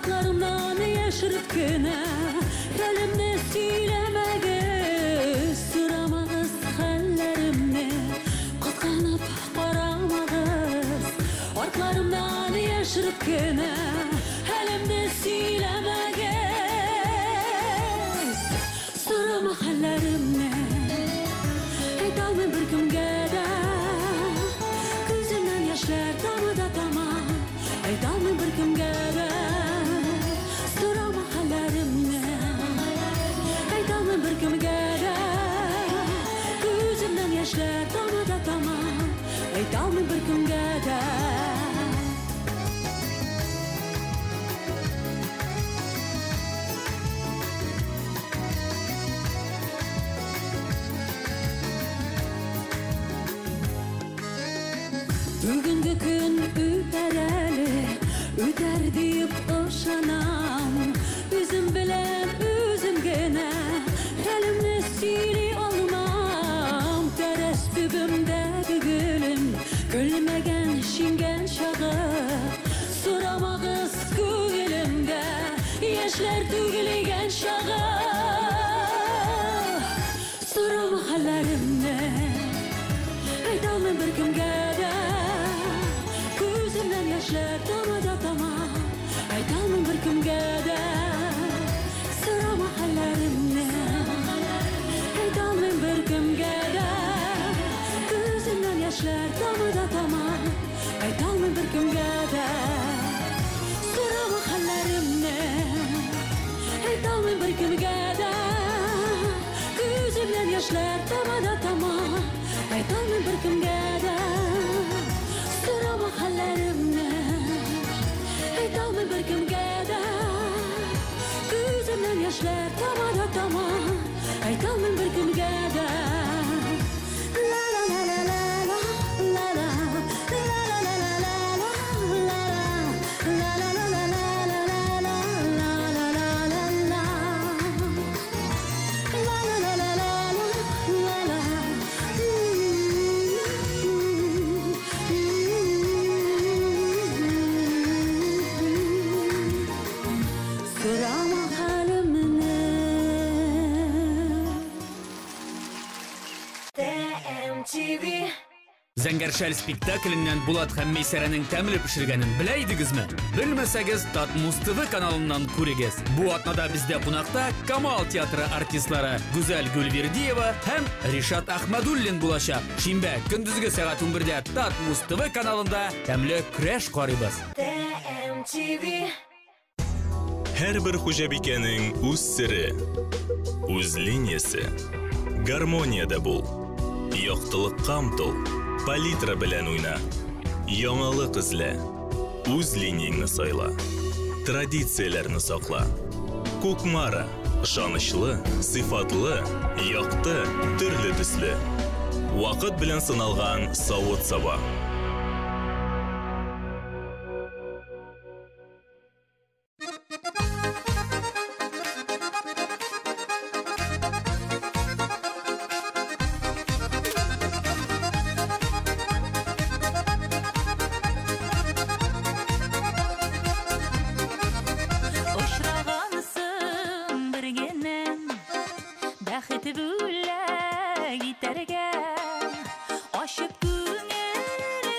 Artlarımdan yaşırıp gene elimde söylemegez Sıramağız hallerimni Kutkanıp qaramağız Artlarımdan yaşırıp gene elimde söylemegez Sırama hallerimni Aytalmay bir kimge de Gözümden yaşlar damada dama Aytalmay bir kimge de Sırama hallerimni Aytalmay bir kimge de Gözümden yaşlar damada dama Aytalmay bir kimge de Bugünkü gün ütereli, üter deyip ışanam Üzüm bilen üzüm gene, elimni sili olmam Teres tübümdeki gülüm, gülmegen şingen şağı Suramağız gülümde, yaşlar tügülgen şağı Surama hallerimde, aytalmay bir kimge de Gözümden yaşlar damada dama Aytalmay bir kimge de Sırama hallerimni Aytalmay bir kimge de Gözümden yaşlar damada dama Aytalmay bir kimge de Sırama hallerimni Aytalmay bir kimge de Gözümden yaşlar damada dama Aytalmay bir kimge de Sırama hallerimni Aytalmay bir kimge de Gözümden yaşlar damada dama Aytalmay bir kimge de La la la la la la la La la la la la la La la la la la la la La la la la La la la la la la la Sırama halimni TMTV Зәңгәршәл спектакліннән Булат һәм Мәйсәрәнең тәмле пешергәнен белә идегезме? Белмәсәгез, Татмус ТВ каналыннан күрегез. Бу атнада бездә кунакта Камал театры артистлары Гүзәл Гөлвердиева һәм Ришат Ахмадуллин булачак. Шимбә көндезге сәгать 11-дә Татмус ТВ каналында тәмле көрәш карыйбыз. TMTV Һәрбер хуҗабикәнең үз сере, үз линиясе. Гармониядә бул. Яктылыкка омтыл. Палитра белән уйна. Яңалык эзлә. Үз линияңне сайла. Традицияләрне сакла. Кукмара. Ышанычлы, сыйфатлы, якты, төрле төсле. Вакыт белән сыналган савыт-саба. Бәхет бүләк итәргә, ашып күңел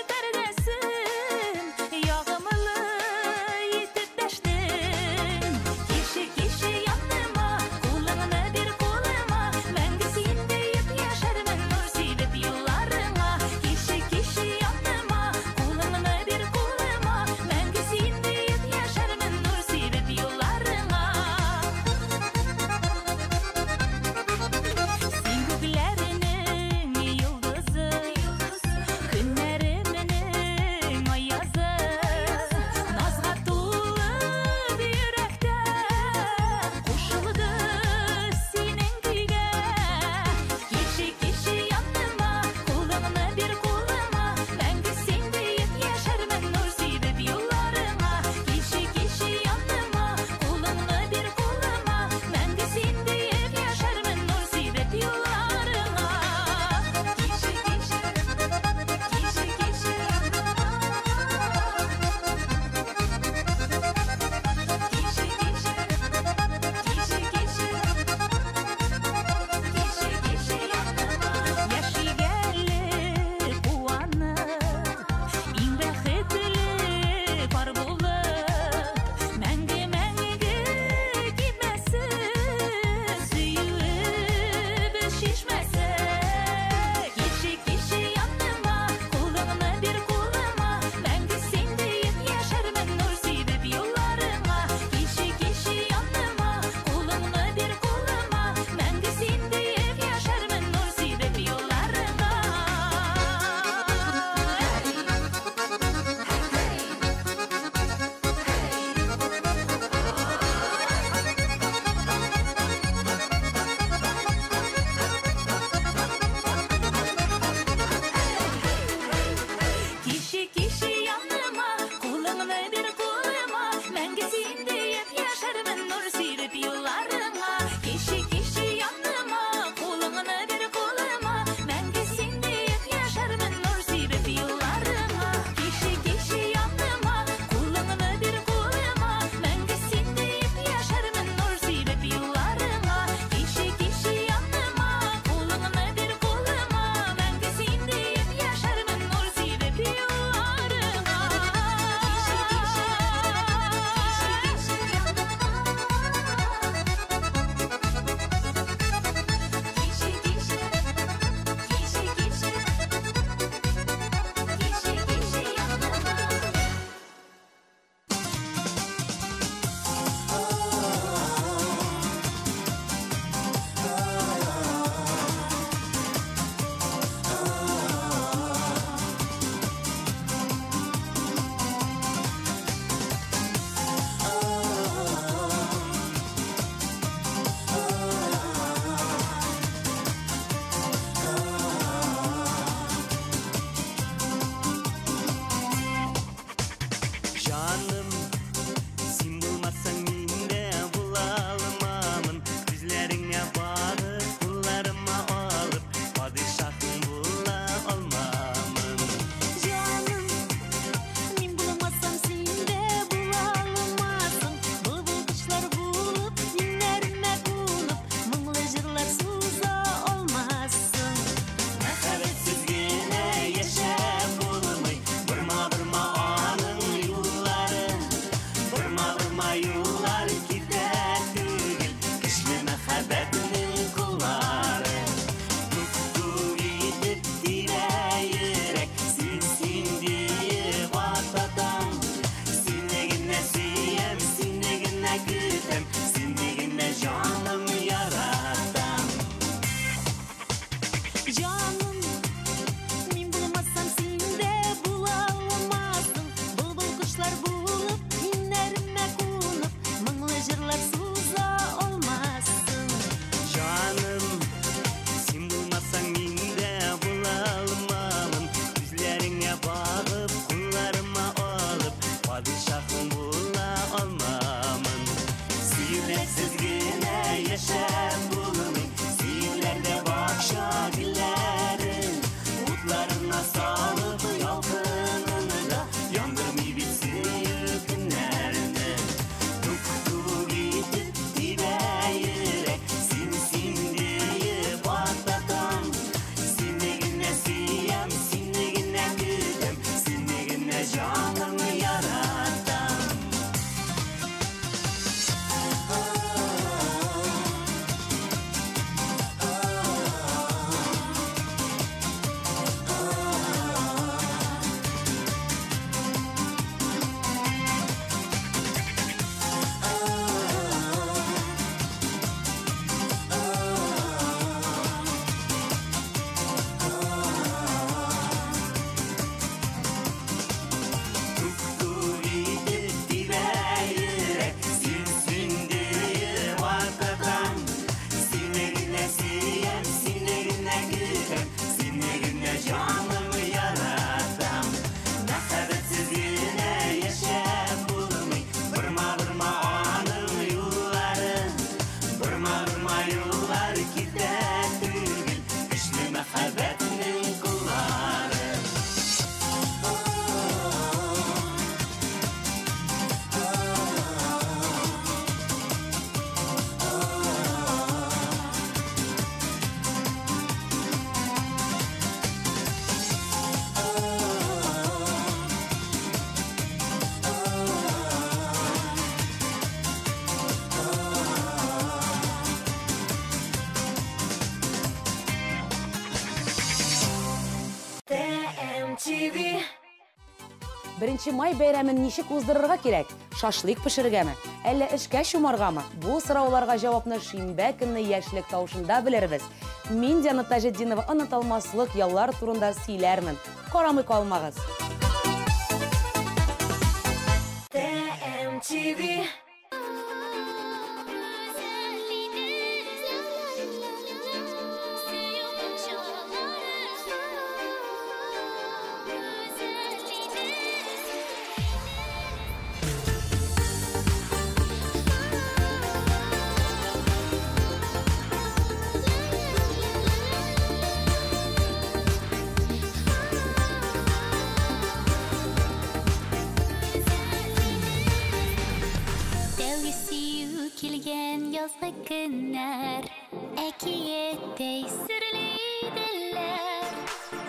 1 май бәйрәмен ничек уздырырга кирәк? Шашлык пешергәме? Әллә эшкә чумаргамы? Бу сорауларга җавапны шимбә көнне яшьлек тавышында белербез. Мин Диана Таҗетдинова онытылмаслык яллар турында сөйләрмен. Карамый калмагыз. TMTV. Kilgen yazlı günler Ekiyette sürlüydüler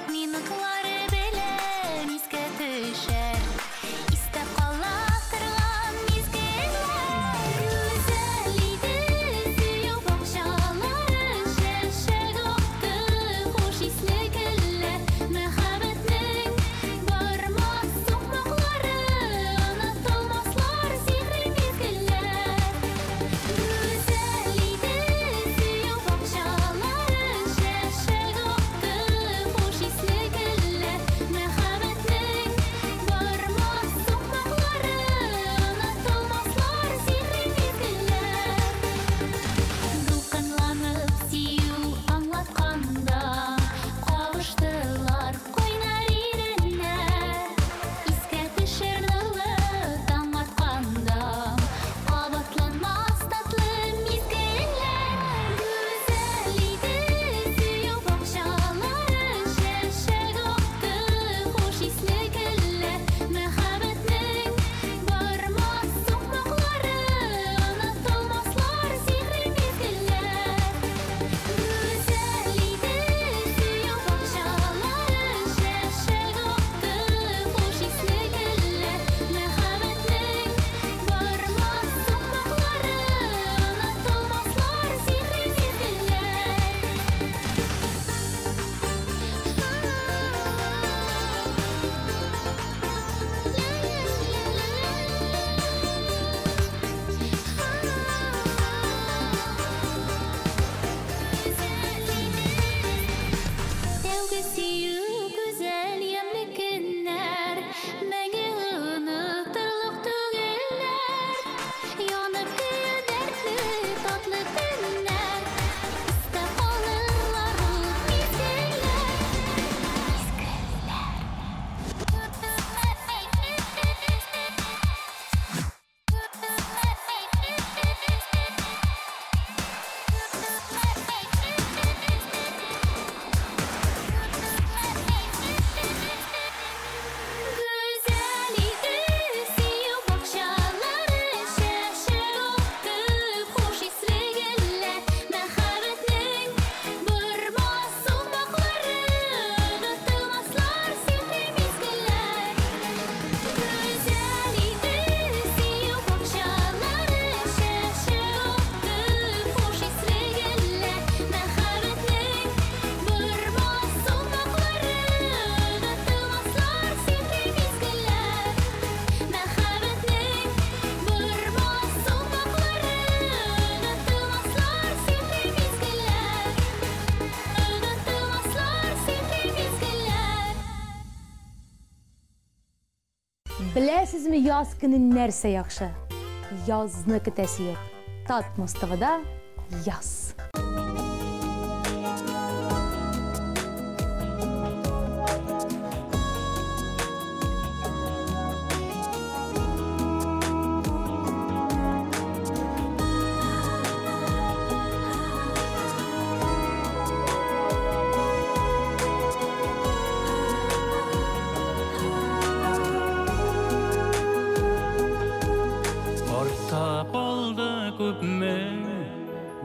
Mimikları bilen izge düşer İstep kalaktırgan mizgiller Güzeliydi suyu bakşaları Şeşek aktı hoş isli güller Mehabetinin varmaz sokmakları Anlatılmazlar sihri mizgiller Беләсезме, яз көне нәрсә яхшы? Язны көтәсе юк. Татмос ТВда яз.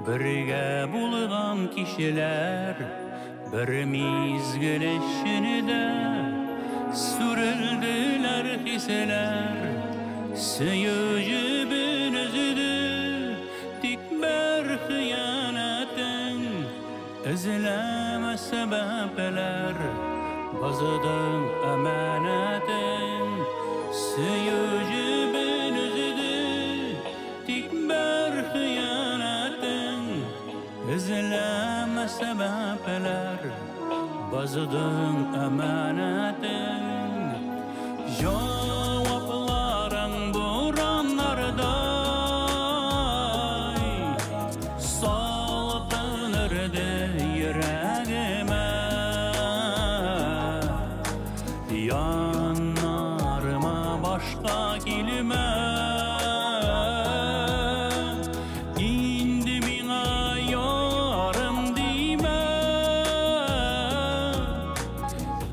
Birge bulgan kişiler bir mizgil eşinide sürüldüler hisseler Sıyıcı bir özüdü dikber hıyanetin izleme sebepler bazıdın emanetin Söyücü ben üzüdü Tik bir hıyanatın İzleme sebepler Bazıdın emanatın Cevapların buranlarday Saltınırdı yüreğime Yanlarıma başka kelime İndi bina yarım dime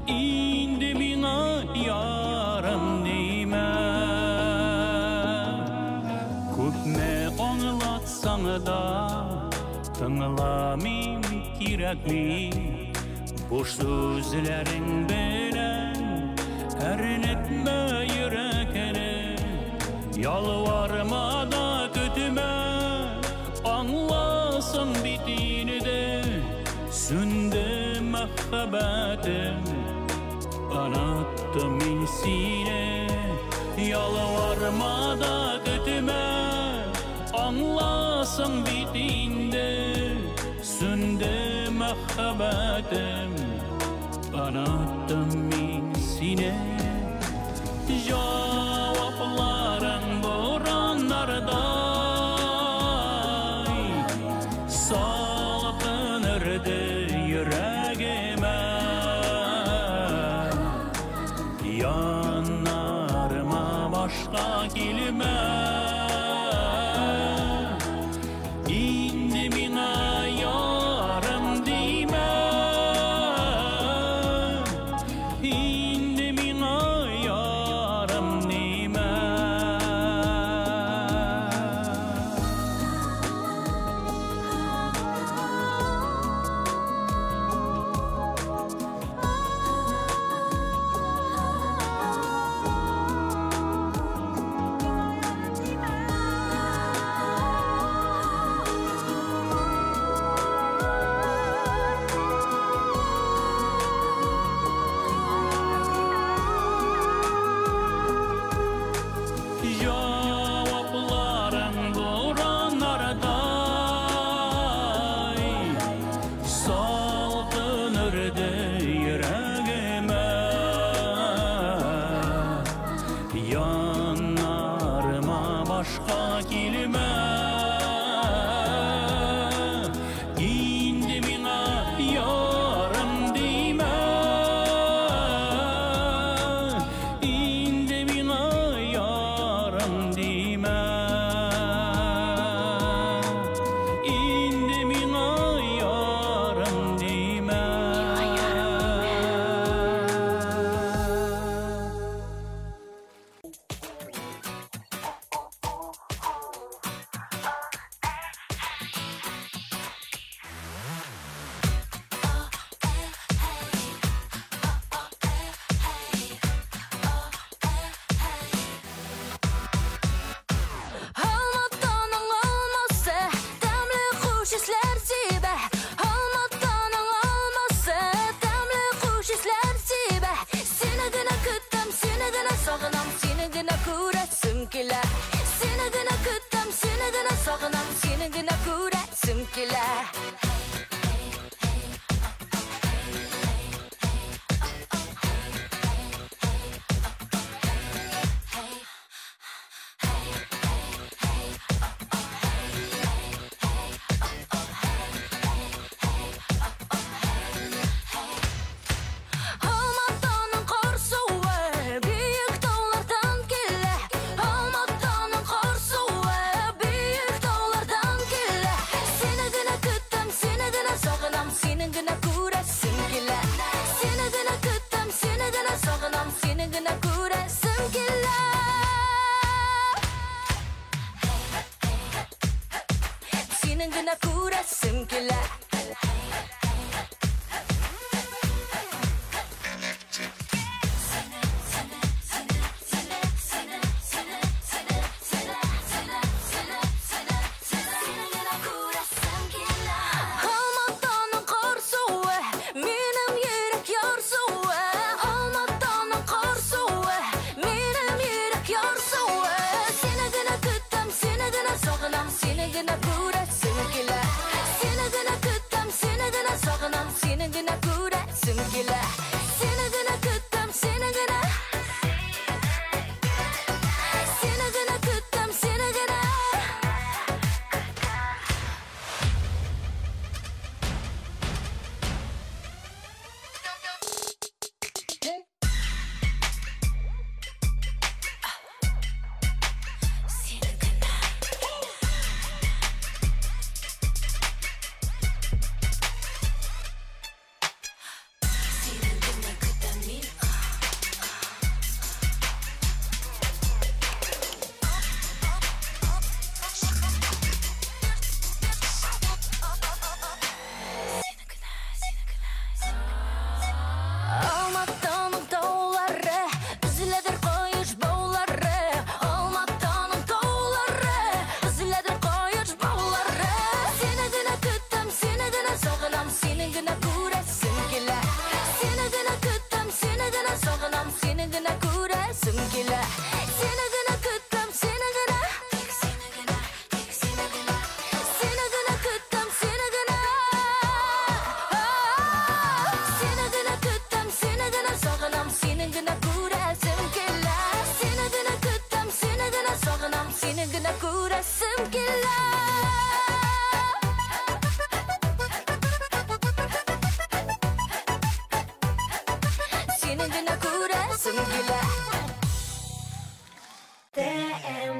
İndi bina yarım dime Köpme anlatsan da Tınlamayım kirakli Boş sözlerin bilen Erinetme yürekini Yalvarma da kötüme Anlasın bittiğini de Sündü muhabbetim Anlattım insine Yalvarma da kötüme Anlasın bittiğinde Sündü muhabbetim Anlattım insine Cevapların buranlarday Salkınırdı yüreğime Yanlarıma başka kelime İndi bina yarım dime İndi bina yarım dime Cevapların buranlarday Salkınırdı yüreğime Yanlarıma başka kelime İndi bina yarım dime İndi bina yarım dime İndi bina yarım dime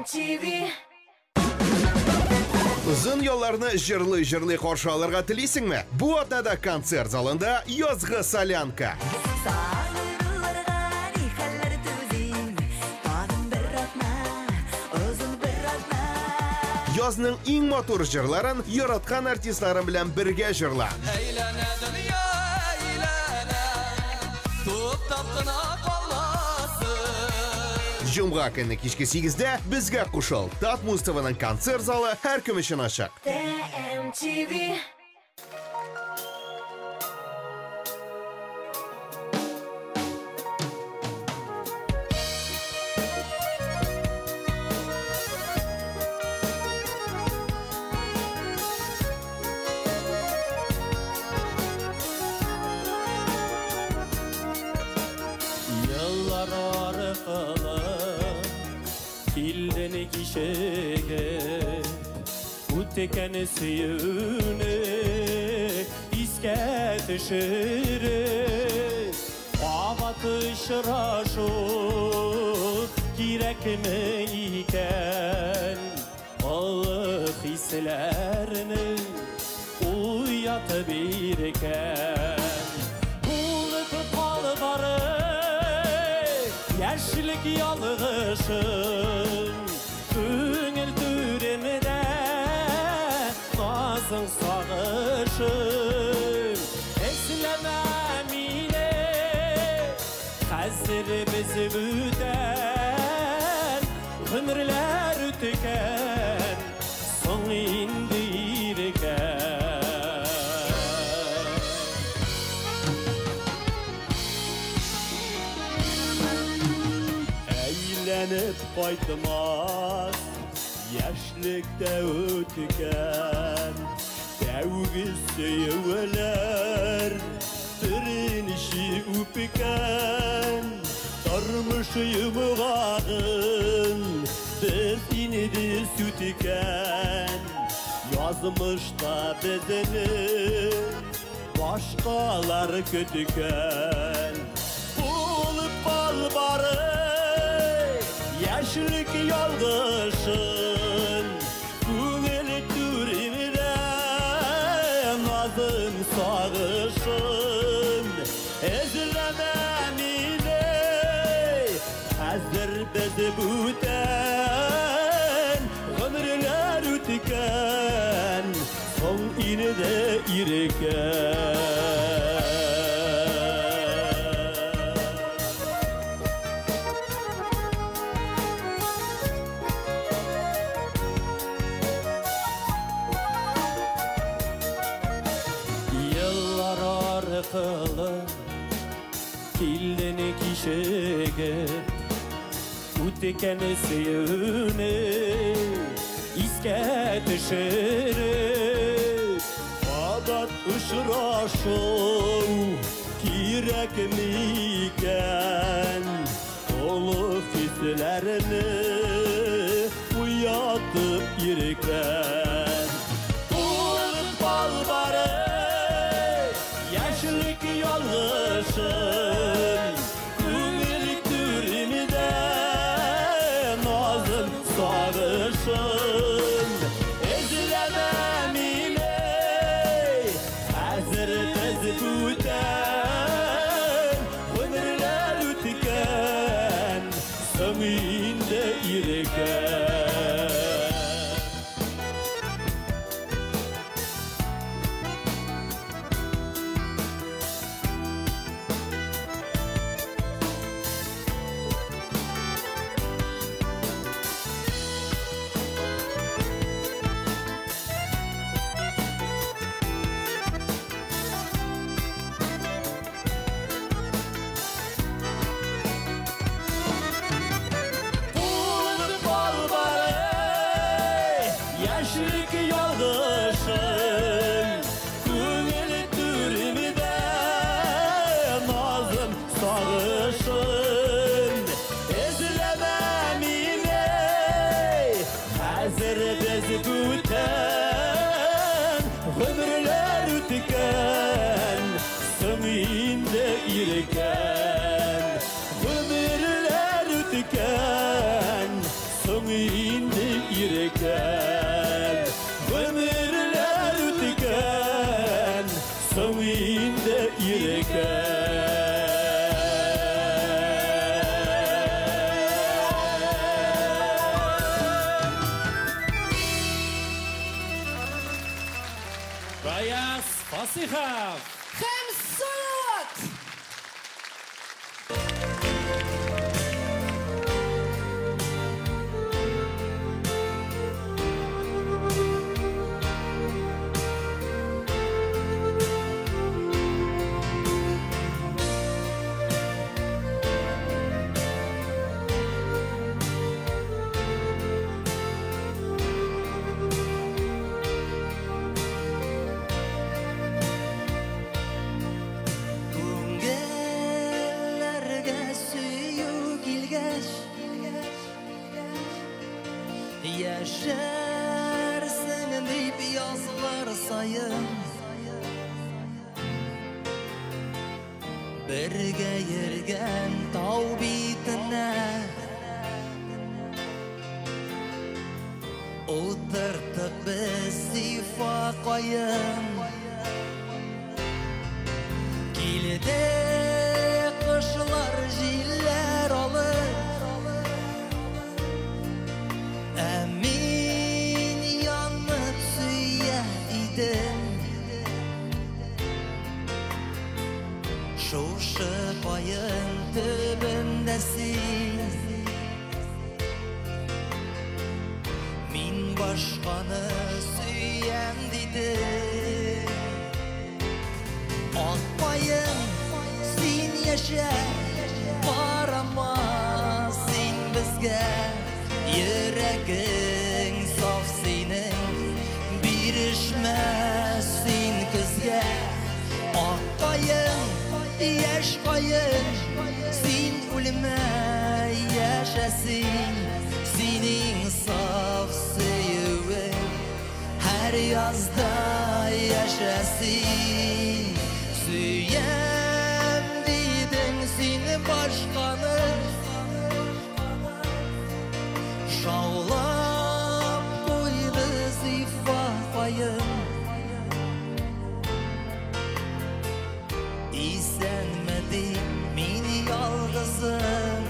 MTV. Uzun yollarını jırlı qarşı alırğa tileysinmi? Bu atnada konser zalında yazgı salyanka. Yazның иң матур жырларын яраткан артистларым белән бергә жырла. Җомга көнне кичке 8-дә безгә кушыл. Тат Мустафаның концерт залы һәр кем өчен ачык. MTV. Yıllar arkalı Kildeni kişege Bu tekeni suyunu İske tışırı Avatı şıraşı Girek mi iken Ağık hislerini Uyatı birken Bulup kalbarı Yaşlık yalğışın Küngül türümde Nazın sağışın Eslemem yine Hazır bizi büten Ömürler tüken Son indirken Eğlenip kaytmaz Yaşlıkta ötüken Devgisi yöveler Direnişi üpüken Darmışı yumğağın Defini de sütüken Yazmışta bedeni Başkalar kötüken Bulup balbarı Yaşlık yalgışın Küngül türümde Nazım sağışın Ezlemem ile Hazır bizi büten Ömürler ütüken Son inide irken arkalı Kildeni kişege Utekeni suyunu İske tışırı Fadat ışıraşı Kirek miken Dolu hislerini Uyatıp yirken Ulup balbarı Yaşlık yalğışın Küngül türümde Nazım sağışın Ezlemem ile Hazır tezgüten Ömürler ütüken Söminde irken Yaşlık yalgışın Küngül türümde Nazım sağışın Ezlemem ile Hazır bizi büten Ömürler ütüken Söminde irken Ömürler ütüken Söminde Насихов. Һәм Салават. Күңелләргә сөю килгәч, яшәрсең дип язлар саен, бергә йөргән тау битенә утыртып без зифа каен. Килде кышлар җилләр алып, ә мин янып сөя идем. Шушы каен төбендә син, мин башканы сөям дидем. Акбайым, син яшә, карама син безгә. Йөрәгең саф синең, бирешмә син көзгә. Акбайым, яшь каен, син үлмә яшәсин. Синең саф сөюең һәр язда яшәсин. Сөям дидең син башканы, шаулап куйды зифа каен. Исәнме дип мин ялгызым,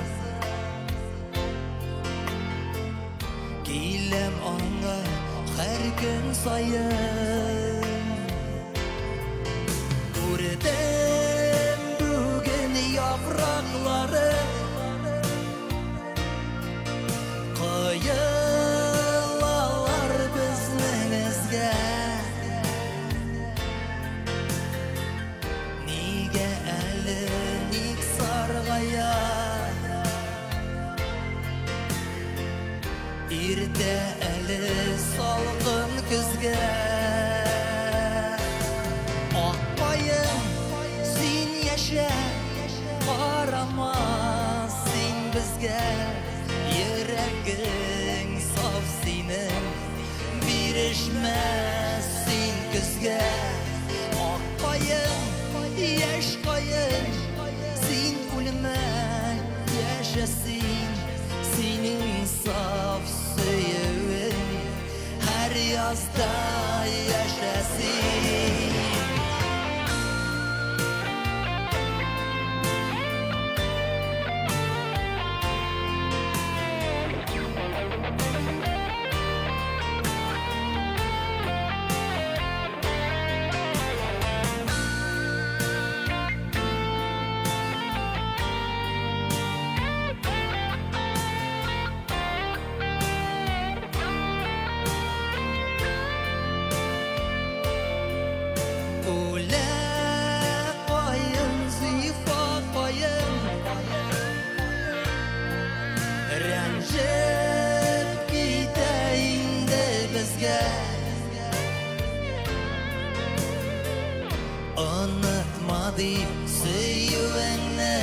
киләм аңа һәр көн саен. Күрдем бүген яфраклары, коелалар безнең эзгә. Нигә әле ник саргая, иртә әле салкын көзгә. Акбайым, син яшә, карама син безгә. Йөрәгең саф синең, бирешмә син көзгә. Акбайым, яшь каен, син үлмә яшәсин. Синең саф сөюең һәр язда яшәсин. Unutma deyip söyüvenle,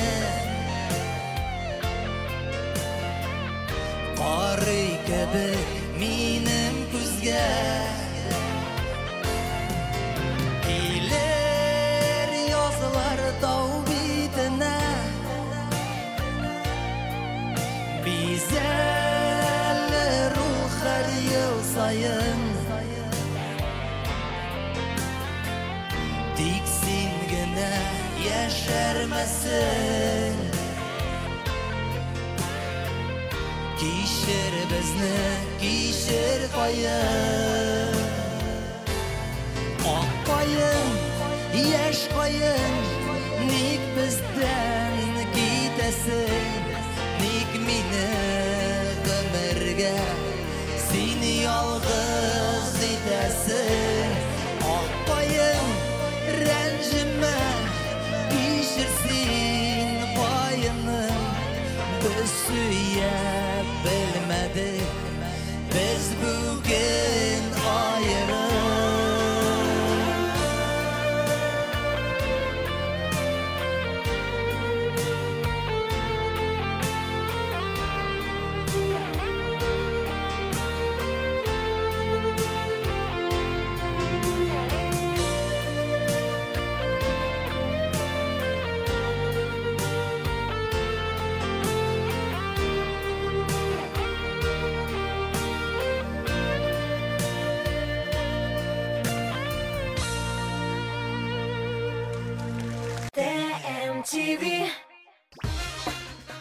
qarı kebek minim күзгә. Kiler yazılar tau bitine, bizelli ruh her yıl sayın. Tiksin gene yaşarmasın, kişir bizni kişir kayın. Ak kayın Яш қойын, ник бізден кетесің, ник мені ғымырға сені ялғыз етесің. Ақ қойын, рәнжіме, кешірсін қойының, біз сүйе білмедік, biz bugün ayrı.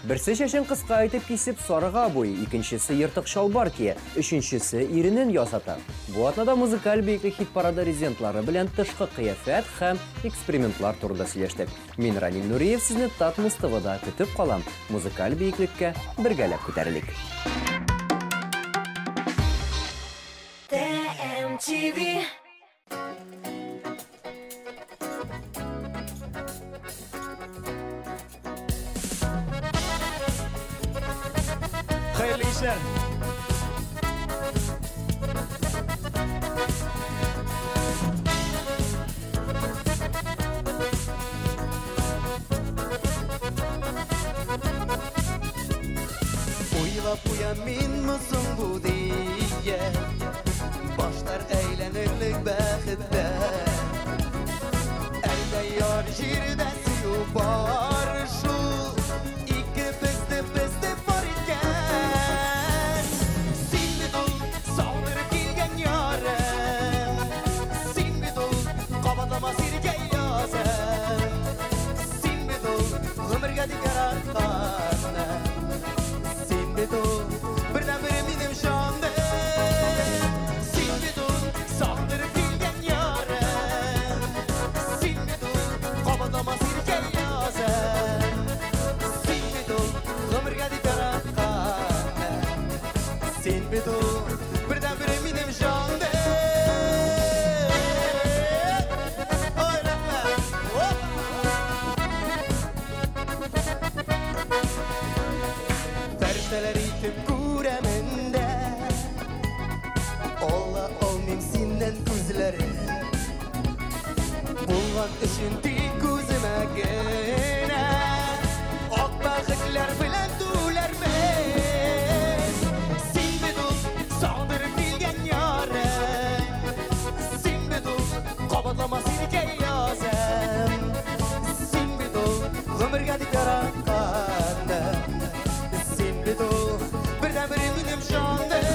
Бірсі шешен қысқа айтып кесіп сарыға бой, икіншісі ертық шалбар ке, үшіншісі ирінен ясата. Бұл атнада музыкаль бейкі хит-парада резентлары білән тышқы қияфәт һәм экспериментлар турында сөйлештік. Мен Ранил Нуриев сізні Татмус ТВ-да күтіп қалам. Музыкаль бейкілікке біргәләп көтәрілік. TMTV. Hayırlı işler. Uylap uyamin mısın bu diye, başlar eğlenirlik bəxtdə. Əldə yar jirdə suyu var şu, iki bizdə var ikən. Sinbi dul, saldırıp gelgen yarım, sinbi dul, qabadama sirgey yazım, sinbi dul, ömürgə digar arqanı, sinbi dul, birdən biri benim şandım, sinbi dul, saldırıp gelgen yarım, sinbi dul, qabadama sirgey yazım, sinbi dul, ömürgə digar arqanı, sinbi dul, birdən biri benim şandım. Ferişteler itip kureminde, olla olmayayım sinden kuzlerim. Bulmak için dik gözüme gene, ok bakıklar bilen tuğler biz. Sinbi dul, saldırıp bilgen yarım, sinbi dul, qabadlama sirke yazım, sinbi dul, ömürgə dikar arqanı, sinbi dul, birdən biri benim şandım,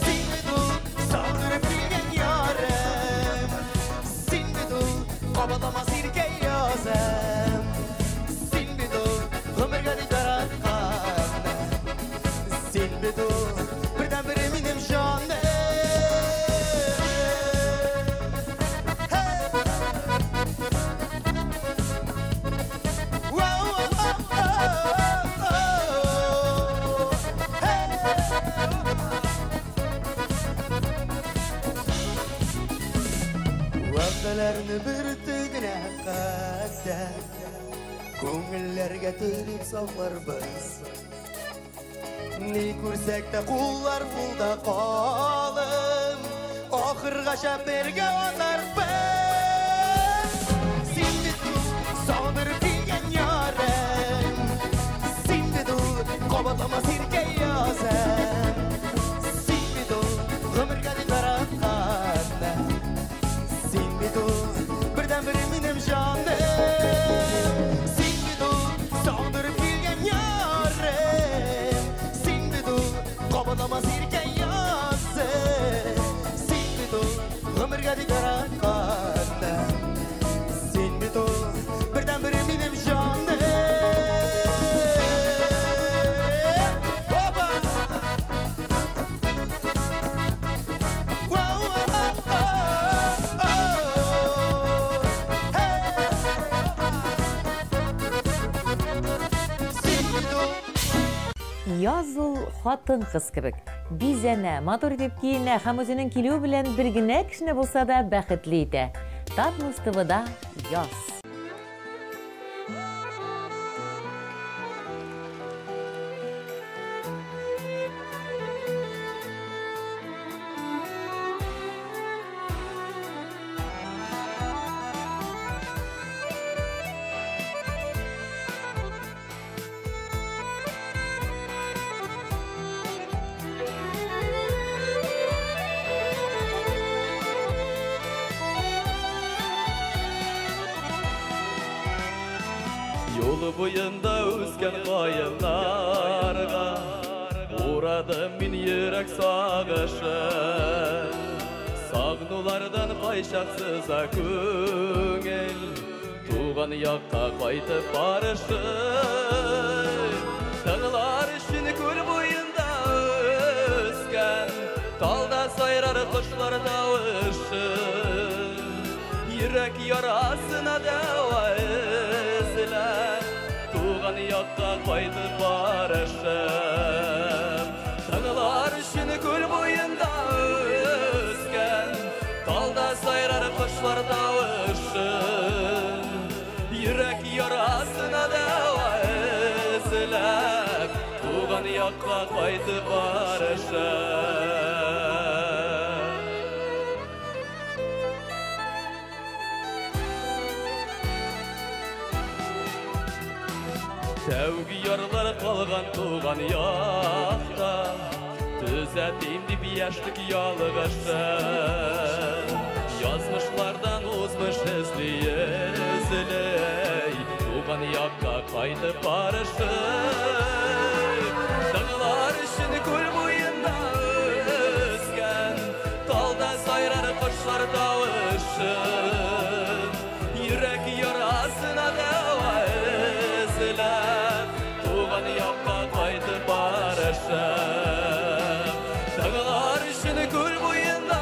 sinbi dul, saldırıp bilgen yarım, sinbi dul, qabadlama sirke yazım, sinbi dul, ömürgə dikar arqanı, sinbi dul, birdən biri benim şandım. Vəfələrini bir tügünə qədər, Көңілlər gətirib sallar biz. Ne күрсәк тә qullar pulda qalım, Ахырғаша бірге оtar biz. Sinbi dul, saldırıp gelgen yarım, sinbi dul, qabadlama sirke yazım, sinbi dul, ömürgə dikar arqanı, sinbi dul, birdən biri benim şandım, sinbi dul, saldırıp gelgen yarım, sinbi dul, qabadlama sirke yazım, sinbi dul, ömürgə dikar arqanı. Языл хатын кыз кебек. Бизәнә, матур итеп киенә һәм үзенең килү белән бер генә кешене булса да бәхетле итә. Татмус ТВда яз. Yolu boyunda üsken kayınlarga Uğradım min yürek sağışı Sağnulardan kayşaksıza köngel Tuğan yakka kaytıp barışı Tağlar için kül boyunda üsken Talda sayrar kuşlar davışı Yürek yarasına deva Tuğan yakka kaydı barışım Tağlar için kül boyunda üsken Talda sayrar kuşlar davışım Yürek yarasına deva izlep Tuğan yakka kaydı barışım Sevgi yarlar kalgan tuğan yakta Düzelteyim dip yaşlık yalğışım Yazmışlardan uzmuş izli izley Tuğan yakka kaydı barışım Dağlar için kül boyunda üsken Talda sayrar kuşlar davışım Yürek yarasına deva Tuğan yakka kaydı barışım Dağlar için kül boyunda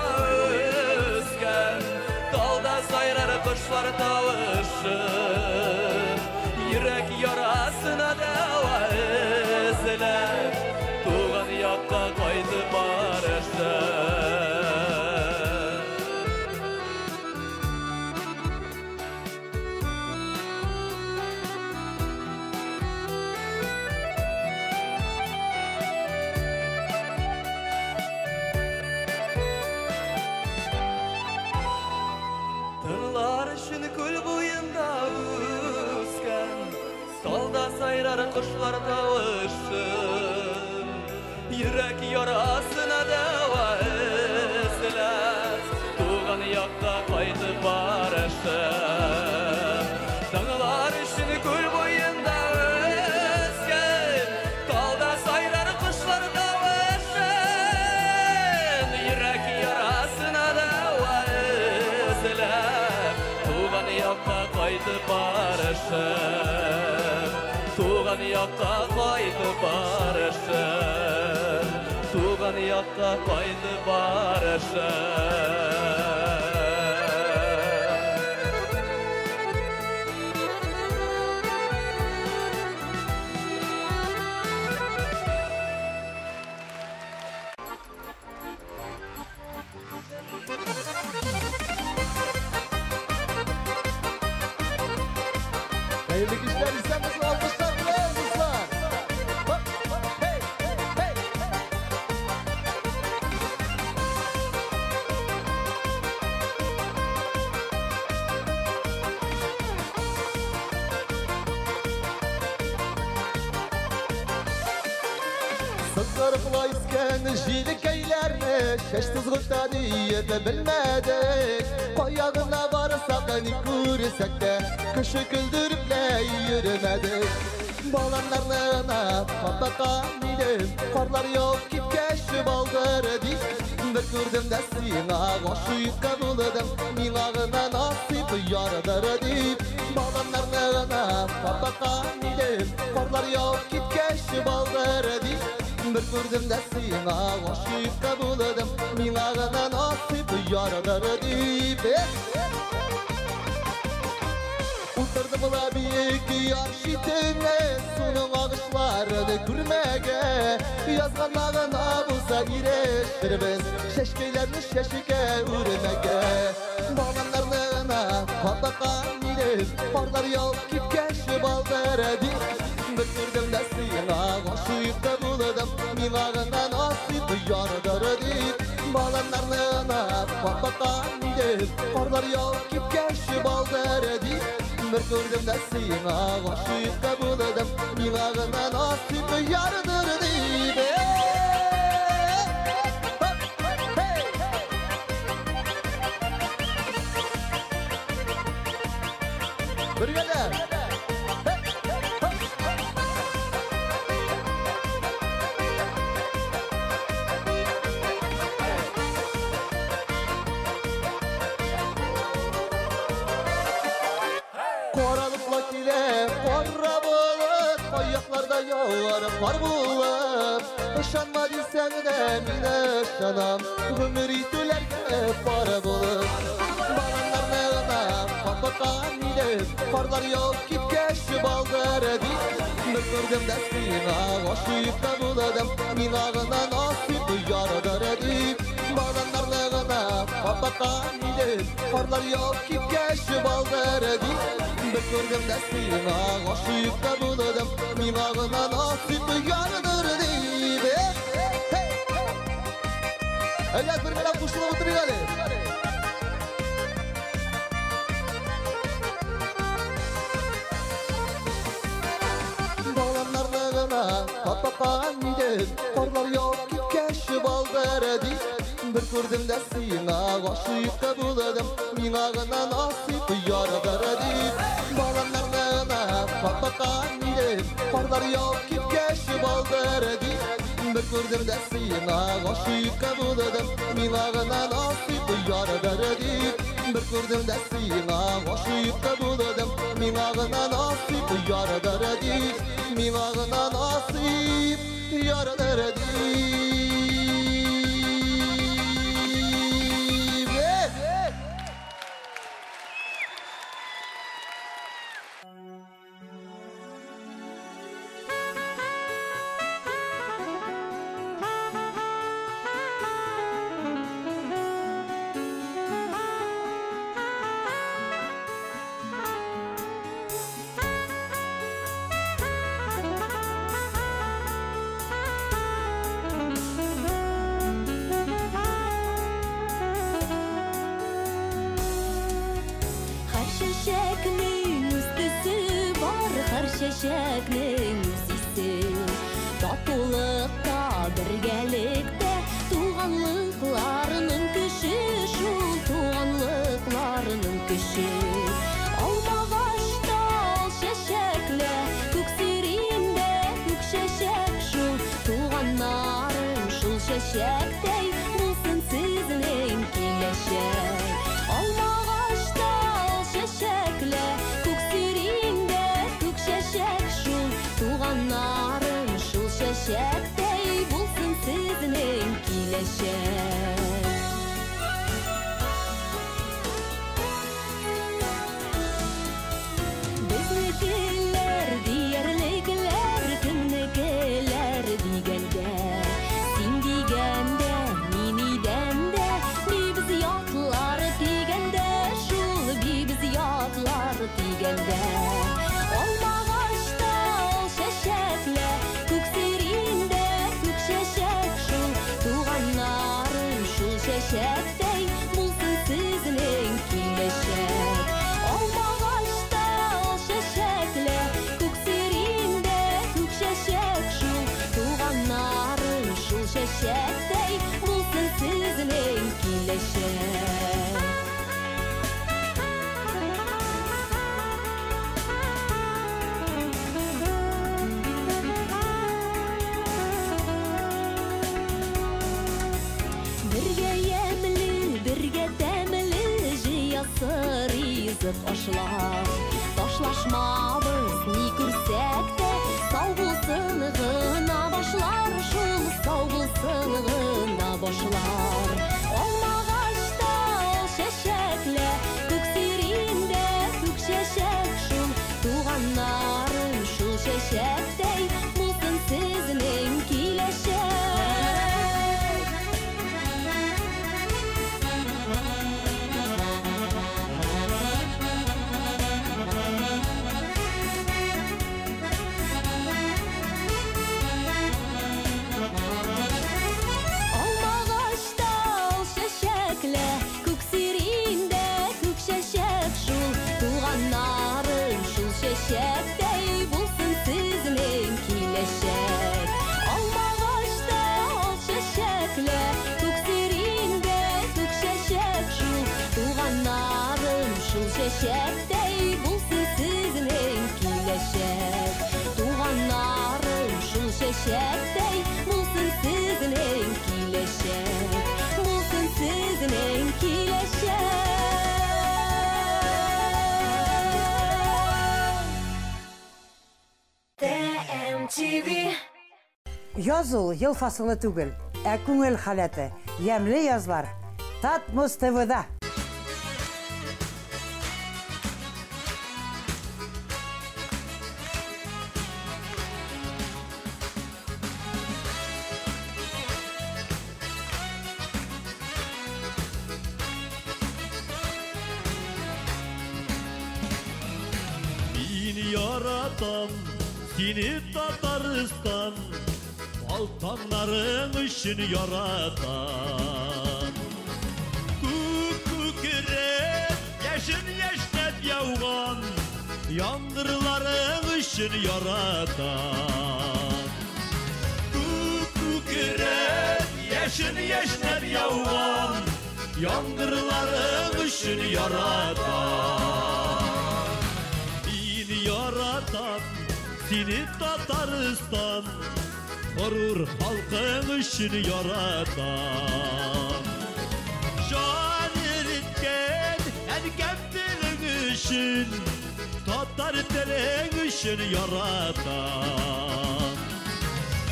üsken Dalda sayrar kuşlar tavışım Yürek yarasına deva izlep Tuğan yakka kaydı barışım Kuşlar tavışım Yürek yarasına deva izlep Tuğan yakka kaydı barışım Dağlar için kül boyunda üsken Talda sayrar kuşlar tavışım Yürek yarasına deva izlep Tuğan yakka kaydı barışım Tuğan yakka kaydı barışım Tuğan yakka kaydı barışım Hayırlı işler istemez almışlar bile yazmışlar. Hey, hey. Sıkırıkla isken jilik eylerme Şeşsiz gıtta diye de bilmedik Koyağına varsak hani kursek de Kışı güldürüp ne yürümedik Balanlarına patlakan idim Karlar yok kip keşif aldırdık Bir kürdüm de sina koşuyup kabuladım Minağına nasip yardırdık Balanlarına patlakan idim Karlar yok kip keşif aldırdık Bir kürdüm de sina koşuyup kabuladım Minağına nasip yardırdık Yazımla büyük yar şitine Sunun ağışlarını kürmege Yazganlarına bulsa ireştirmez Şeşkeylerini şeşike ürmege Bağlanlarına patlakan ilim Parlar yok ki keşif aldıradik Bir sürdüm de sıyına Aşıyıp da buladım Minağına nasip yardırdik Bağlanlarına patlakan ilim Parlar yok ki keşif aldıradik Bir gördüm de sıyına Aşıyıp da buladım Minağına nasip yardırdik Birgeler Koralıkla kile Korra bulup Ayaklarda yağar Var bulup Işanma diysen de Mine ışanam Ömür itülerge Para bulup Bağlanlarına Patlakan ilim Parlar yok ki keşif aldırdik Bir gördüm de sıyına Aşıyıp da buladım Minağına nasip yardırdik Bağlanlarına Patlakan ilim Parlar yok ki keşif aldırdik Bir gördüm de sıyına Aşıyıp da buladım Minağına nasip yardırdik Evet bir mela kuşluğu oturuyor hadi Bağlanlarına patlakan ilim Parlar yok ki keşif aldırdik Bir gördüm de sıyına Aşıyıp da buladım Minağına nasip yardırdik Bağlanlarına patlakan ilim Parlar yok ki keşif aldırdik Bir gördüm de sıyına Aşıyıp da buladım Minağına nasip yardırdik Bir gördüm de sıyına Aşıyıp da buladım Minağına nasip yardırdik Minağına nasip yardırdik Şeşeknin sisi Tatulukta birgelikte Tuğanlıklarının küşü Şul tuğanlıklarının küşü Almağaçta al şeşekle Küksirinde kük şeşek şul Tuğanlarım şul şeşektey Bulsun sizin kileşek Almağaçta al şeşekle Küksirinde şeşek şul Tuğanlarım şul şeşektey Bulsun sizin kileşek Biznikiler diyerlikler Kimnikiler digende Sin digende Miniden de Biz yatlar digende Şul biz yatlar digende Olmağaçta ol şeşekle Küksirinde kük şeşek şul Tuğanlarım şul şeşektey Bulsun sizin kileşek Olmağaçta ol şeşekle Küksirinde kük şeşek şul Tuğanlarım şul şeşektey Bulsun sizin kileşek Sırızıp aşlar Taşlaşmabız ni kürsek de Sağ bulsun gına başlar Şul sağ bulsun gına başlar Olmağaçta ol şeşekle Küksirinde kük şeşek şul чәчәктәй, булсын сезнең киләчәк, булсын сезнең киләчәк. TMTV. Язу ел фасылы түгел, ә күңел халәте. Ямлы язлар. Татмус ТВ-да. Мин яратам сине Татарстан, Алтаннарың үшін яратам. Күкіреп, яшін-яшнәп яуған, яңғырларың үшін яратам. Күкіреп, яшін-яшнәп яуған, яңғырларың үшін яратам. Мин яратам сине Татарстан, Ғұрур халқың үшін яратам. Жан еріткен әдкем тілің үшін, татар тілің үшін яратам.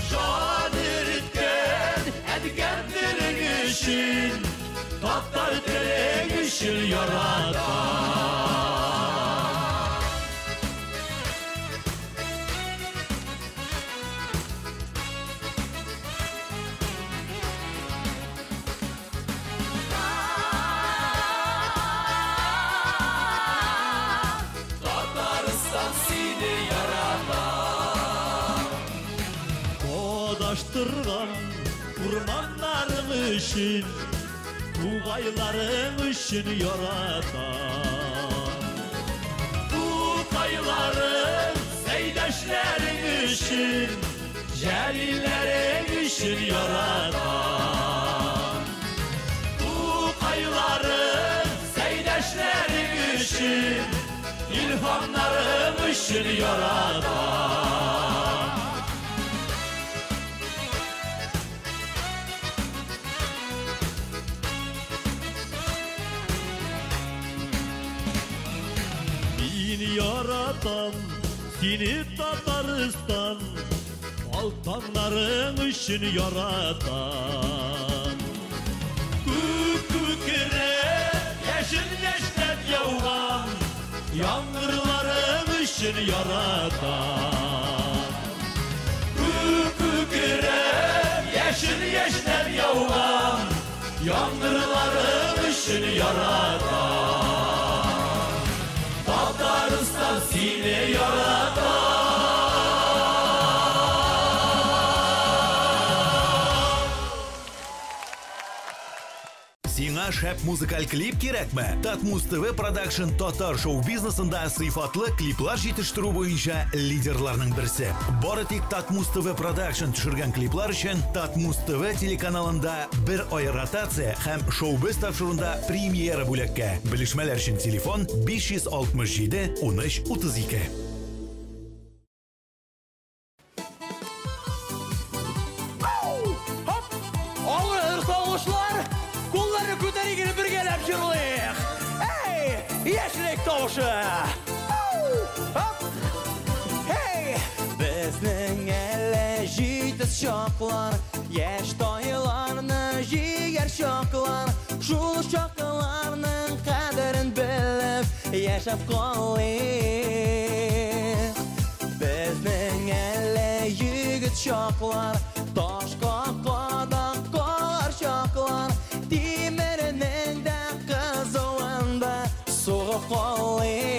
Жан еріткен әдкем тілің үшін, татар тілің үшін яратам. Қодаштырған урманларың үшін, туғайларың үшін яратам. Туғайларың, сәйдәшләрің үшін, жәлиләрің үшін яратам. Туғайларың, сәйдәшләрің үшін, ilhamlarım üçün yaratam. Min yaratam seni Tataristan, Altanlarың үшін yaratam. Күкіреп, яшін-яшнәп яуған, яңғырларың үшін яратам. Күкіреп, яшін-яшнәп яуған, яңғырларың үшін яратам. Tataristan seni yaratam. Сиңа шәп музыкаль клип кирәкме? Татмус ТВ Продакшн татар шоу-бизнесында сыйфатлы клиплар җитештерү буенча лидерларның берсе. Бары тик Татмус ТВ Продакшн төшергән клиплар өчен Татмус ТВ телеканалында бер ай ротация һәм шоу-биз тапшыруда премьера бүләккә. Белешмәләр өчен телефон 567 13 32. Көтәрегені біргелеп жырлайық. Эй, яшілек таушы. Біздің әлі жетіс шақлар, еш тойларны жегер шақлар, шул шақларның қадірін біліп, яшап қалайық. Біздің әлі егіт шақлар, ташқа қадақ қалар шақлар, Тимерінің де қызуында соғып қалайық.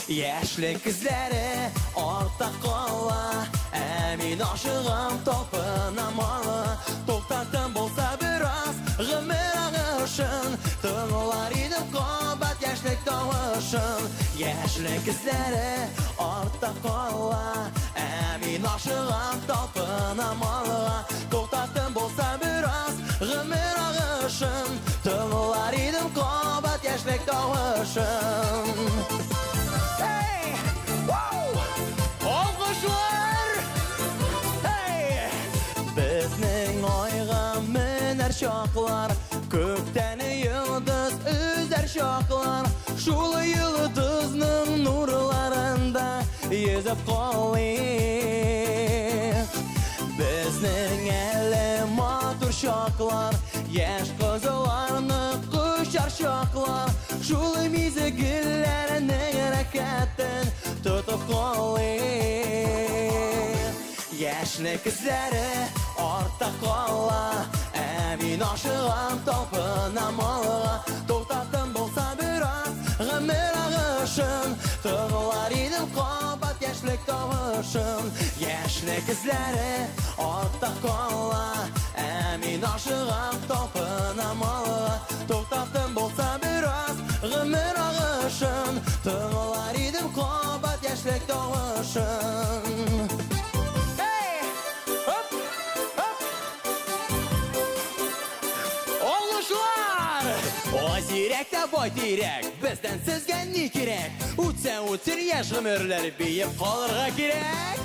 Яшілік іздері артта қала, әмин ашығам толпынамалы. Тоқтатын болса біраз ғымыр ағышын, тыңылар едім қабат яшілік тауышын. Яшілік іздері артта қала, әмин ашығам толпынамалы. Тоқтатын болса біраз ғымыр ағышын, тыңылар едім қабат яшілік тауышын. Алғышылар, şaklar Kökten yıldız üzer şaklar Şul yıldızның nurlarında Yüzüp qolayıq Bizning әлі матур şaklar Яш qızlarını quşar şaklar Şul mizgillərinin rəkətin Tutup qolayıq Яшьлек izləri orta qala Əmin aşığam tapınam alığa Toxtatım bolsa biraz Ғымыр ağışın Tığlar idim qabat яшьлек tavışın Яшьлек izləri orta qala Əmin aşığam tapınam alığa Toxtatım bolsa biraz Ғымыр ağışın Tığlar idim qabat яшьлек tavışın Озирек та бой тирек, бізден сізге не керек? Үтсә үтсір яш ғымырлар бейіп қалырға керек.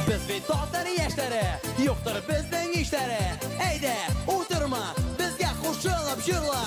Біз бей тоқтар яштары, yoxdur біздің іштары. Әйді, отырма, бізге қошылып жүрла.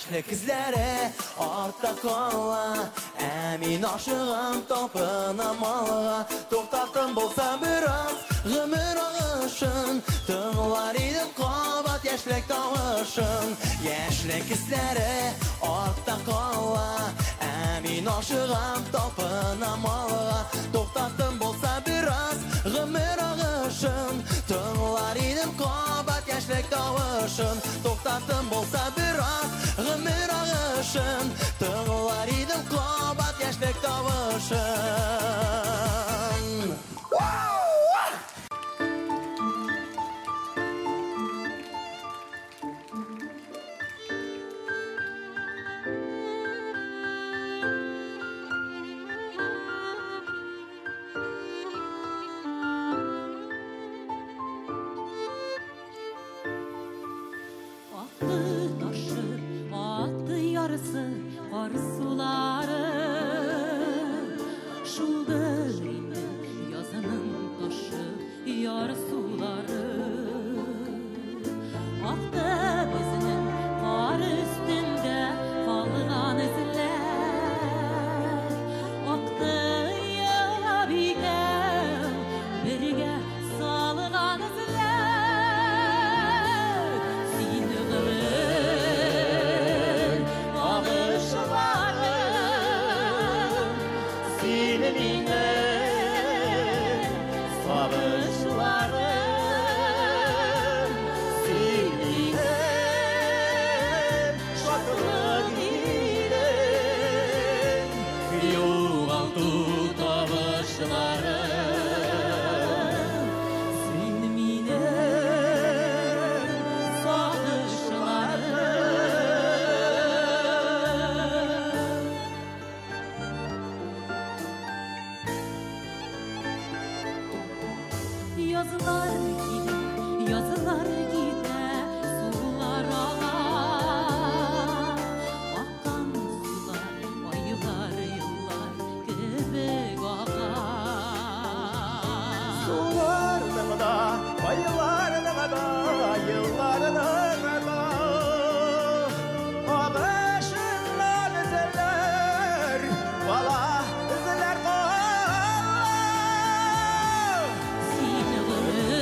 Яшьлек izləri orta qala Əmin aşığam tapınam alığa Toxtatım bolsa biraz Ғымыр ağışın Tığlar idim qabat яшьлек tavışın Яшьлек izləri orta qala Əmin aşığam tapınam alığa Toxtatım bolsa biraz Ғымыр ağışın Tığlar idim qabat яшьлек tavışın Toxtatım bolsa biraz Ғымыр ağışın Tığlar idim qabat яшьлек tavışın Qar suları Şuldur indi yazının taşı Yar suları Aktı bizinin qar üstünde Qalğan izler Aktı ya bigəm Birgə salğan izler Seni qırır Ağışlarım Seni mine Savışlarım Seni şaklıq idim Yoğaldı tavışlarım Seni mine Yazılar gider, sular ağar Akan sular, aylar yıllar göbek ağar Sularının da, aylarının da, yıllarının da Ağışından izler, bala izler Seni vurur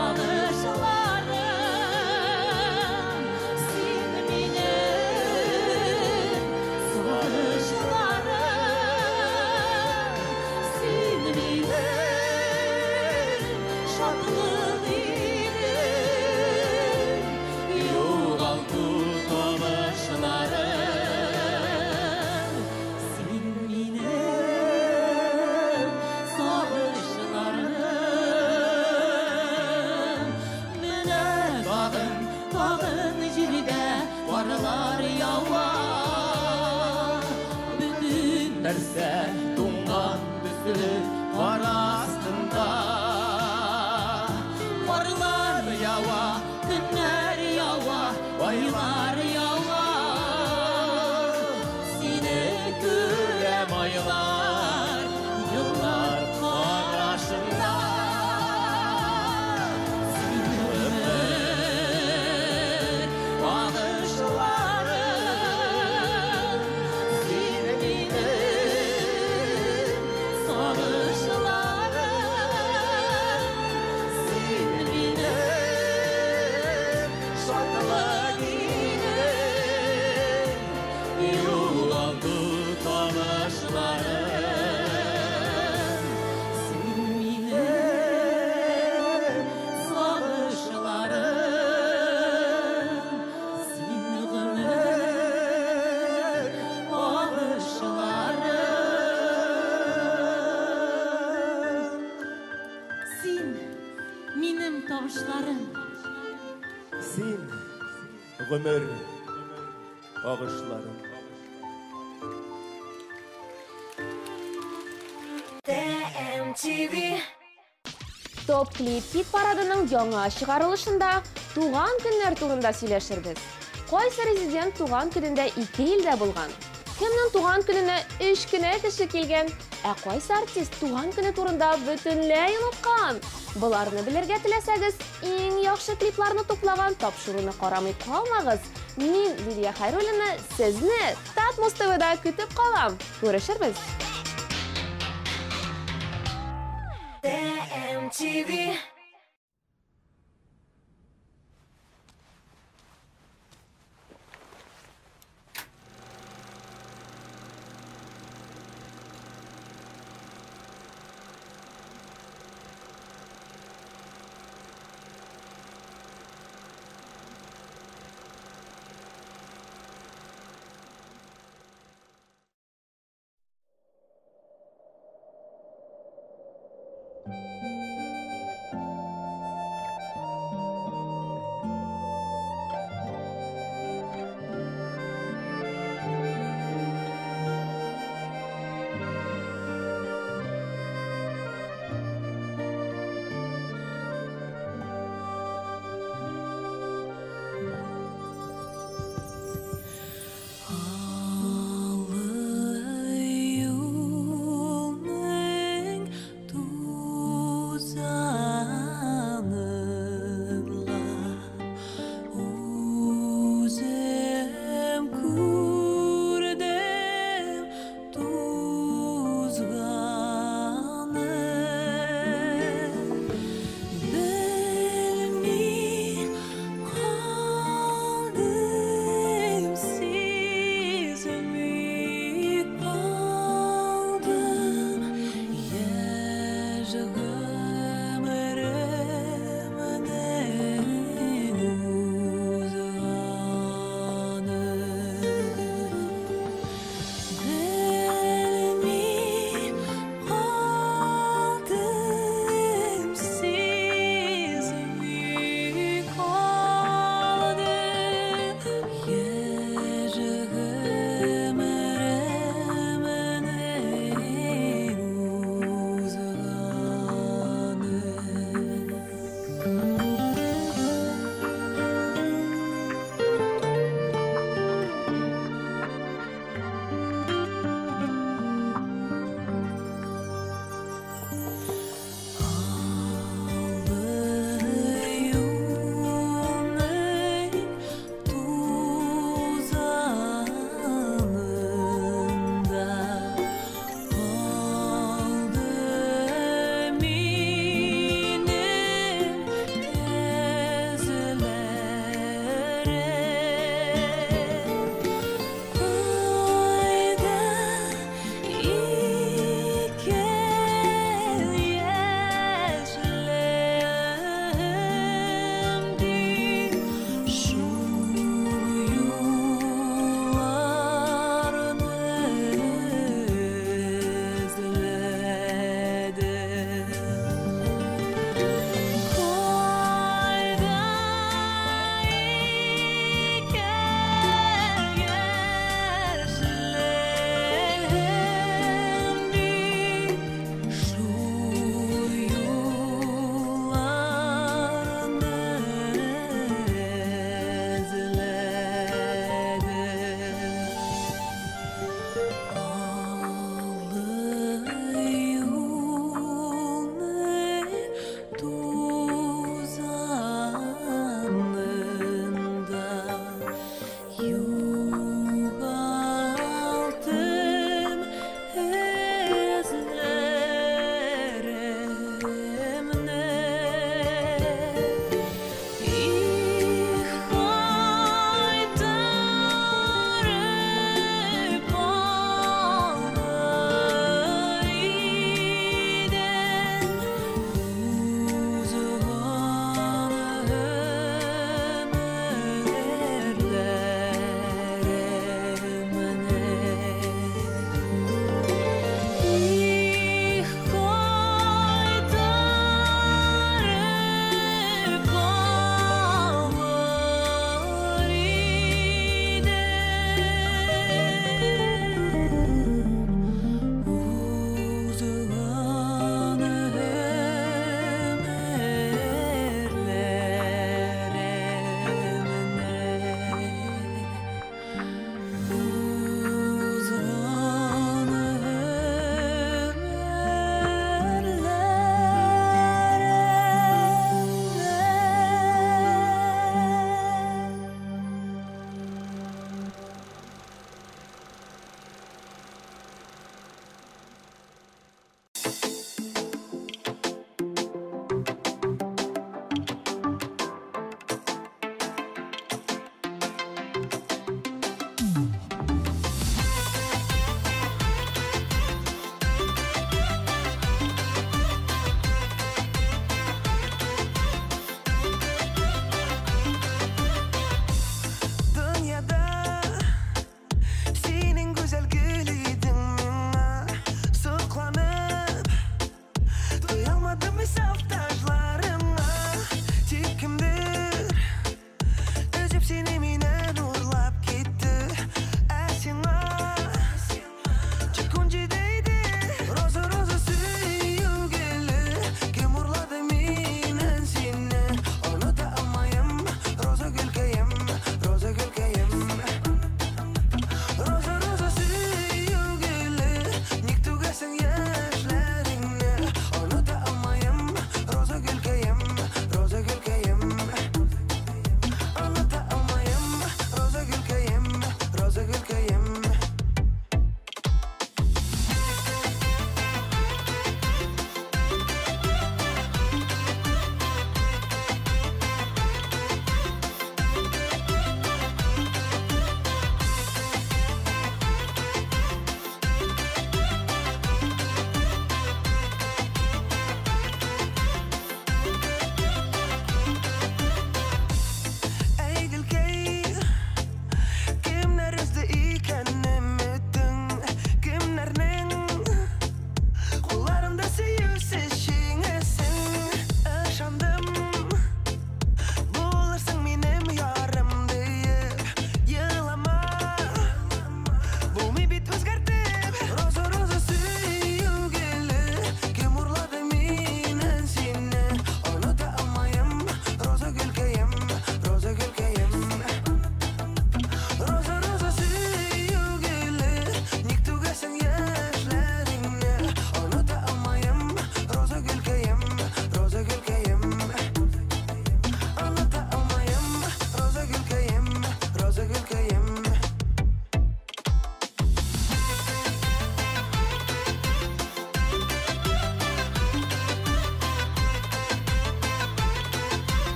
ağışlarım Seni minir savışlarım Seni minir şaklıq idim Yoğaldı tavışlarım Seni minir savışlarım Mənə dağın jirdə varlar yavar Bütün Нәрсә туңған бүсіліп қар астында Varlar ява, günlər yava, aylar yava сагышларым, син минем сагышларым, син гомер багышларым, син минем табышларым. Син гомер агышларым. TMTV Топ клип хит парадының яңа чыгарылышында туган көннәр турында сөйләшербез. Кайсы резидент туган көнендә 2 илдә булган? Кемнең туган көненә 3 кенә кеше килгән? Ә кайсы артист туган көне турында бөтенләй оныткан? Буларны белергә теләсәгез, иң яхшы клипларны туплаган тапшыруны карамый калмагыз. Мин Лилия Хайруллина сезне Татмус ТВда көтеп калам. Күрешербез. TMTV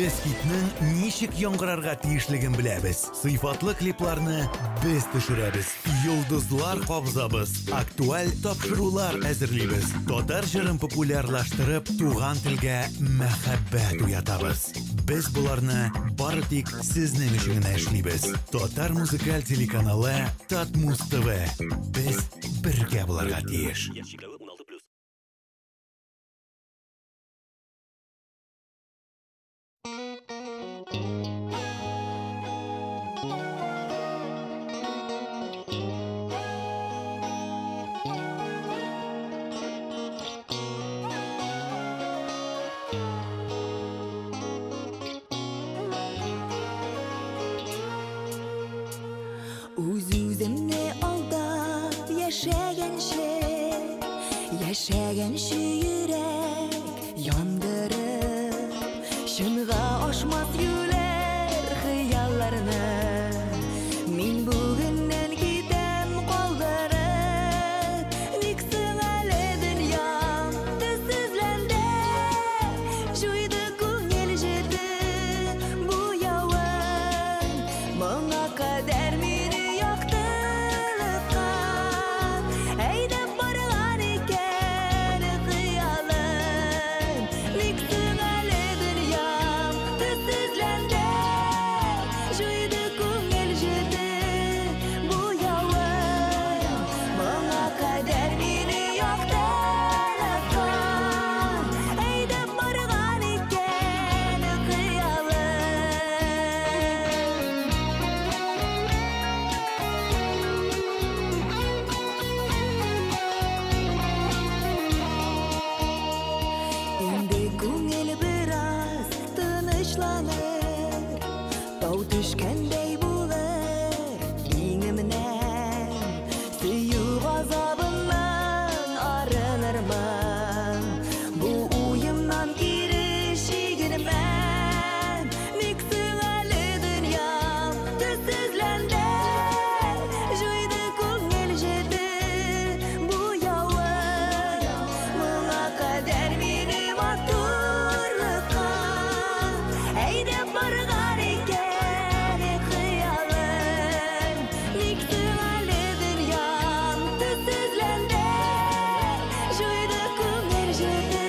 Без хитнең ничек яңгырарга тиешлеген беләбез. Сыйфатлы клипларны без төшерәбез. Йолдызлар кабзабыз. Актуаль тапшырулар әзерлибез. Татар җырын популярлаштырып, туган телгә мәхәббәт уятабыз. Без буларны бары тик сезнең өчен генә эшлибез. Татар музыкаль телеканалы Татмус ТВ. Без бергә буларга тиеш. Үземне алдап яшәгәнче йөрәк яндырып, шынга ашмас юләр хыялларны мин бүгеннән китәм калдырып. Ник соң әле дөньям төссезләнде, җуйды күңел җирде бу явын, моңа кадәр мине яктылыкка әйдәп барган икән хыялым. Ник соң әле дөньям төссезләнде, җуйды күңел җирде бу явын, моңа кадәр мине яктылыкка әйдәп барган икән хыялым. Инде күңел бераз тынычланыр, тау төшкәндәй булыр иңемнән, сөю газабыннан арынырмын, бу уемнан кире чигенмән. Ник соң әле дөньям төссезләнде, җуйды күңел җирде бу явын, моңа кадәр мине матурлыкка әйдәп барган икән хыялым. Ник соң әле дөньям төссезләнде, җуйды күңел җирде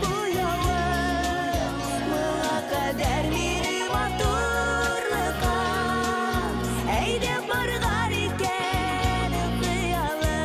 бу явын, моңа кадәр мине матурлыкка әйдәп барган икән хыялым.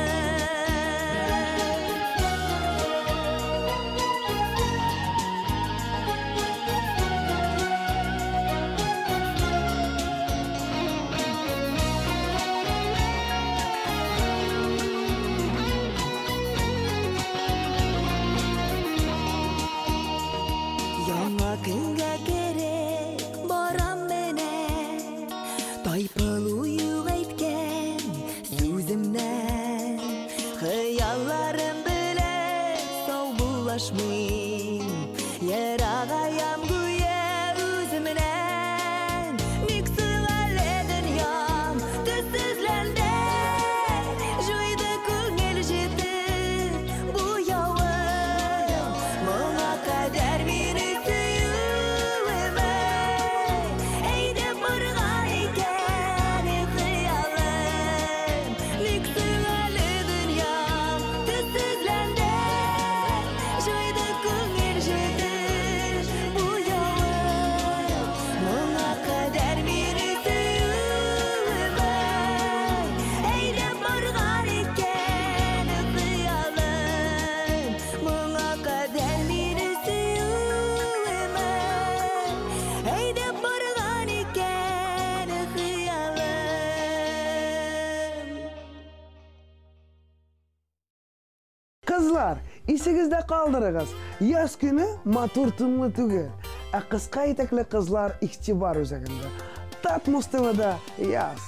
Яңа көнгә керек барам менә, тайпылу юк әйткән сүземнән, хыялларым белән саубуллашмыйм, ерагаям гүя үземнән. Ник соң әле дөньям төссезләнде, җуйды күңел җирде бу явын, моңа кадәр мине сөюемә әйдәп барган икән хыялым. Ник соң әле дөньям төссезләнде, җуйды күңел җирде бу явын, моңа кадәр мине сөюемә әйдәп барган икән хыялым, моңа кадәр мине сөюемә әйдәп барган икән хыялым. Кызлар, исегездә калдырыгыз. Яз көне матур тынлы түгел, ә кыска итәкле кызлар игътибар үзәгендә. Татмус ТВда яз.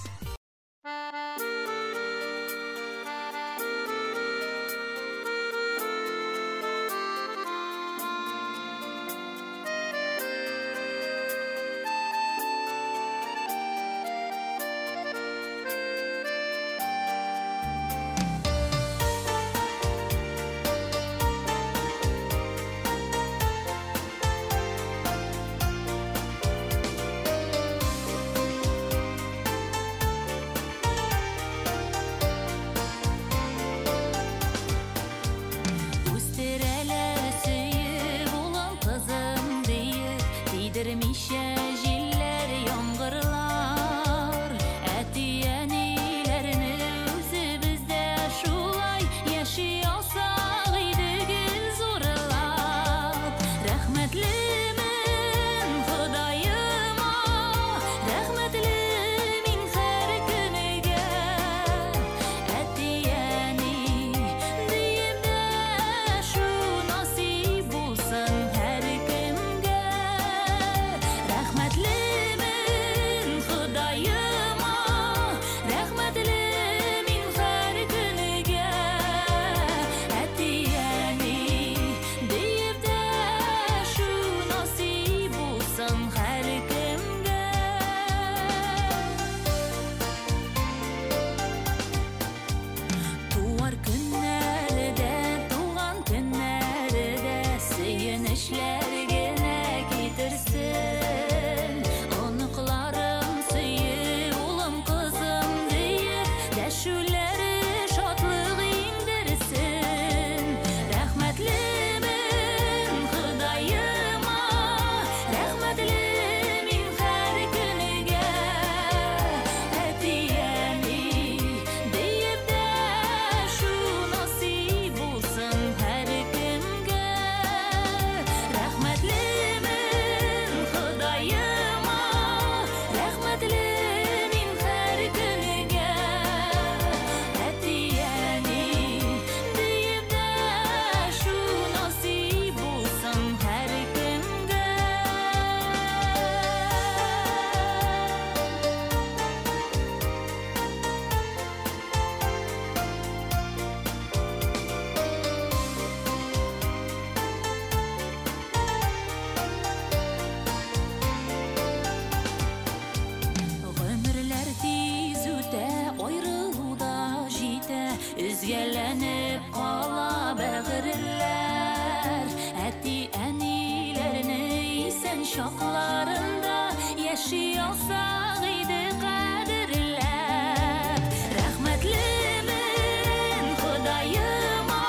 Өзгеленіп қала бәғірілер Әтті әнилеріні исен шоқларында Яши алсақ иді қадірлер Рәхмәтлімін Құдайыма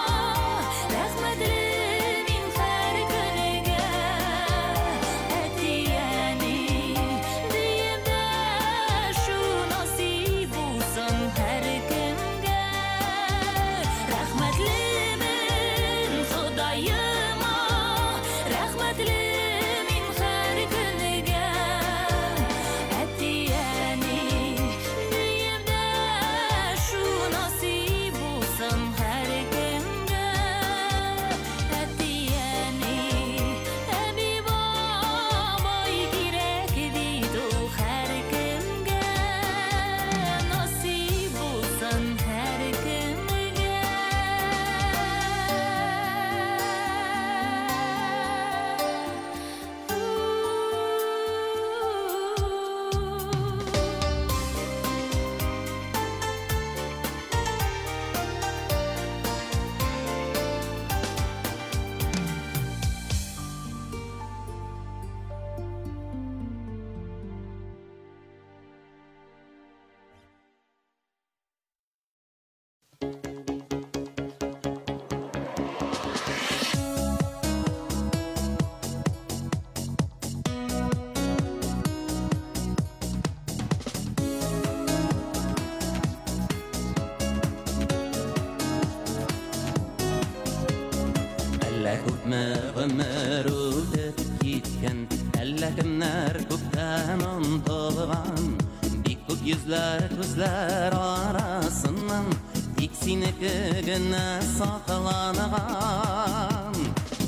Рәхмәтлімін әр күніге Әтті әни дейімді шу насиб болсын әр кімге Рәхмәтлімін Құдайыма Рәхмәтлімін әр күніге Әтті әни дейімді шу насиб болсын әр кімге Әтті әни әби бабай керек дейді ол әр кімге насиб болсын әр кімге Әллә күпме ғүмір өтіп кеткен, әллә кімнәр күптән ұмтылған, бик көп йөзләр күзләр арасыннан тик синеке генә сакланган.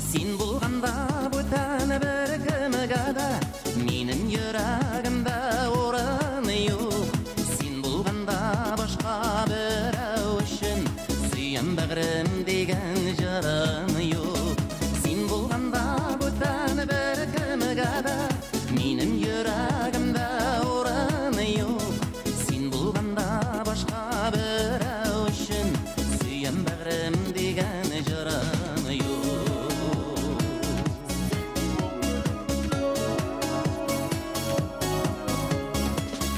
Син булганда бүтән бер кемгә дә минем йөрәгемдә урын юк. Син булганда башка берәү өчен сөям бәгърем дигән җырым юк. Син булганда бүтән бер кемгә дә минем йөрәгемдә урын юк. Син булганда башка берәү өчен сөям бәгърем дигән җырым юк.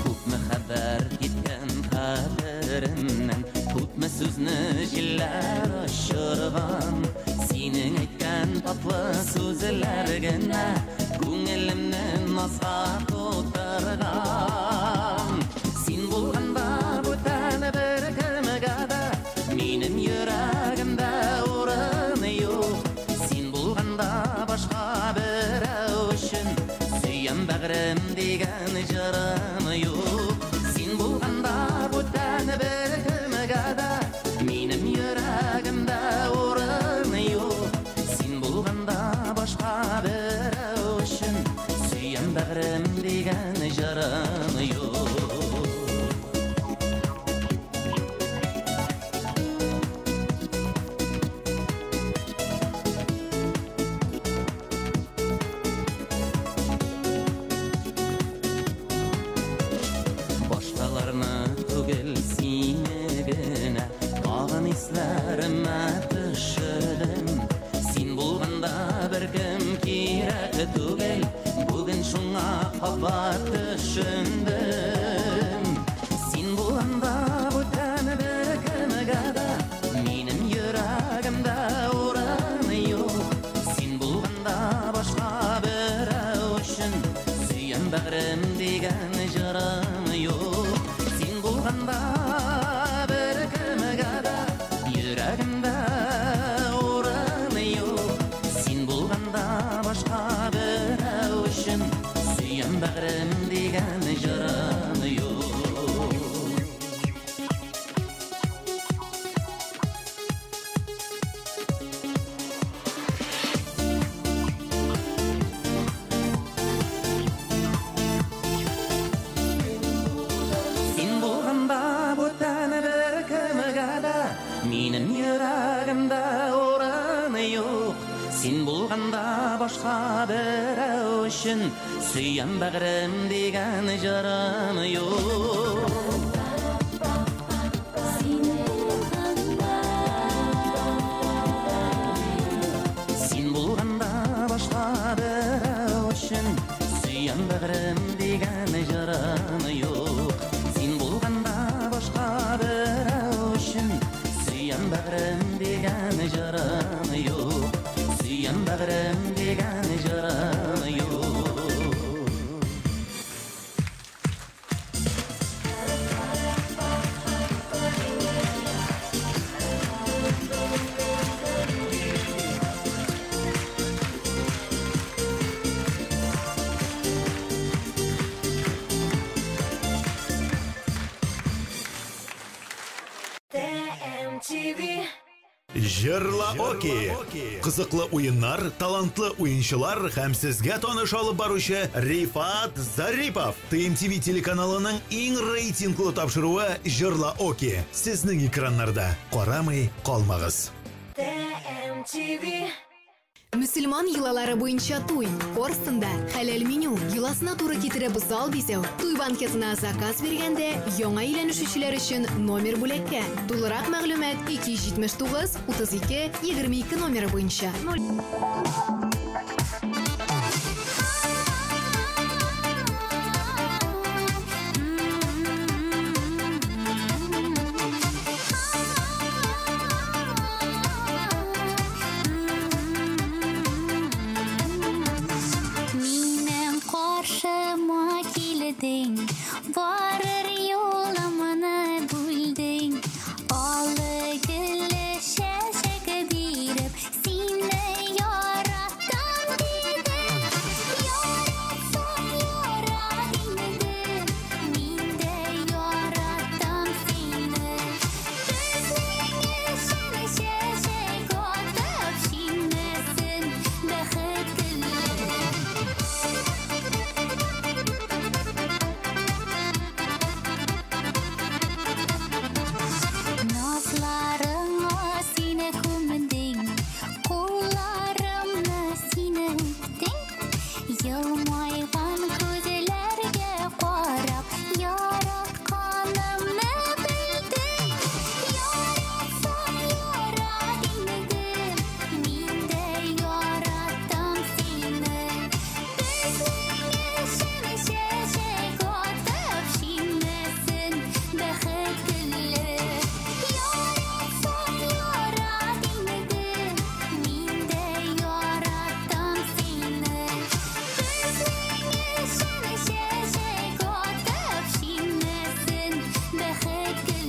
Күпме хәбәр киткән хәтеремнән, күпме сүзне җилләр очырган, синең әйткән татлы сүзләр генә күңелемне назга тутырган. Син булганда бүтән бер кемгә дә минем йөрәгемдә урын юк. Син булганда башка берәү өчен сөям бәгърем дигән җырым юк. Син булганда бүтән бер кемгә дә минем йөрәгемдә урын юк. Син булганда башка берәү өчен сөям бәгърем дигән җырым юк. Башкаларны түгел сине генә тагын исләремә төшердем. Син булганда беркем кирәк түгел, бүген шуңа кабат төшендем. Син булганда бүтән бер кемгә дә минем йөрәгемдә урын юк. Син булганда башка берәү өчен сөям бәгърем дигән җырым юк. Син булганда бер кемгә дә йөрәгемдә урын юк. Син булганда башка берәү өчен сөям бәгърем дигән җырым юк. Син булганда бүтән бер кемгә дә минем йөрәгемдә урын юк. Син булганда башка берәү өчен сөям бәгърем дигән җырым юк. Синең ханда Süyen bägrim degen jarany yok. Süyen bägrim degen jarany yok. Жырла Оки. Кызыклы уеннар, талантлы уенчылар һәм сезгә таныш алып баручы Рифат Зарипов. ТМТV телеканалының иң рейтинглы тапшыруы Жырла Оки. Сезнең экраннарда. Карамый калмагыз. Müslüman yılaları boyunca туй. Корсында хәләл меню. Йыласына туры китереп зал бизәү. Туй банкетына заказ бергәндә яңа өйләнүчеләр өчен номер бүләккә. Тулырак мәгълүмат 279 32 22 номеры буенча. Varır yolamını buldun. Alı gülle şeşek birip seni yarattım dedim. Yaratsam yaradın. Min de yarattım seni. Gözüne şeşek atıp şimdisin bıkıtlı. Nazlarına sine kumding, kollarımla sine öptün. Yılmaygan gözlerge qarab, yaratkanımı bildin. Yaratsam yaradın, min de yarattım seni. Gözüne şeşek atıp şimdisin bıkıtlı. Yaratsam yaradın, min de yarattım seni. Gözüne şeşek atıp şimdisin bıkıtlı.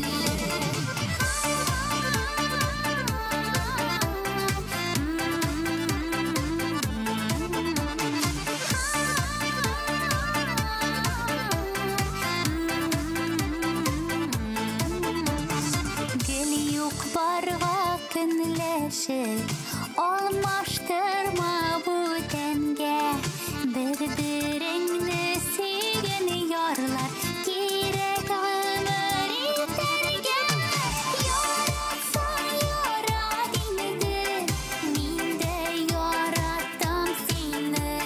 Gel yok barga künleşik, almaştırma bu denge. Birbirini sevgen yarlar, gerek ömür iterge. Yaratsam yaradın, min de yarattım seni.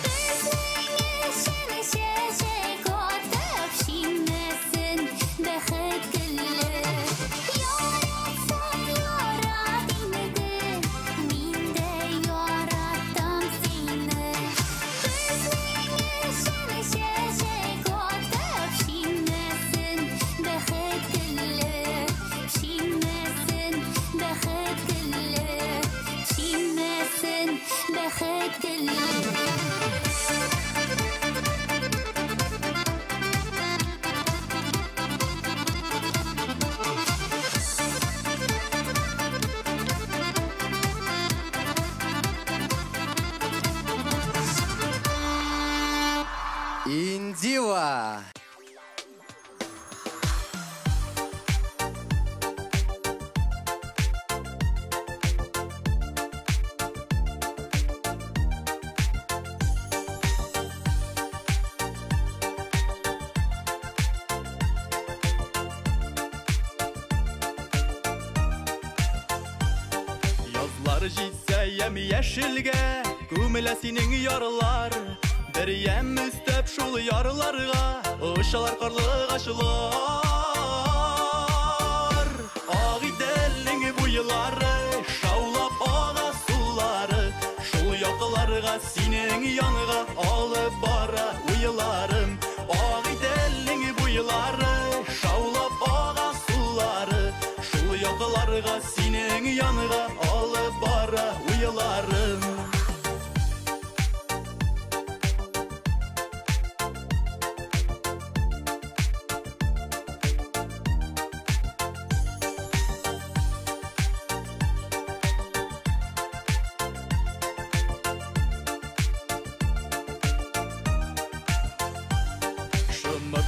Gözüne şeşek atıp şimdisin bıkıtlı. Yaratsam yaradın, min de yarattım seni. Gözüne şeşek atıp şimdisin bıkıtlı. Şimdisin bıkıtlı. Şimdisin bıkıtlı. Индива. Yazlar jitse yem yeşilge, күмелә синең ярлар. Bir yem üstep şul yarlarga, ışalar karlı kaşılar. Ağidelin buyuları, şaulap ağa suları. Şul yakılarga sinin yanıga alıp bara uyularım. Ağidelin buyuları, şaulap ağa suları. Şul yakılarga якларга синең янга алып бара уйларым.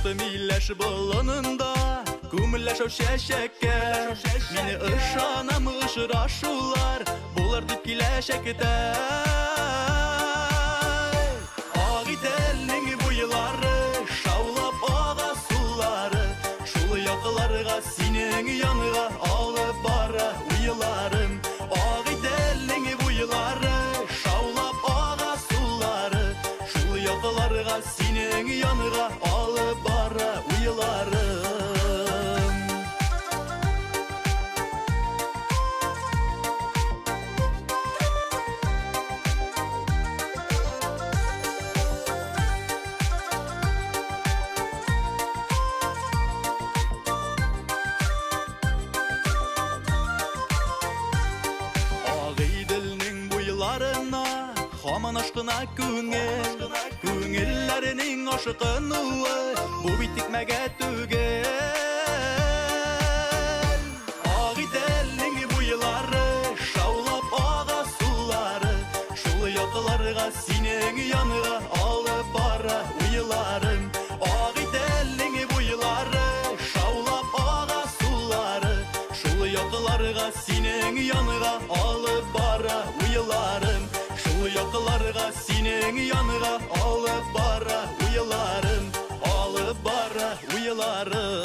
Миләш болынында күмеләшәү шәшәккә Мине ышанам ышырашулар булыр дип киләчәктә Ак ителнең буйлары шаулап ага сулары Шул якларга синең янга алып бара уйларым Ак ителнең буйлары шаулап ага сулары Шул якларга синең янга алып бара уйларым Хаман ашкына күңелләренең ашкынуы бу бит тикмәгә түгел Ак ителнең буйлары шаулап ага сулары Шул якларга синең янга алып бара уйларым Ак ителнең буйлары шаулап ага сулары Шул якларга синең янга алып бара уйларым Якларга синең янга алып бара уйларым алып бара уйларым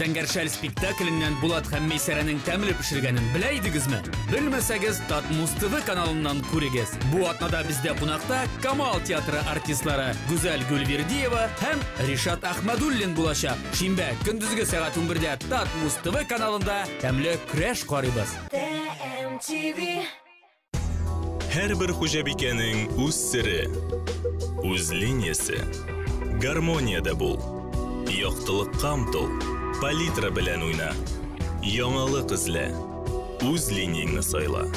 Зәңгәршәл спектакліннән Булат һәм Мәйсәрәнең тәмле пешергәнен белә идегезме? Белмәсәгез, Татмус ТВ каналыннан күрегез. Бу атнада бездә кунакта Камал театры артистлары Гүзәл Гүлвердиева һәм Ришат Ахмадуллин булачак. Шимбә көндезге сәгать 11дә Татмус ТВ каналында тәмле көрәш карыйбыз. Һәрбер хуҗабикәнең үз сере, үз линиясе. Гармониядә бул. Яктылыкка омтыл. Палитра белән уйна. Яңалык эзлә. Үз линияңне сайла.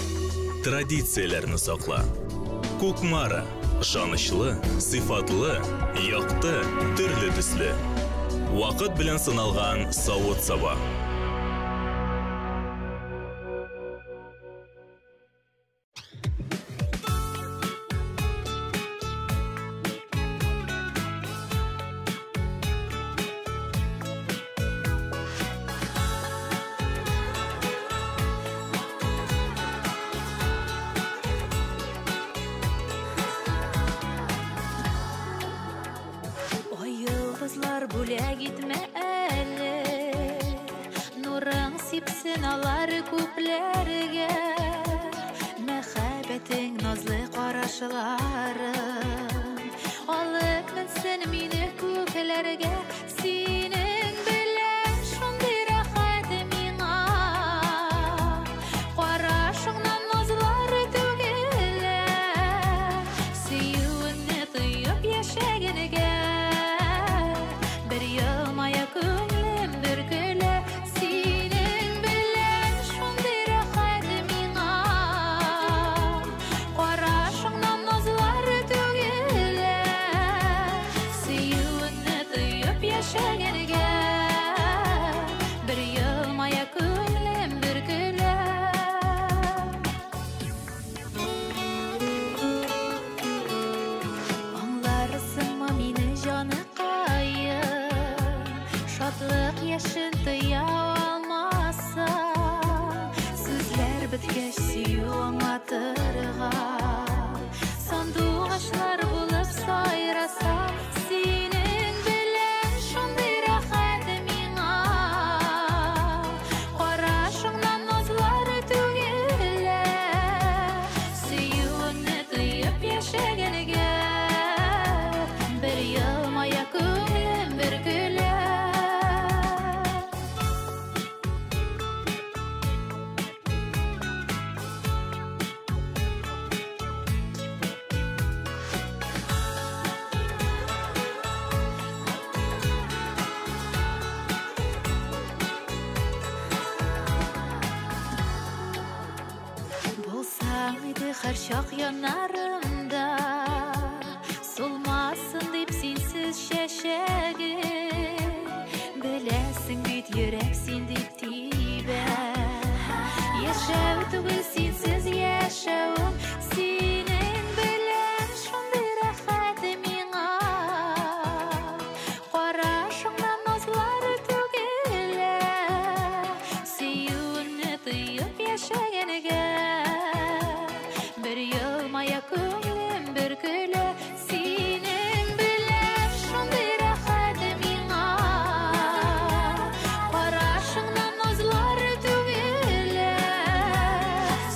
Традицияләрне сакла. Кукмара. Жанычлы, сыйфатлы, якты, төрле төсле. Вакыт белән сыналган савыт-саба. Бүләк итмә әле, нурың сипсен алар күпләргә, мәхәббәтең назлы карашларың, алып менсен мине күкләргә, синең белән шундый рәхәт миңа, карашыңнан назлар түгелә, сөюеңне тоеп яшәгәнгә. Shagging Şaq yanarımda solmasın deyip sensiz şeşegim Bilesin bit yürek sen deyip tibe Yaşav tügül sensiz yaşavım Senin bilen şunday rahat mina Qarashыңнан nazlar tügele Seyuni tıyıp yaşaganiga Bir yılmaya ko'nglim bir kule Senin bilen şunday rahat mina Qarashыңнан nazlar tügele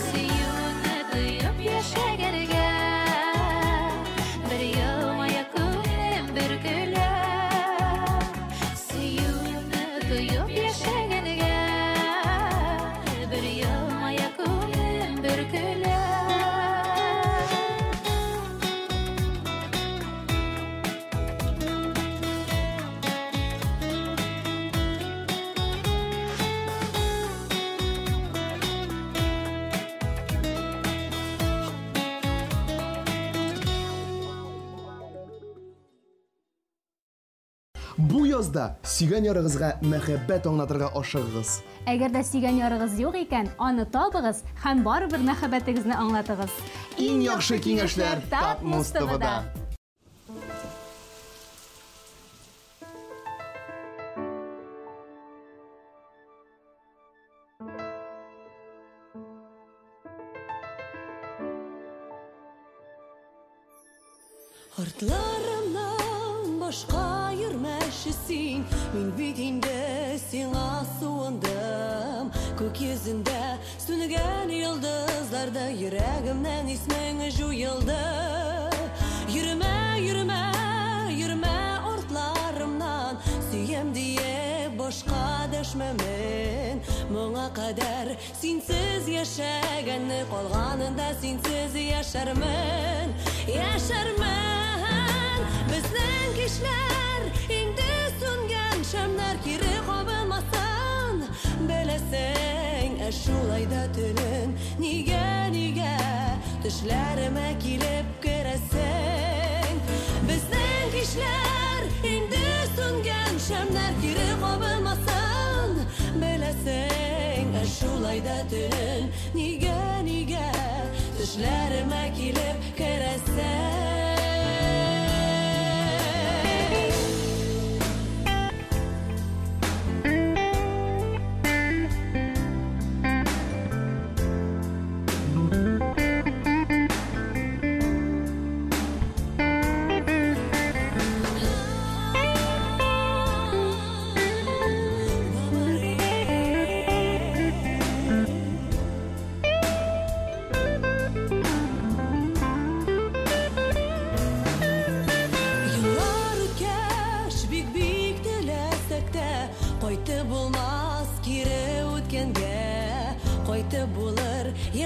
Seyuni tıyıp yaşaganiga Bir yılmaya ko'nglim bir kule Seyuni tıyıp yaşaganiga Bir yılmaya ko'nglim bir kule Bu язда сөйгән ярыгызга мәхәббәт аңлатырга ашыгыгыз. Әгәр дә сөйгән ярыгыз юк икән, аны табыгыз һәм барыбер мәхәббәтегезне аңлатыгыз. Иң яхшы киңәшләр Тап Мустафада. Artlarımdan başka yürmeşisin Min bit inде сиңа суындым Көк yüzünde sönügen yıldızlarda Yüreğimden ismin жуйылды Yürüme, yürüme, yürüme ortlarımdan Süyem diye boşka deşmemin Моңа kadar sensiz yaşaganni Qalğanında sensiz yaşarmın Yaşarmın Bizden kişiler indi söngen şemler kiri qabılmasın Belesen şulayda tülün Nige Düşlerime kilip keresin Bizden kişiler indi söngen şemler kiri qabılmasın Belesen şulayda tülün Nige Düşlerime kilip keresin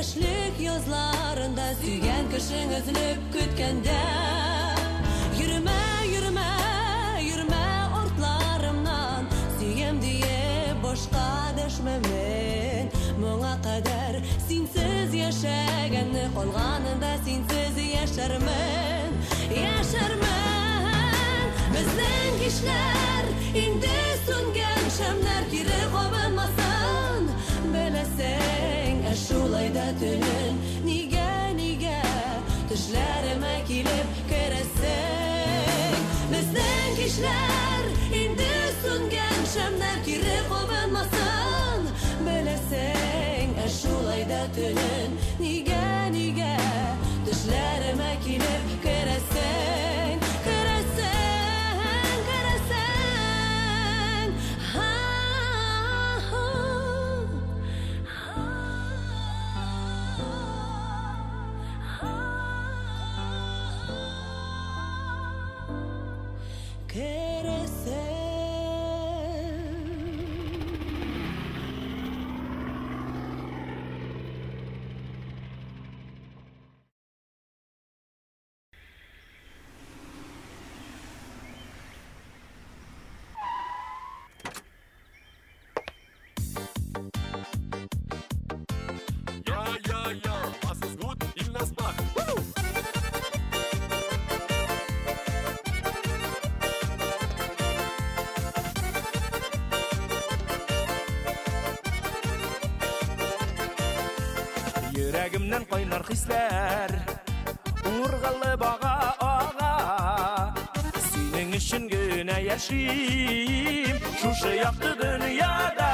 Яшьлек язларында сөйгән кешең өзелеп көткәндә Йөрмә, йөрмә, йөрмә ортларымнан Сөйем дие башка дәшмәмен Моңа кадәр синсез яшәгәнне Калганында синсез яшәрмен Яшәрмен Безнең кишләр инде сүнгән шәмнәр кире кабынмасын Беләсең шуlayda tülün Nige Düşlerime kilip keresin Bizden kişiler indi söngen şemler kiri qabılmasın Belesen şulayda tülün Nige Düşlerime kilip keresin Йөрәгемнән кайнар хисләр Ургылы бага ага Синең өчен генә яшим Шушы якты дөньяда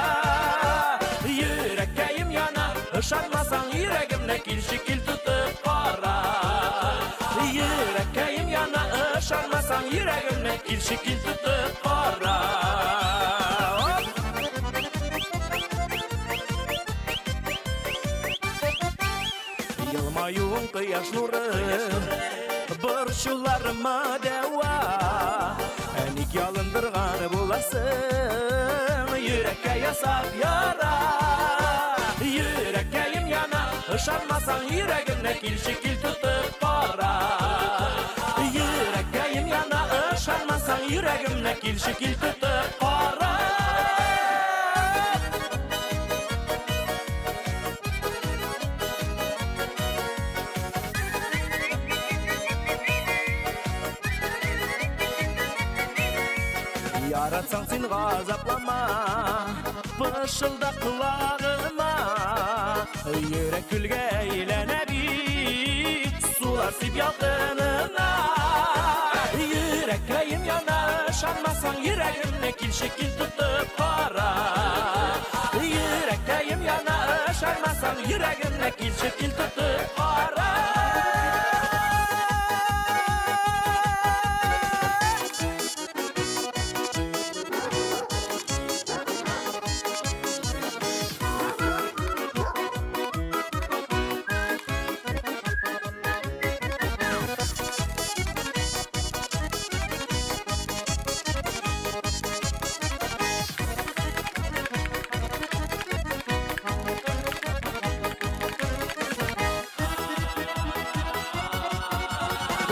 Йөрәккәем яна Ышанмасаң йөрәгемне килче кил тутып кара Йөрәккәем яна Ышанмасаң йөрәгемне килче кил тутып кара Елмаюың кояш нурым Борчуларыма дәва Әник ялындырган буласың Йөрәккә ясап яра Йөрәккәем яна Ышанмасаң йөрәгемне килче кил тутып кара Йөрәккәем яна Ышанмасаң йөрәгемне килче кил тутып кара Яратсаң син газаплама Пышылда құлағыма Йөрәк күлгә әйләнә бит Сулар сип ялкынына Йөрәккәем яна Ышанмасаң йөрәгемне килче кил тутып кара Йөрәккәем яна Ышанмасаң йөрәгемне килче кил тутып кара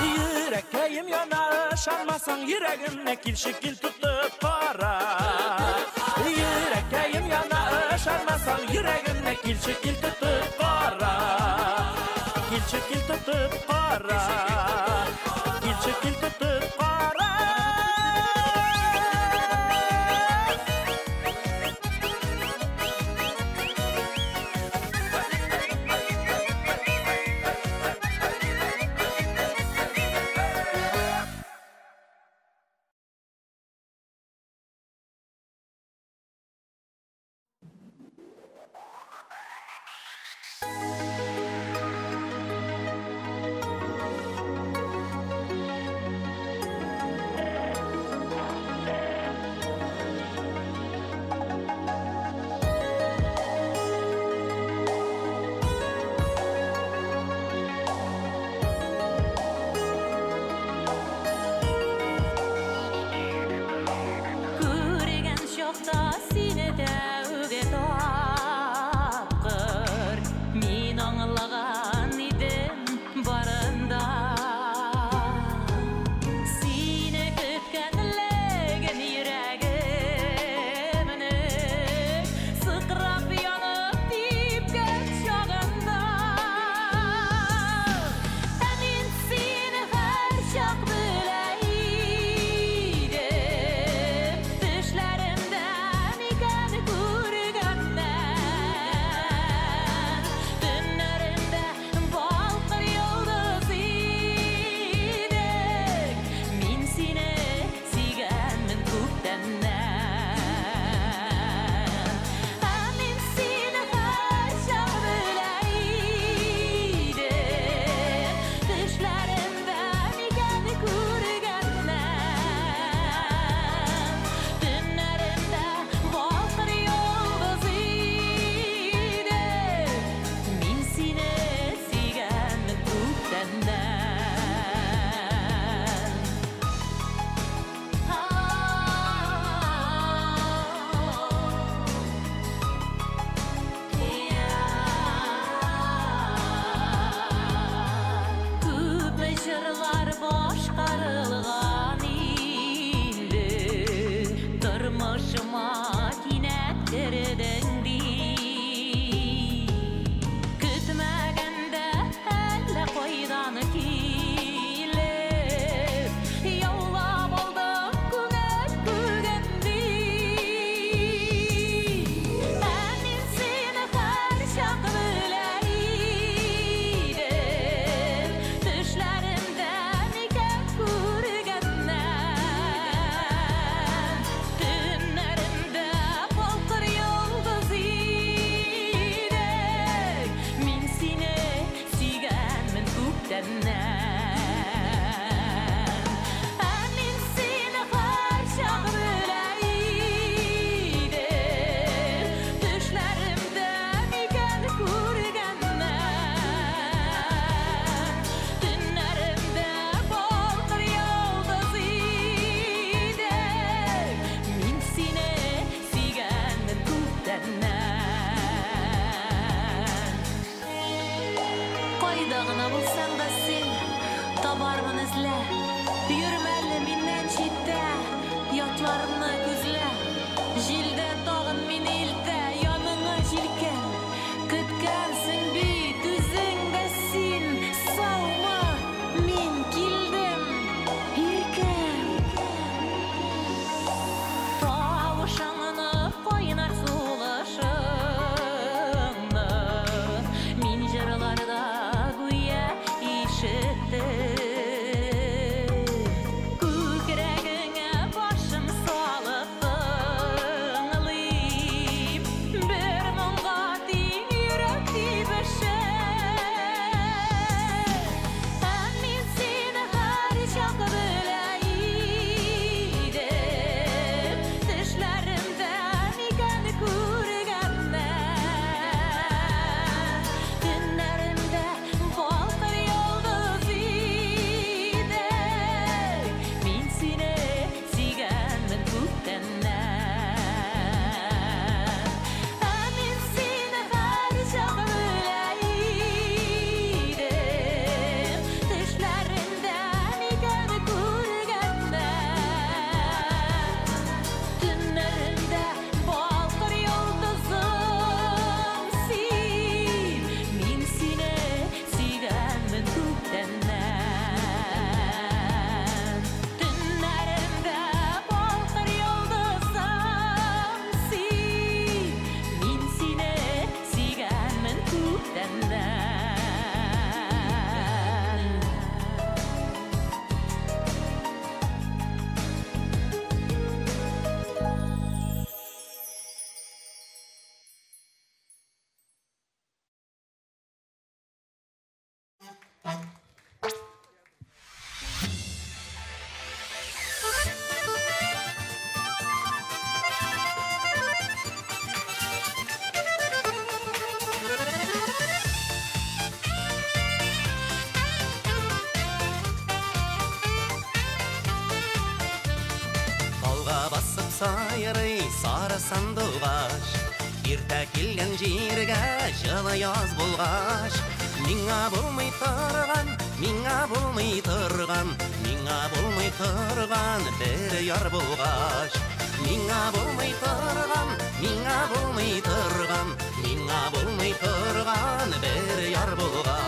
Йөрәккәем яна Ышанмасаң йөрәгемне килче кил тутып кара Йөрәккәем яна Ышанмасаң йөрәгемне килче кил тутып кара Килче кил тутып кара Килче кил тутып кара сайрый сары сандуғаш. Ерте келген жерге жылы яз болғаш. Миңа болмай тұрған, миңа болмай тұрған, миңа болмай тұрған бір яр болғаш. Миңа болмай тұрған, миңа болмай тұрған, миңа болмай тұрған бір яр болғаш.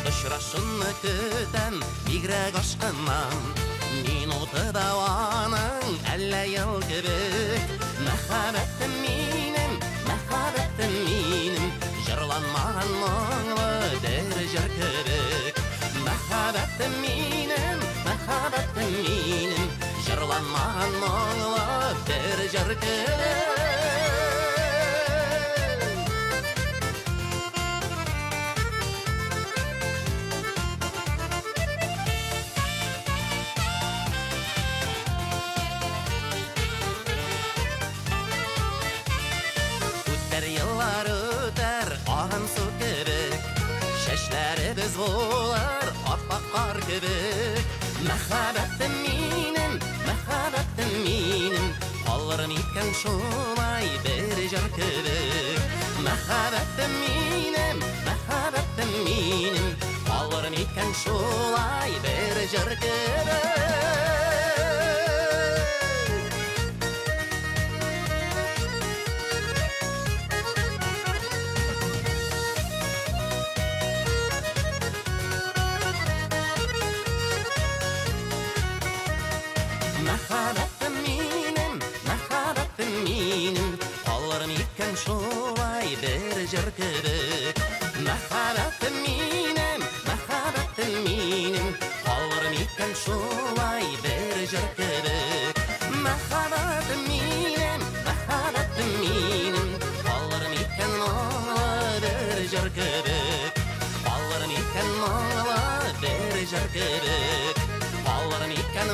Ұшырашыны күтем бигрәк ашқаннан, минуты дауаның әлі ел кебек. Мәхәббәтім минем, жырланмаған мұңлы дәр жыр кебек. Мәхәббәтім минем, жырланмаған мұңлы дәр жыр кебек. Şəşləri biz olar, apaq qar kebek. Məxəbəttəm minim, qalırım ikən şolay bir jar kebek. Məxəbəttəm minim, qalırım ikən şolay bir jar kebek. Məxəbəttəm minim, qalırım ikən şolay bir jar kebek. Məxəbəttəm minim, qalırım ikən şolay bir jar kebek. Məxəbəttəm minim, qalırım ikən bir jar kebek. Qalırım ikən bir jar kebek. Qalırım ikən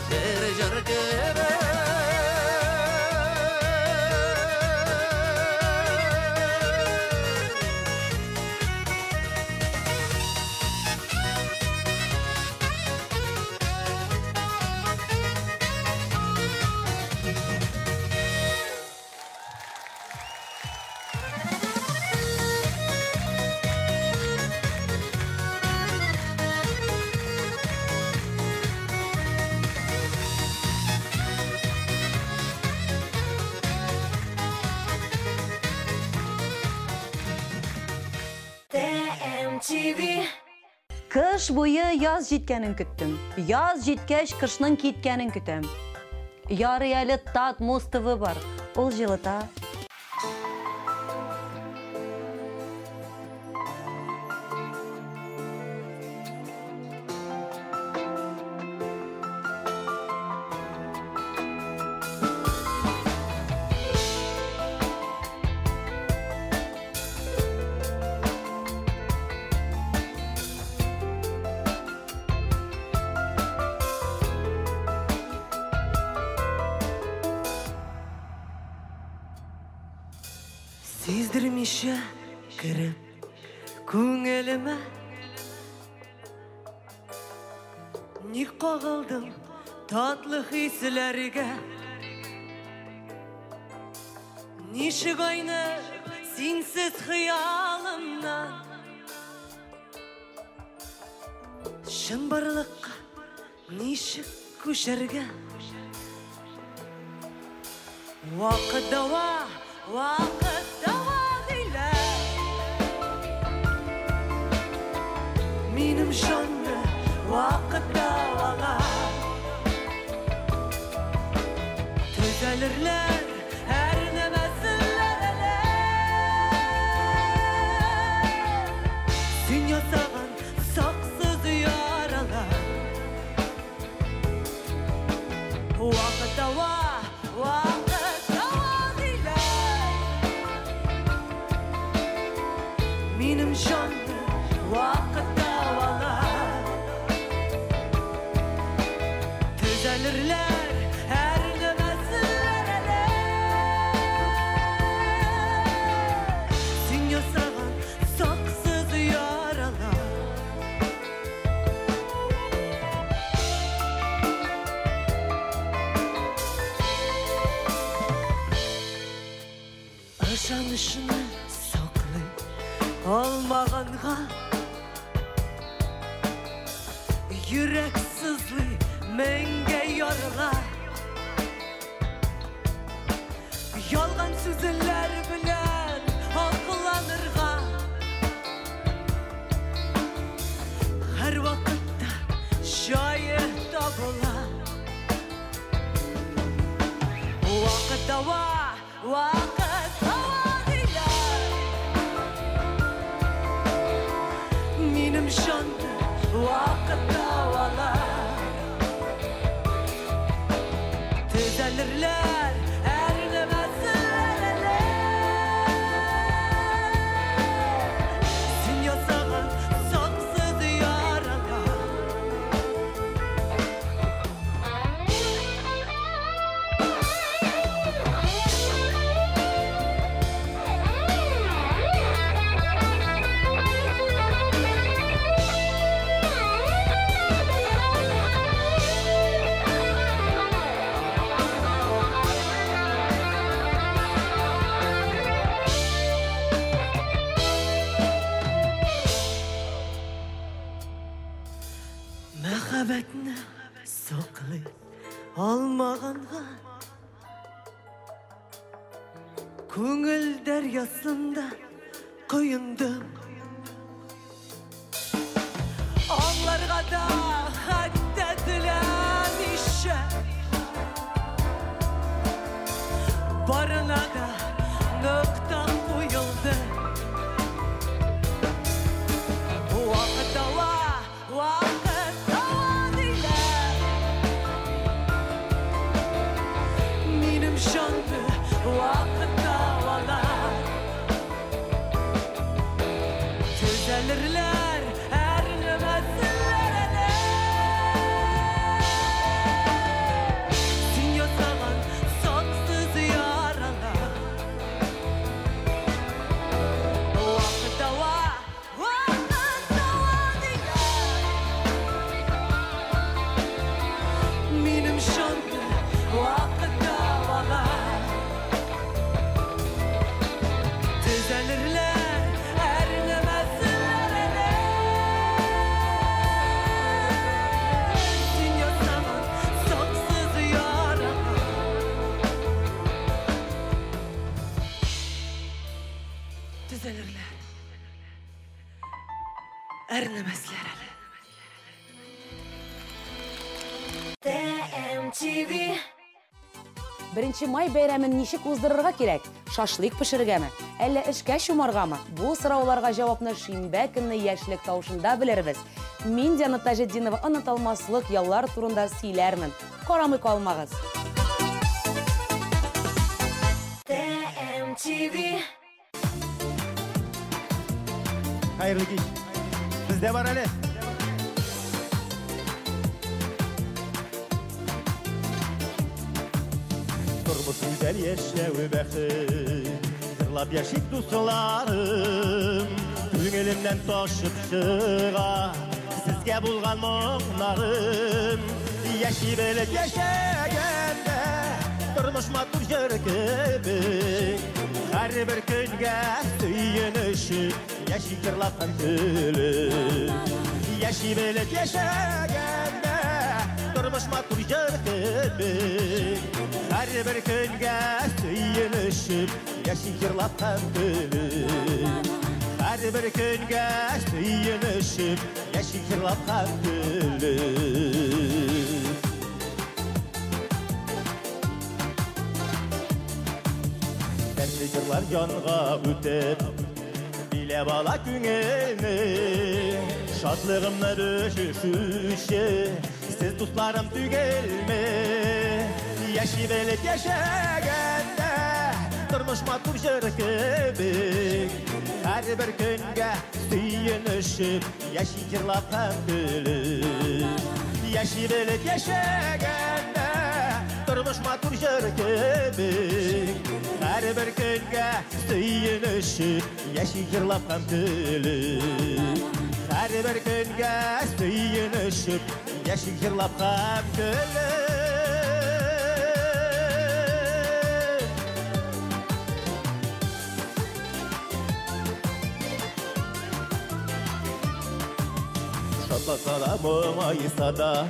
bir jar kebek. Кыш буйы яз жеткенін күттім. Яз жеткәш кышның кеткенін күтем. Яры әлі Тат Муз ТВ бар. Ол жылыта. Сездірмеші кіріп көңіліме, не қағылдым татлы хисләргә. Нишік айнып сенсіз хыялымнан, шын барлыққа нишік көшәргә. Вақыт дауа дейлер, минем жанны вақыт дауаға. Төзәлерләр әр нәмәсілер, сен ясаған сақсыз яралар. Вақыт дауа минем жанны вақыт дауалар. Төзәлерләр әр нәмәсілер, ышанышны саклый алмағанға Йөрәк сызлый мәңге ярыла Ялган сүзләр белән акылланырга Һәр вакытта җае табыла Вакыт дава диләр Минем җанны вакыт давала Төзәлерләр әрнемәсенләр Син ясаган саксыз ярага Мәхәббәтне саклый алмаганга Күңел дәрьясында коендым Аңларга да хәтта теләмичә Барына да нокта куелды Вакыт дава диләр Минем җанны вакыт давала Төзәлерләр әрнемәсенләр Син ясаган саксыз ярала Вакыт дава диләр Минем җанны вакыт давала Төзәлерләр әрнемәсенләр Син ясаган саксыз ярага Төзәлерләр әрнемәсләр TMTV 1 май бәйрәмен ничек уздырырга кирәк? Шашлык пешергәме? Әллә эшкә чумаргамы? Бу сорауларга җавапны шимбә көнне яшьлек тавышында белербез. Мин Диана Таҗетдинова онытылмаслык яллар турында сөйләрмен. Карамый калмагыз. TMTV Hayırlı kez. Bizde var әле. Turmuş güzel yaşağı bәхет, Yırlap yaşayıp duslarım, Күңелемнән ташып чыга, Сезгә булган моңнарым. Яши белеп яшәгәндә, Тормыш матур җыр кебек, Һәрбер көнгә сөенешеп, Яши йырлап һәм көлеп. Яши белеп яшәгәндә, Тормыш матур җыр кебек, Һәрбер көнгә сөенешеп, Яши йырлап һәм көлеп. Һәрбер көнгә сөенешеп, Яши йырлап һәм көлеп. Дәртле җырлар җанга үтеп, биләп ала күңелне, шатлыгымны бөшүче, сез дусларым түгелме? Яши белеп яшәгәндә, тормыш матур җыр кебек, һәрбер көнгә сөенешеп, яши йырлап һәм көлеп. Яши белеп яшәгәндә, тормыш матур җыр кебек, һәрбер көнгә сөенешеп, яши йырлап һәм көлеп. Һәрбер көнгә сөенешеп, яши йырлап һәм көлеп. Сала моңайса да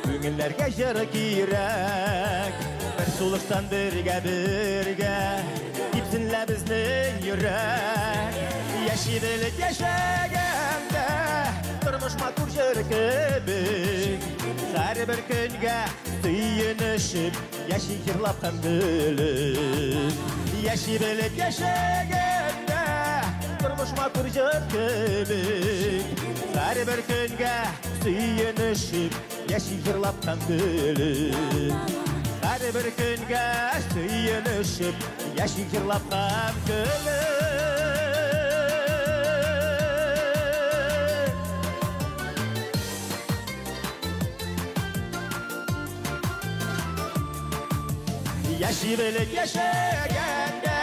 Күңелләргә жыр кирәк Бер сулыштан бергә Ипсенлә безнең йөрәк Яши белеп яшәгәндә Тормыш матур жыр кебек Һәрбер көнгә сыйынышып Яши җырлап һәм белеп Яши белеп яшәгәндә Тормыш матур жыр кебек Һәрбер көнгә сыйынышып Яши җырлап һәм белеп Һәрбер көнгә сыйынышып Яши җырлап һәм белеп Яши белеп яшәгәндә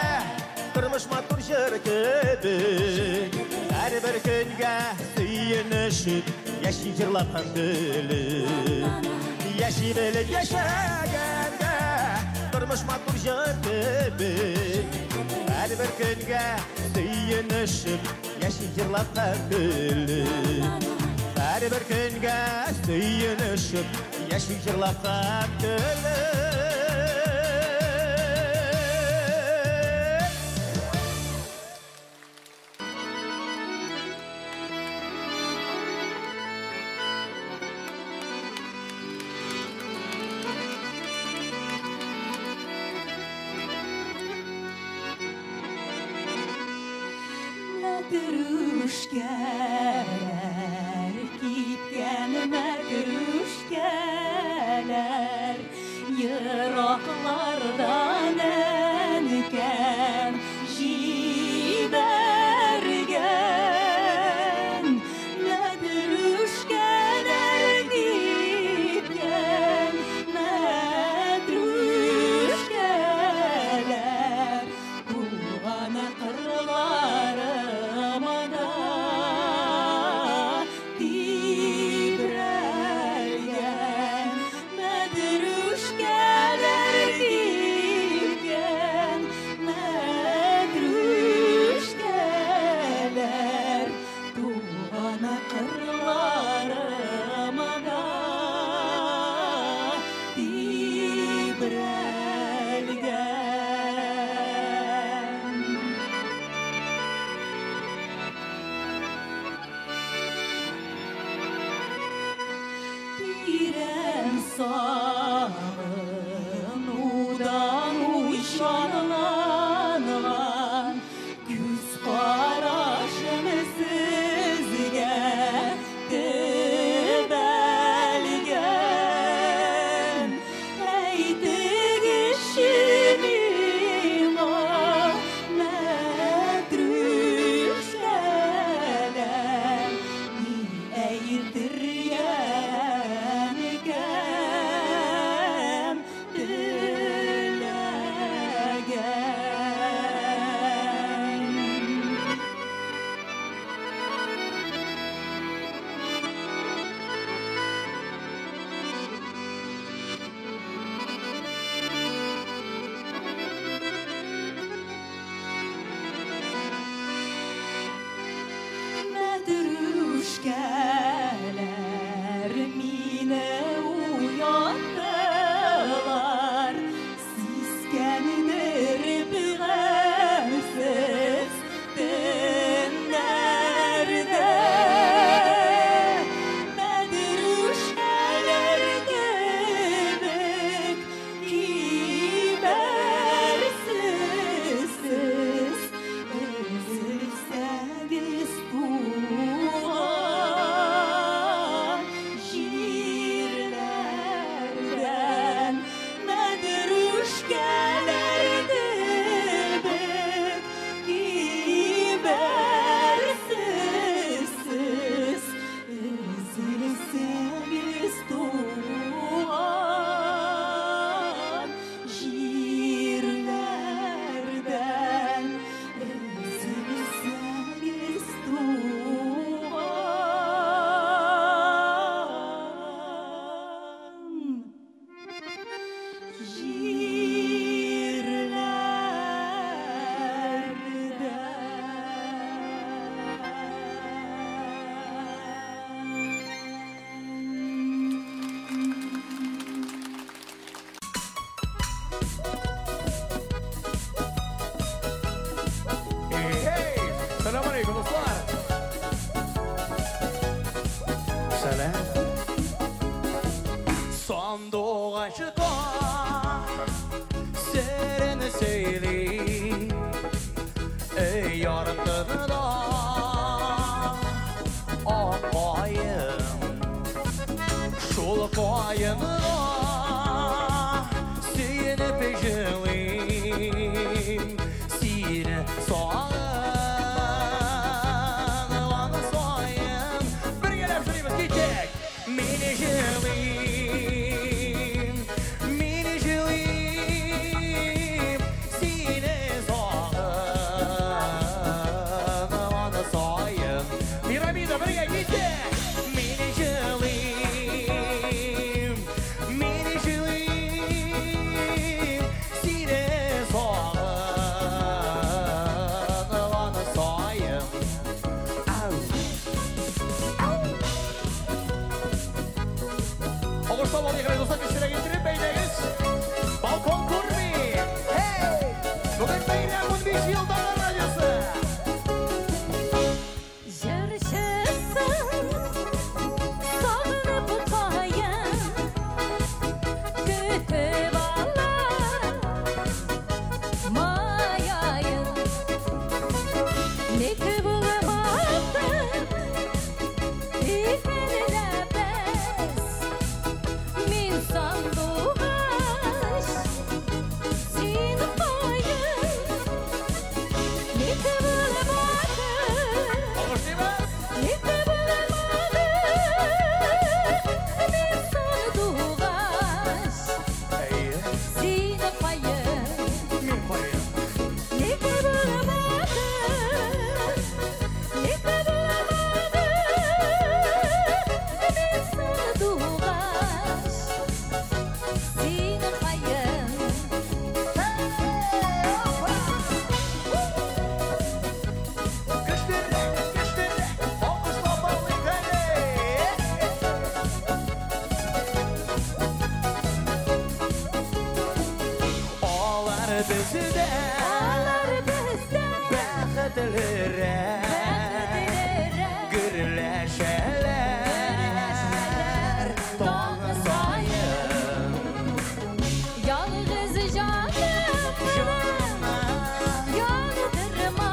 Тормыш матур жыр кебек Һәрбер көнгә сыйынышып Яши җырлап һәм белеп Яши белеп яшәгәндә Тормыш матур жыр кебек Һәрбер көнгә сыйынышып Яши җырлап һәм белеп Һәрбер көнгә сыйынышып Яши җырлап һәм белеп Мәтрүшкәләр, киткән мәтрүшкәләр, Ераклардан әнкәм җибәргән. Мәтрүшкәләр, киткән мәтрүшкәләр, Туган кырларыма тибрәлгән. Мәтрүшкәләр, киткән aşıka Sereni söyle Ey yarattığını da Akbayım Şol payını da Seni peşinliyim Seni sağım Bana sayım Bir gelip sürüyümüz gidecek Mini jilim Mini jilim Seni sağım Bana sayım Piramida bir gel gidecek Mini jilim Mini jilim Seni sağım Bana sayım Ağustos olayı kadar dostlar üstüne getirip beyniniz Balkon Kurbi Hey! Bugün beyler 15 yıldan radyosu Yarışırsın Sağınıp kayın Kütüp alır Mayayın Ne kıvılmaktır İfenine bes Min sanduğaş Sin kayın Ne kıvılmaktır Ne kıvılmaktır Min sanduğaş Sin kayın Ne kıvılmaktır Ne kıvılmaktır Min sanduğaş Sin kayın Ağlar bizde Bəxtlere Gürləşələr Dağı sayın Yalnız canım Yandırma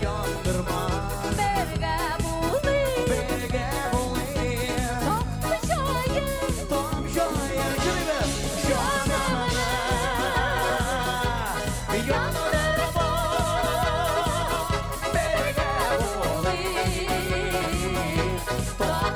Yandırma Berge bulayım Tam şayın Şuraya Canana Yandırma Berge bulayım Tam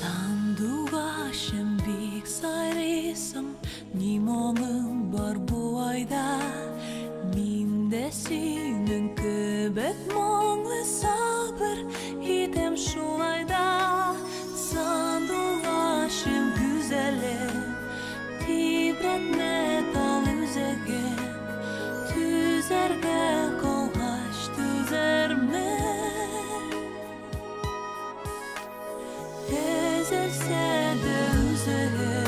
Sanduğaşım bik sayrısım Nimomum var bu ayda Minde senin köbek moңлы sabır Hitem şulayda Sanduğaşım güzelim Tibretme dal üzege Tüzerge kolhaş tüzerme Tezelse de üzere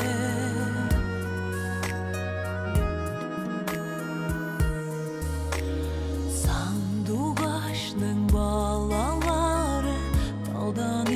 Sanduğaşның балалары Талдан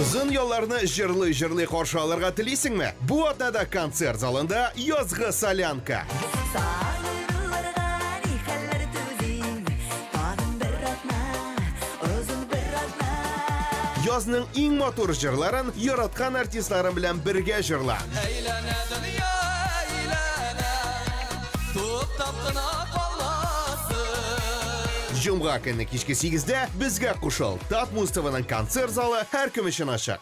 Uzun yollarını jırlı qarşı alırға тілейсіңме? Bu atнада концерт залында язғы солянка. Язның иң матур жырларын яраткан артистларым белән бергә жырла. Жұмға көне кичке 8-дә безгә кушыл. Татмустованың концерт залы һәр кем өчен ачык.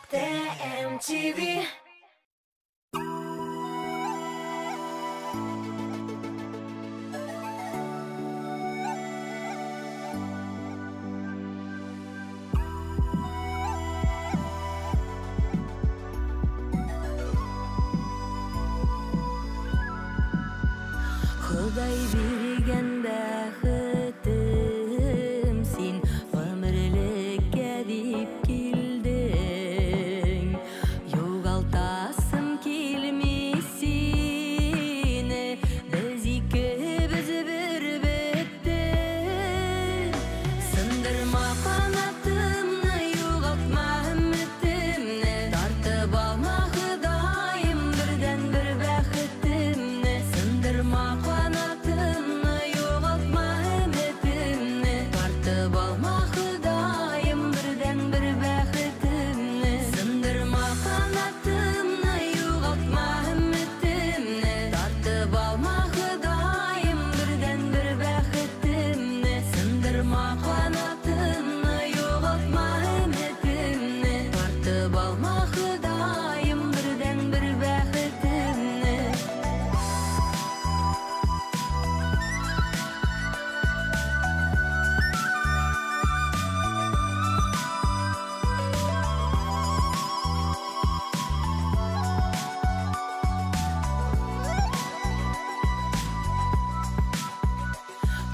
Құдай берген бәхетім сен өмірлікке деп келдің, жоғалтасым келмес сені, біз екеуміз бір беттік. Сындырма қанатымны, жоғалтма үмітімні, тартып алма Құдайым бірден бір бәхетімні. Сындырма қанатымны, жоғалтма үмітімні, тартып алма Құдайым бірден бір бәхетімні. Сындырма қанатымны, жоғалтма үмітімні, тартып алма Құдайым бірден бір бәхетімні. Сындырма қанатымны, жоғалтма үмітімні, тартып алма Құдайым бірден бір бәхетімні.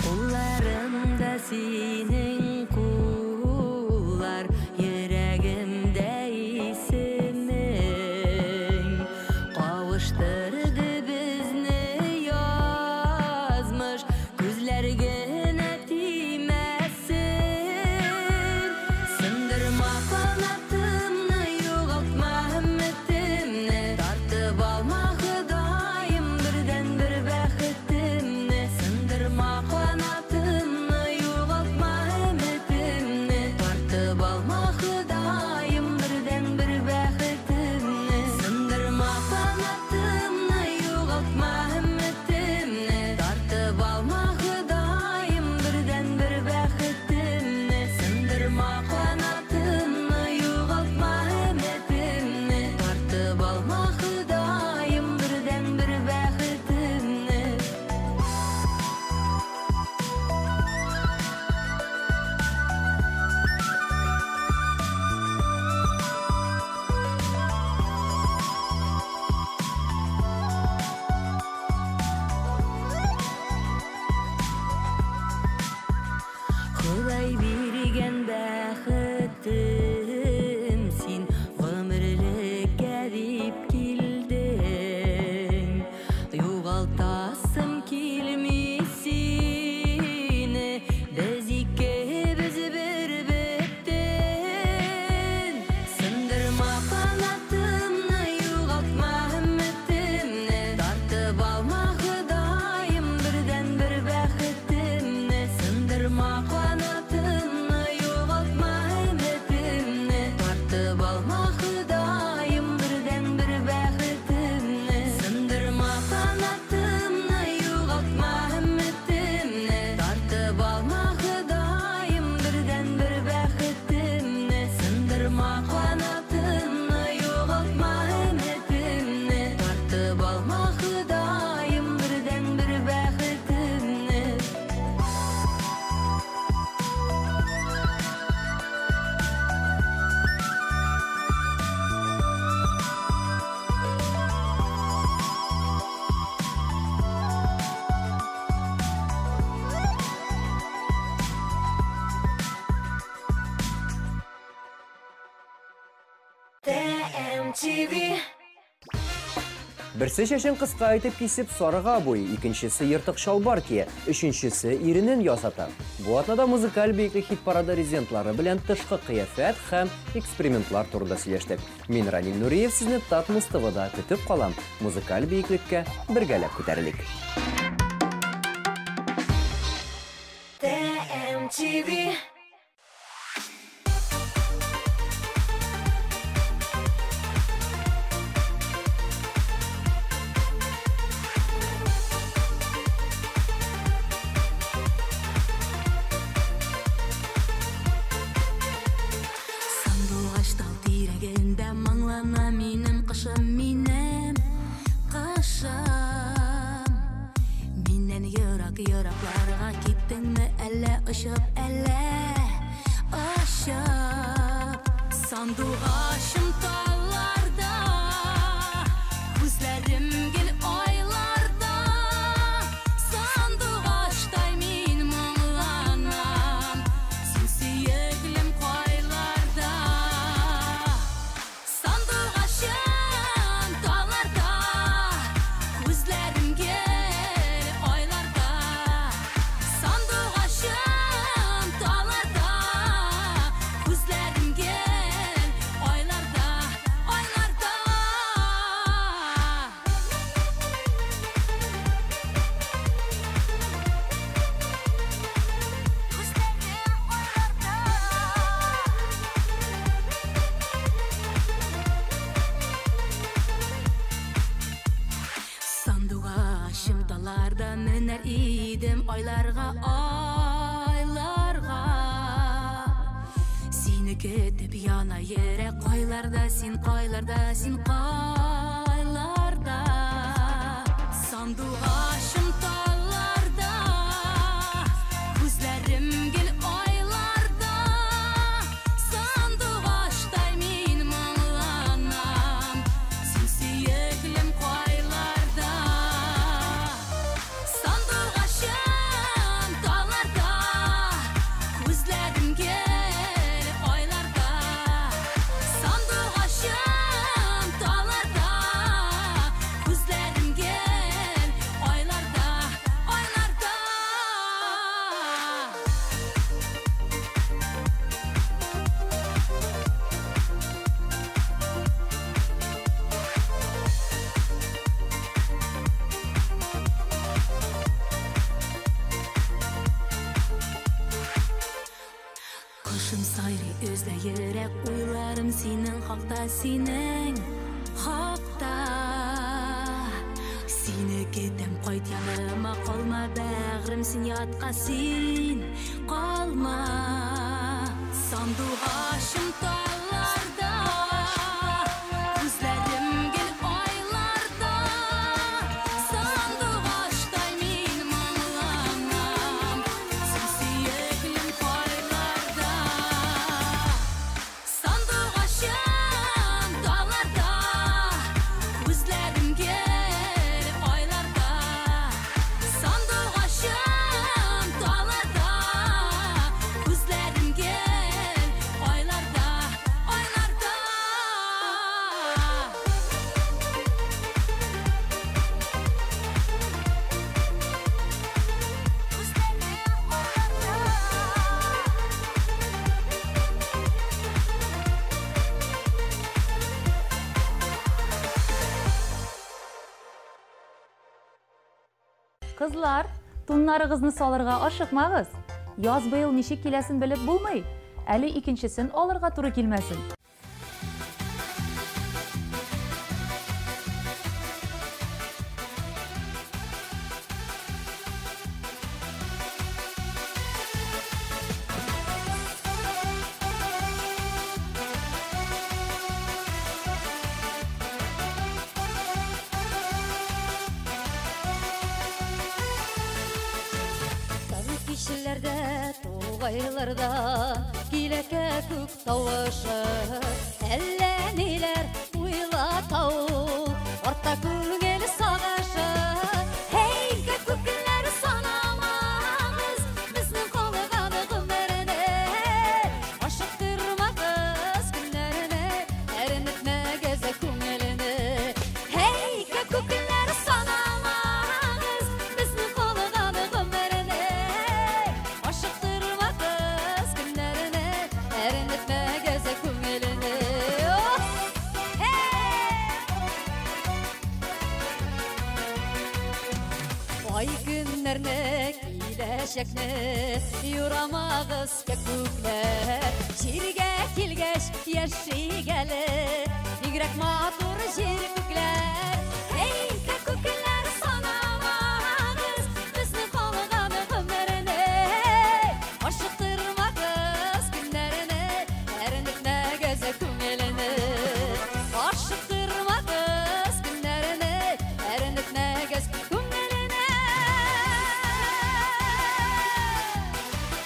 Қолдарымда сенің қолар, жүрегімде есімің. Қауыштырды бізні язмыш, көзлергіне тимәсін. Сындырма қанатымны, жоғалтма үмітімні, тартып алма Құдайым бірден бір бәхетімні. Сындырма қанатымны, жоғалтма үмітімні, MTV. Берсе шашын кыска итеп кисеп сарыга буй, икенчесе ертык шалбар кие, өченчесе иренен ясата. Бу атнада музыкаль бейеклек хит-парады резидентлары белән тышкы кыяфәт һәм экспериментлар турында сөйләштек. Мин Ранил Нуриев сезне Татмус ТВда көтеп калам. Музыкаль бейеклеккә бергәләп күтәрелик. MTV. Yıraklara gittin mi elle ışıp elle ışıp sandık aşım dağlarda gözlerim gel aylarda sandık aştay min mağlanam sinsiyeglim koylarda sandık aşım dağlarda gözlerim gel Müner idim aylarga aylarga Seni ketip yana yere koylarda sin koylarda sin koylarda Sandık aşım tallarda Gözlerim gel aylarda Sandık aştay min mağlanam Sinsiyeklim koylarda Kışım sayri özde yürek uylarım senin hakta senin hakta Seni ketem koyt yanıma kalma bağrım sen yatqa sen kalma Sandık aşım tallarda Gözlerim gel aylarda Sandık aştay min mağlanam Sinsiyeklim koylarda Sandık aşım dağlarda Gözlerim gel aylarda Sandık aşım dağlarda Gözlerim gel aylarda aylarda Kızlar, tunlarıгызны салырга ашыкмагыз. Яз быел ничек киләсен белеп булмый. Әле икенчесен алырга туры килмәсен. Kişilerde, tuğaylarda, kileke kük tavaşı Elleniler uyla tavul, orta külgeli sağaşı Hey kökükleri sanamamız, bizim kolgadı kümlerine Aşıktırmağız günlerine, erinitme gezek Günlerini, kileşekni, yuramağız kökükler. Jirge kilgeç, yaşı geli, yügrek matur jirkükler. Hey kökükler sanamağız, bizni kolgаны günlerini. Aşıktırmağız günlerini, erinitme göze küngelini. Aşıktırmağız günlerini, erinitme göz küngelini.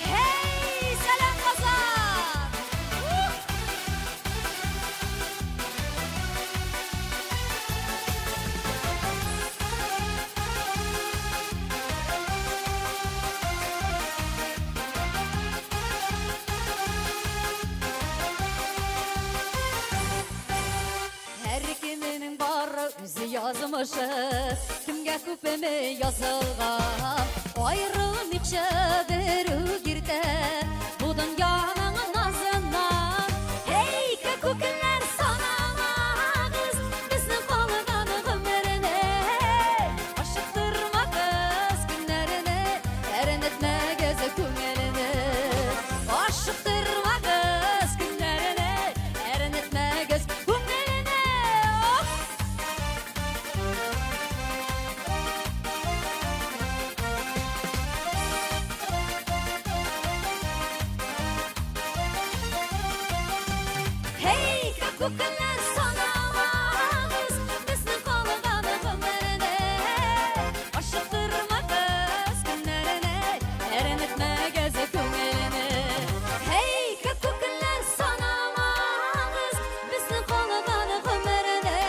Hey selam Kazan! Her kiminin barı özü yazmışı, kimge küpemi yazılgan. Ayrılmışı bir girde, bu dünyanın nazından. Hey kökükler sanamağız, bizni kolgаны günlerini. Aşıktırmağız günlerini, erinitme göze küngelini. Aşıktırmağız günlerini, erinitme göz küngelini. Hey kökükler sanamağız, bizni kolgаны günlerini. Aşıktırmağız günlerini, erinitme göze küngelini. Hey kökükler sanamağız, bizni kolgаны günlerini.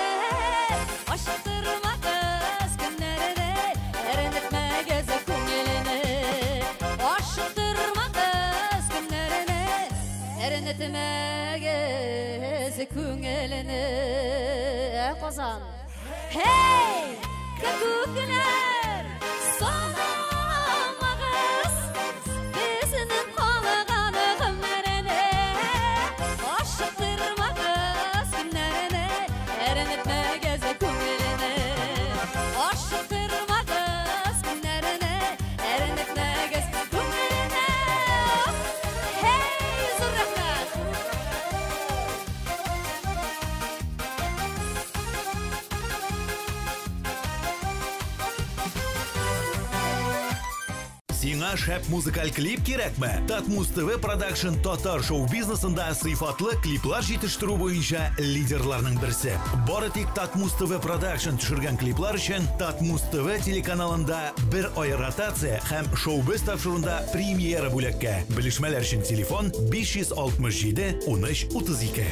Aşıktırmağız günlerini, erinitme göze küngelini. Aşıktırmağız günlerini, erinitme göze küngelini. Kazan. Hey kökükler sanamağız, bizni kolgаны günlerini. Aşıktırmağız günlerini, erinitme göze küngelini. Aşıktırmağız günlerini, erinitme göz küngelini. Hey zor rahmet! Сиңа шәп музыкаль клип кирәкме? Татмус ТВ Продакшн татар шоу-бизнесында сыйфатлы клиплар җитештерү буенча лидерларның берсе. Бары тик Татмус ТВ Продакшн төшергән клиплар өчен Татмус ТВ телеканалында бер ай ротация һәм шоу-биз тапшыруында премьера бүләккә. Белешмәләр өчен телефон 567 13 32.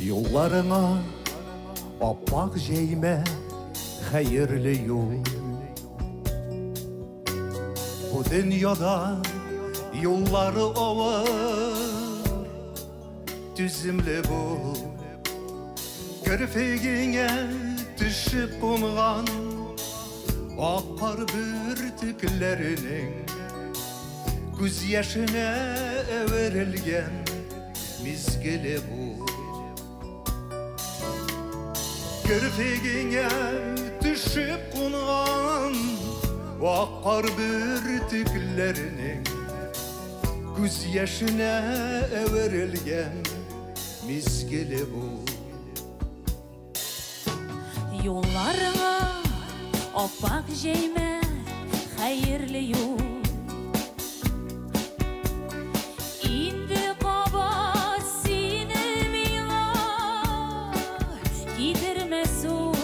Yollarına appak jeyme hayırlı yol. Bu dünyada yolları ağır, düzümlü bu. Körfegine düşüp konğan akar bürtüklerinin göz yaşına verilgen mizgili bu. Körfegine düşüp konğan akar bürtüklerinin göz yaşına verilgen mizgili bu. Yollarına appak jeyme hayırlı yol. İndi kabat seni mila gidirmesin.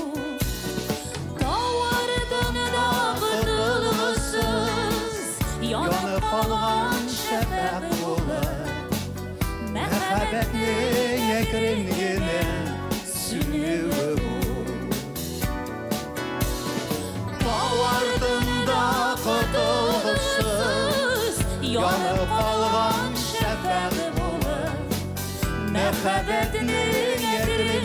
Davardın da kıtılgısız yanıp kalan şefek olur. Mehabetli yekrengine sünüvü bu. Davardında kıtılgısız yanıp kalan şefek olur. Mehabetini yedirin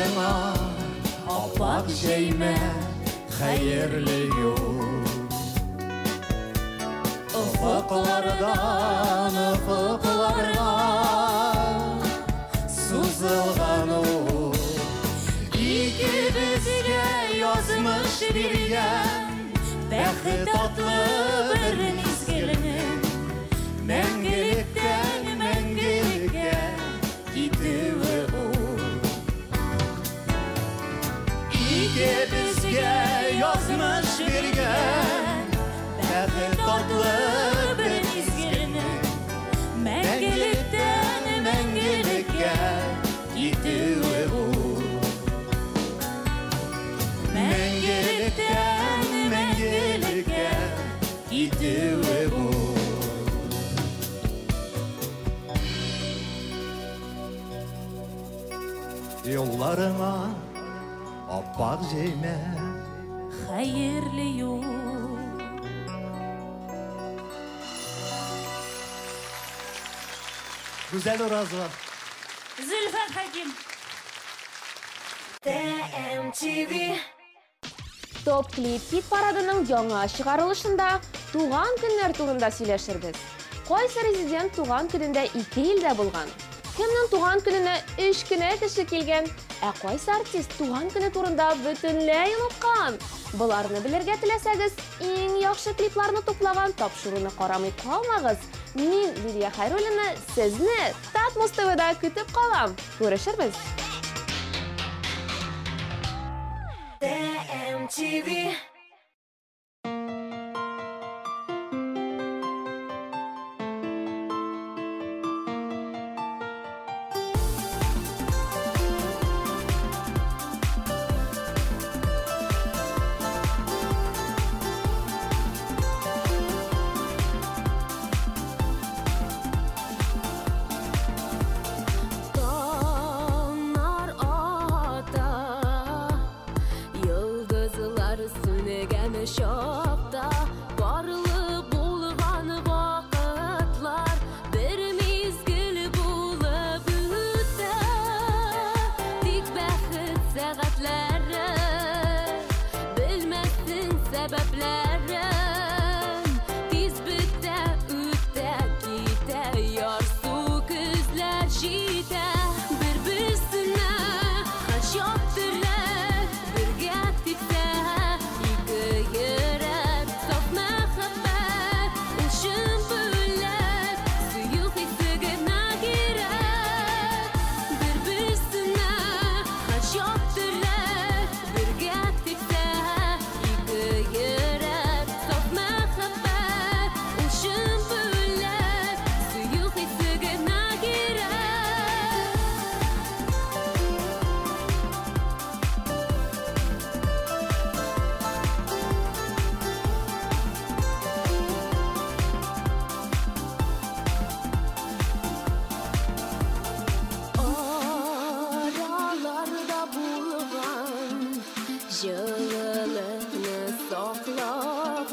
Yollarına Apak şeyme Hayırlı yol Ufuklardan ufuklarına Suzulgan o İkimizge yazmış bir yer Bəxti tatlı bir mizgilinin Мәңгіліктен мәңгілікке кетуі ол İkimizge yazmış берген Bəxti tatlı bir mizgilinin Мәңгіліктен мәңгілікке кетуі ол Мәңгіліктен мәңгілікке кетуі ол Yollarına appak jeyme Hayırlı yol Güzel orazı var. Zülfat Hakim TMTV Top Clip hit paradының жаңа шығарылышында туған күннәр турында сөйләшербез. Кайсы резидент туған күнендә 2 елдә булган? Кемнең туган көненә 3 кенә кеше килгән? Кайсы артист туган көне турында бөтенләй оныткан? Буларны белергә теләсәгез, иң яхшы клипларны туплаган тапшыруны карамый калмагыз. Мин Лилия Хайруллина сезне Татмус ТВда көтеп калам. Күрешербез. TMTV şokta barlı bulgan vakitlar bir mizgil bulup ütte dik bəxit səğətləri bilməzsin səbəblərin tiz bitə ütte gitə yarsu küzlər jitə bir-birsine xaç yaptırlar birgə tiksə Жылылığını saklağız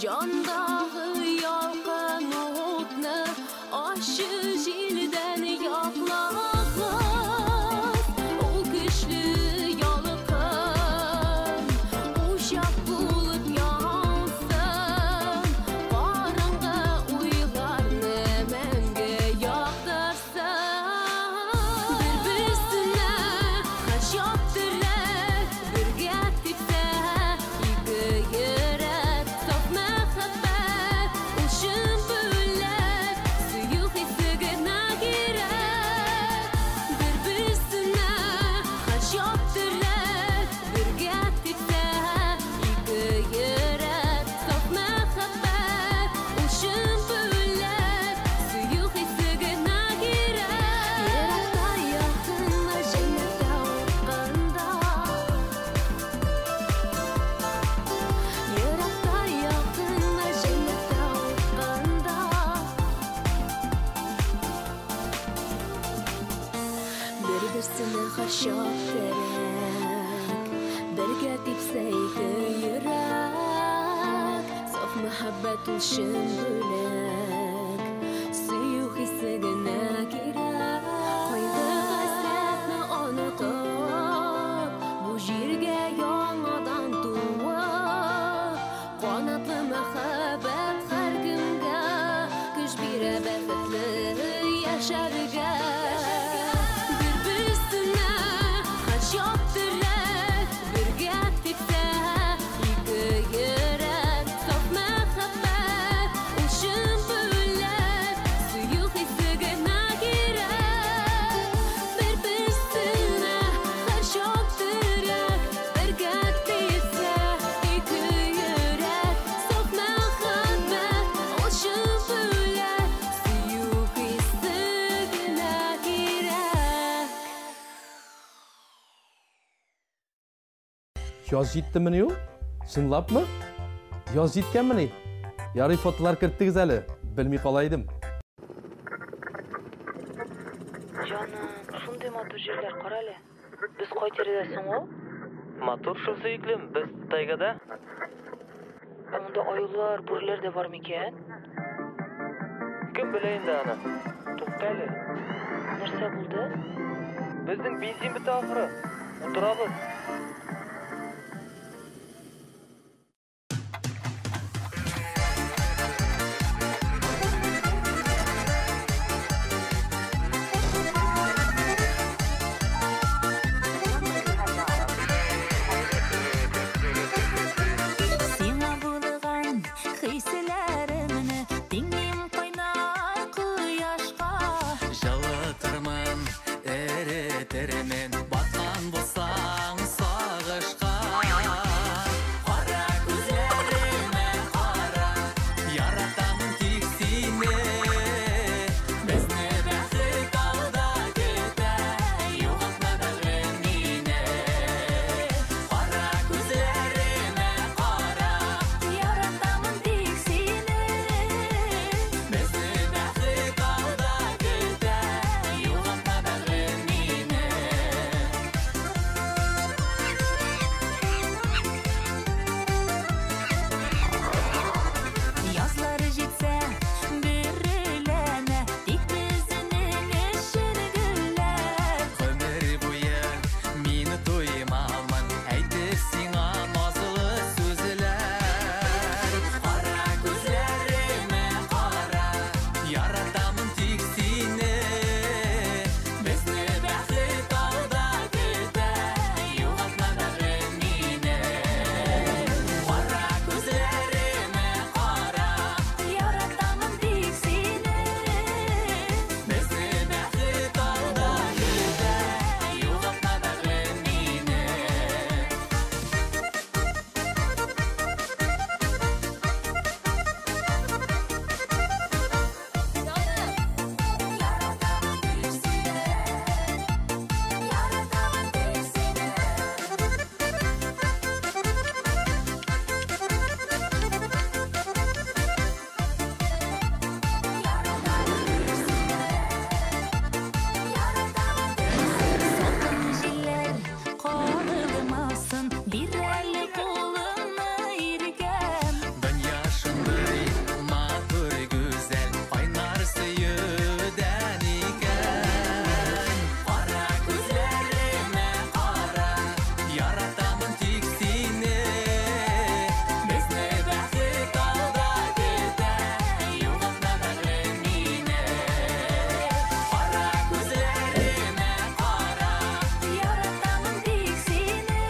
Candağı yalqın otunu Aşı jildən yaqlağız O güçlü yalıqın Uşaq bulub yansın Qarınğı uylarını məngə yaqdırsın Bir-birsine xaç yaptırlar birgə tiksə yürək saf məhəbbət Uşun büllər suyuq hissigina girək Bir-birsine xaç yaptırlar birgə tiksə yürək saf məhəbbət Uşun büllər suyuq hissigina girək Yırakda yaxınlar cənnətdə oqqanda Yırakda yaxınlar cənnətdə oqqanda Bir-birsini xaç yaptıraq birgə tipsə yürək Saf məhəbbət ulşun bülək Suyuq hissigina girək Qayğı həsrətni unutup бәхетле яшәргә. Бер-берсенә хаҗ яктырак, бергә типсә ике йөрәк. Саф мәхәббәт ушын бүләк, сөю хисе генә кирәк. Бер-берсенә хаҗ яктырак, бергә типсә ике йөрәк. Саф мәхәббәт ушын бүләк, сөю хисе генә кирәк. Yoz җиттемени ул? Чынлапмы? Yoz җиткәнмени? Ярый, фотолар кирттегез әле. Белми калайдым. Җаным, шундый матур җирләр кара әле. Без кай тирәдәсең ул? Матур шул сөеклем, без тайгада. Монда аюлар, бүрләр дә бар микән? Кем белә инде аны? Тукта әле. Нәрсә булды? Безнең бензин бетә ахыры. Утырабыз. Сиңа булган хисләремне тиңнем кайнар кояшка. Жылытырмын, эретермен, баткан булсаң сагышка. Кара күзләремә кара, яратамын тик сине. Безне бәхет алда көтә, югалтма бәгърем мине. Кара күзләремә кара, Яратамын тик сине. безне бәхет алда көтә, югалтма бәгърем мине. Язлары җитсә, биреләнә, тик безнең өчен гөлләр. Гомер буе мине туймамын, әйтер сиңа назлы сүзләр. Кара күзләремә кара, яратамын тик сине. Безне бәхет алда көтә, югалтма бәгърем мине. Кара күзләремә кара, Яратамын тик сине. безне бәхет алда көтә, югалтма бәгърем мине. Җилләр кагылмасын, бирәле кулыңны иргәм. Дөнья шундый матур гүзәл, кайнар сөюдән икән. Кара күзләремә кара, яратамын тик сине. Безне бәхет алда көтә, югалтма бәгърем мине. Кара күзләремә кара, Яратамын тик сине.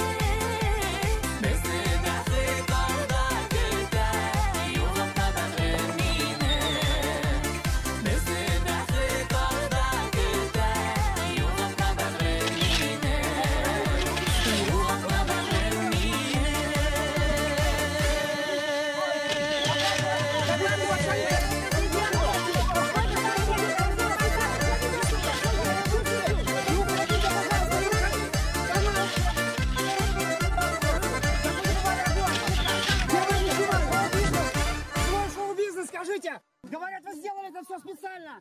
безне бәхет алда көтә, югалтма бәгърем мине. Безне бәхет алда көтә, югалтма бәгърем мине. Югалтма бәгърем Свой шоу-бизнес, скажите! Говорят, вы сделали это все специально!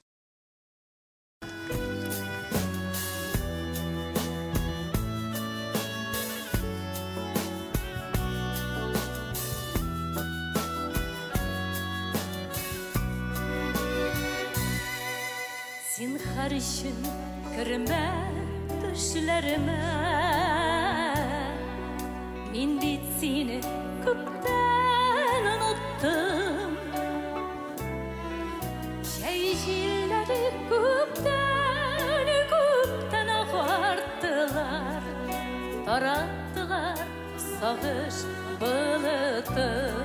Зинһар өчен кермә төшләремә. Мин бит сине күптән оныттым. Җәй Jilleri küpten ağarttılar, tarattılar sağış bulutun.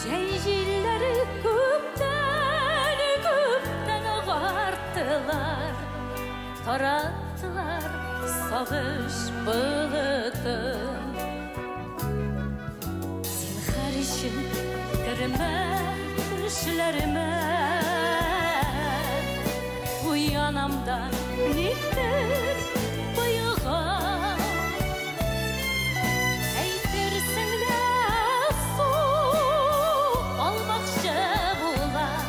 Jilleri küpten ağarttılar, tarattılar sağış bulutun. Zinhar için girme düşlerime, uyanamdan nektir bayığa. Eytirsin de su almakçı bulan,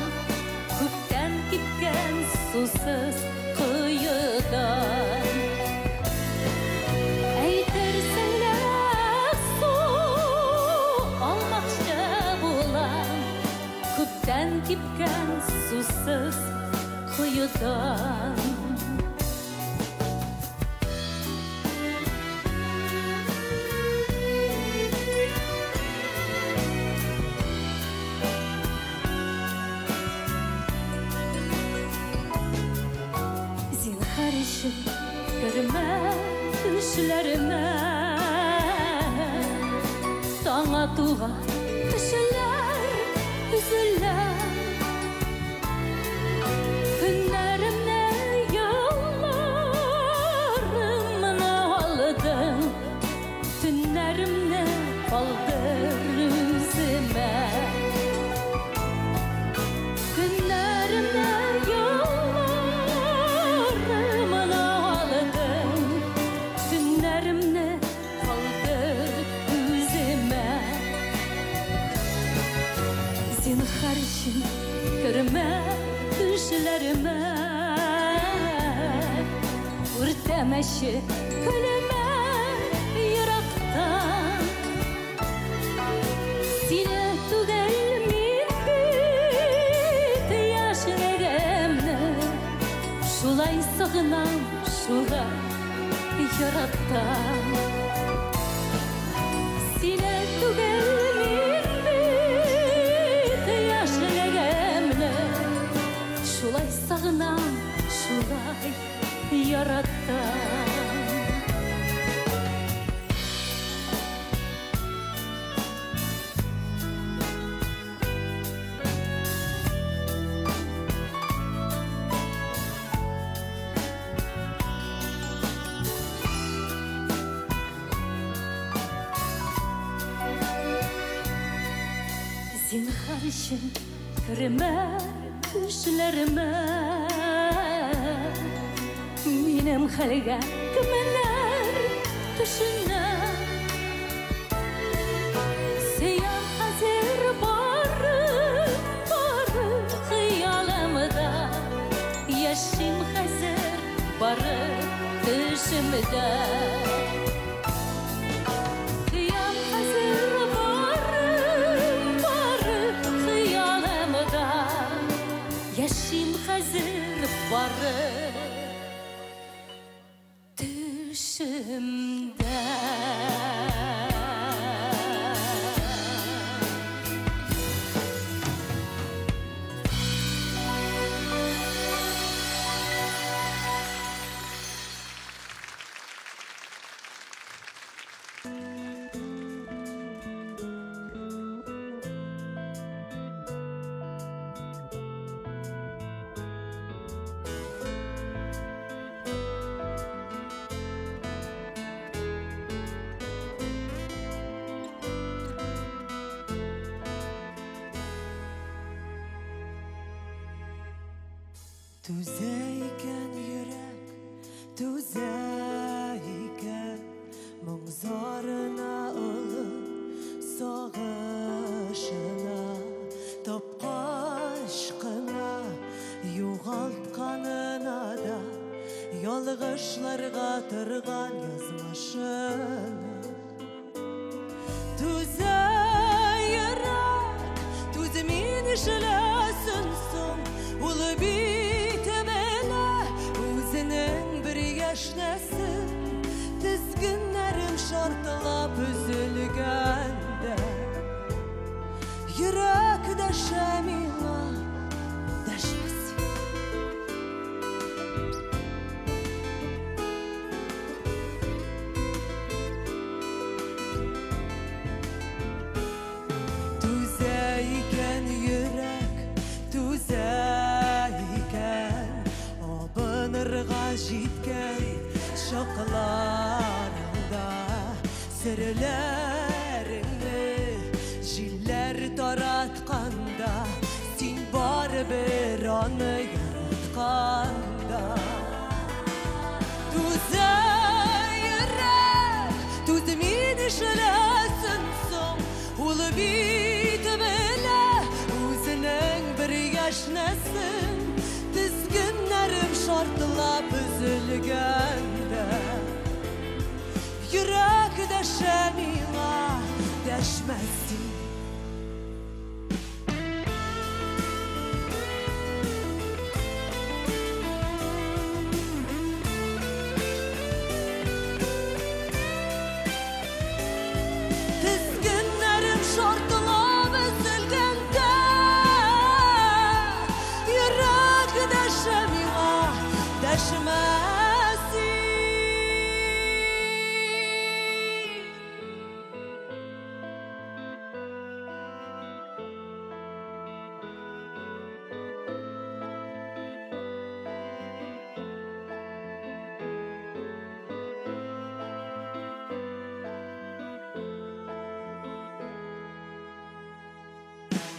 küpten gitken susuz kıyıdan. Eytirsin de su almakçı bulan, küpten gitken susuz kıyıdan. Zinhar için görme düşlerime, sana tuğa düşler, üzüller. Günlerimle yıllarımı aldım, tünlerimle kaldır yüzüme. Günlerimle yıllarımı aldım, tünlerimle kaldır yüzüme. Zinhar için görme düşlerime, urtemeşi gülüme yıraktan. Sine tügel min bit yaşlarımne, şulay sığınam şulay yarattan. Sine tügel min bit yaşlarımne, şulay sağınam, şulay yarattan. Zinhar için girme düşlerime, benim halga kimeler düşüne. Siyah hazır barı hıyalimda, yaşım hazır barı düşümde. Kıyam hazır barı hıyalimda, yaşım hazır barı düşümde. Tuzayken yürek, tuzayken Mungzarına ılıp sağışına, Tapqa aşkına, yoğaltkanına da Yolğışlarga tırgan yazmışına. Tuzay yürek, tuzmin işlesin son Ulu bitemene Uzinin bir yaşlasın Dizginlerim şartılap üzülgende Yürekde şemina җиткән шакаларында серләреңне җилләр таратканда син барыбер аны яратканда Түзә йөрәк түзмин эшләсен соң ул бит белә үзенең бер яшнәсен тизгеннәрем шартылап өзелгәндә йөрәк дәшә миңа дәшмәсен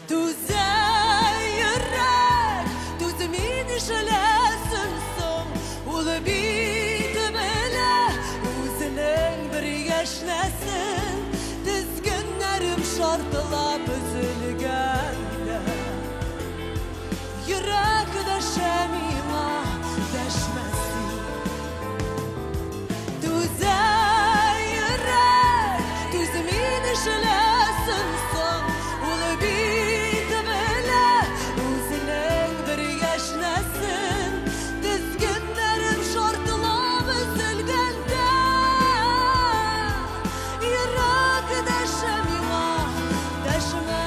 Түзә йөрәк түзмин эшләсен соң ул бит белә үзенең бер яшнәсен тизгеннәрем шартылап өзелгәндә йөрәк дәшә миңа дәшмәсен Түзә йөрәк түзмин эшләсен соң ул бит белә үзенең бер яшнәсен тизгеннәрем шартылап өзелгәндә йөрәк дәшә миңа дәшмәсен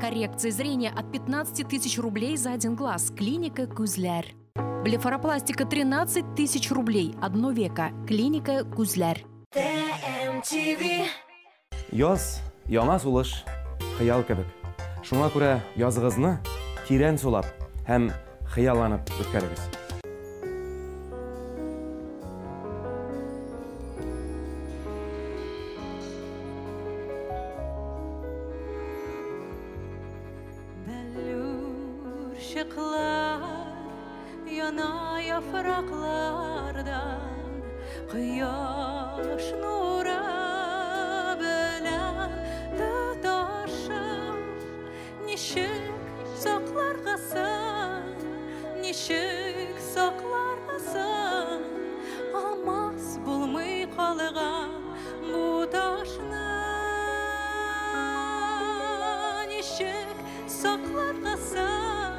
Коррекция зрения от 15 тысяч рублей за один глаз. Клиника Күзләр. Блефаропластика 13 тысяч рублей. Одно века. Клиника Күзләр. TMTV. Яз, яңа сулыш, хыял кебек. Шуңа күрә языгызны тирән сулап һәм хыялланып үткәрегез. Яна яфраклардан Кояш нуры белән тоташып Ничек сакларгасың, ничек сакларгасың Алмас булмый калган бу ташны Ничек сакларгасың,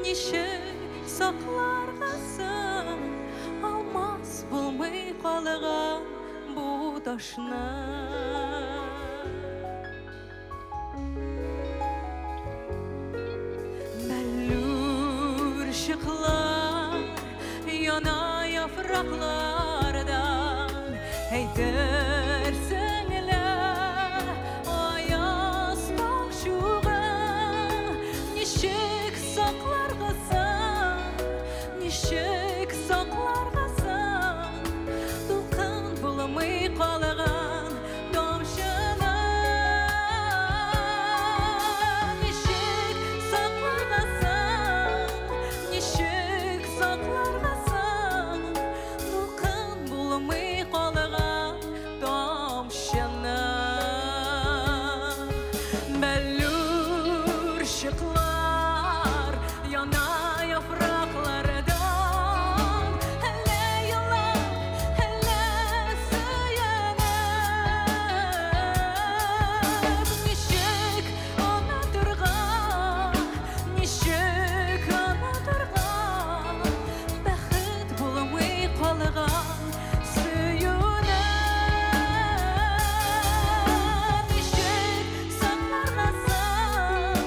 ничек сакларгасың алмас булмый калган бу ташны Бәллүр ışıklar yana yapraklardan heydersenle ayaz bakşuğa nişek saklargasan nişek saklargasan dulkan bulamay qalgan domşana nişek saklargasan nişek saklargasan dulkan bulamay qalgan domşana bellur ışıklar yana yapraklardan hele yıllar hele söyenip nişek anadırgan nişek anadırgan bәхет bulamay qalgan söyünep nişek saklargasan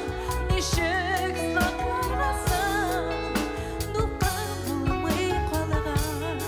nişek saklargasan dulkan bulamay qalgan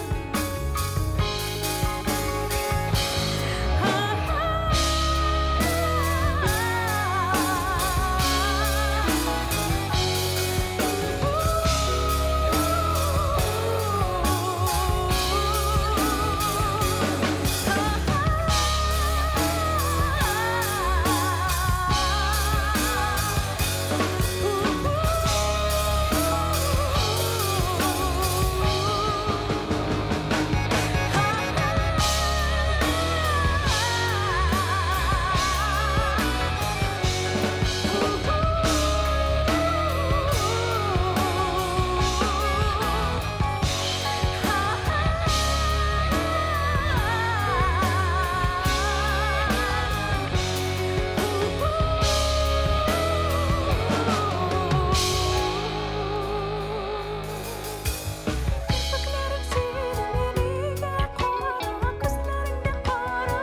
Baklarım sevimliğe qara gözlerinde qara